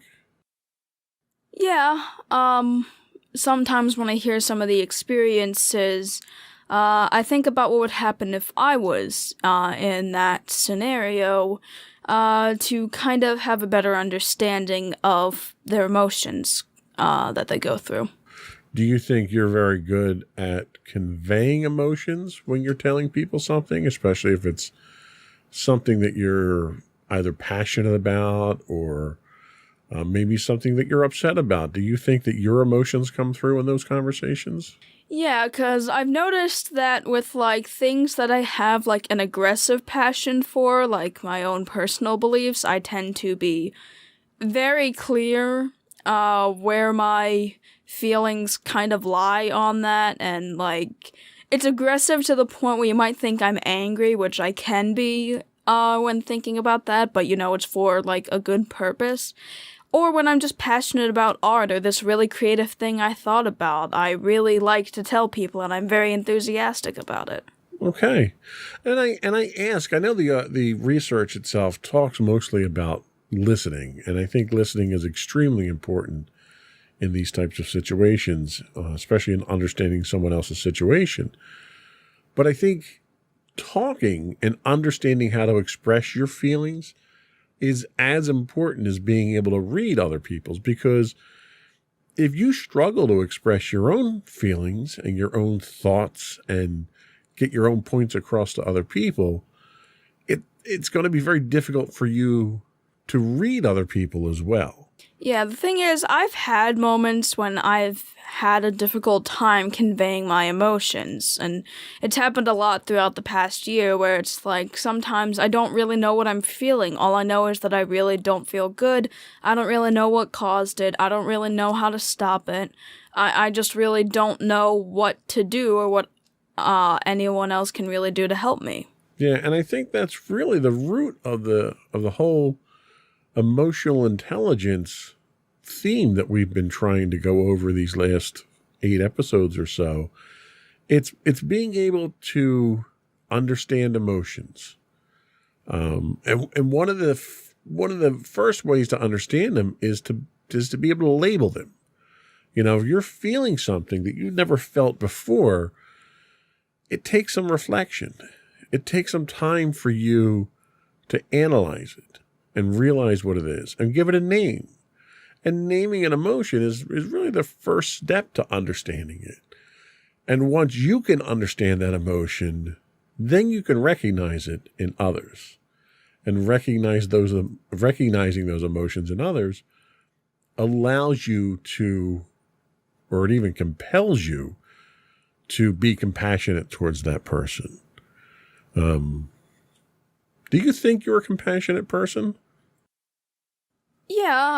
Yeah, sometimes when I hear some of the experiences, I think about what would happen if I was in that scenario, to kind of have a better understanding of their emotions that they go through. Do you think you're very good at conveying emotions when you're telling people something, especially if it's something that you're either passionate about or maybe something that you're upset about? Do you think that your emotions come through in those conversations? Yeah, because I've noticed that with, like, things that I have, like, an aggressive passion for, like my own personal beliefs, I tend to be very clear where my feelings kind of lie on that, and, like, it's aggressive to the point where you might think I'm angry, which I can be when thinking about that, but, it's for, like, a good purpose. Or when I'm just passionate about art or this really creative thing I thought about, I really like to tell people, and I'm very enthusiastic about it. Okay. And I ask, I know the research itself talks mostly about listening, and I think listening is extremely important in these types of situations, especially in understanding someone else's situation. But I think talking and understanding how to express your feelings is as important as being able to read other people's, because if you struggle to express your own feelings and your own thoughts and get your own points across to other people, it's going to be very difficult for you to read other people as well. Yeah, the thing is, I've had moments when I've had a difficult time conveying my emotions, and it's happened a lot throughout the past year where it's like sometimes I don't really know what I'm feeling. All I know is that I really don't feel good. I don't really know what caused it. I don't really know how to stop it. I just really don't know what to do or what anyone else can really do to help me. Yeah, and I think that's really the root of the whole emotional intelligence theme that we've been trying to go over these last 8 episodes or so. It's being able to understand emotions, and one of the first ways to understand them is to be able to label them. If you're feeling something that you never felt before, it takes some reflection. It takes some time for you to analyze it and realize what it is and give it a name. And naming an emotion is really the first step to understanding it. And once you can understand that emotion, then you can recognize it in others. And recognizing those emotions in others allows you to, or it even compels you to be compassionate towards that person. Do you think you're a compassionate person? Yeah,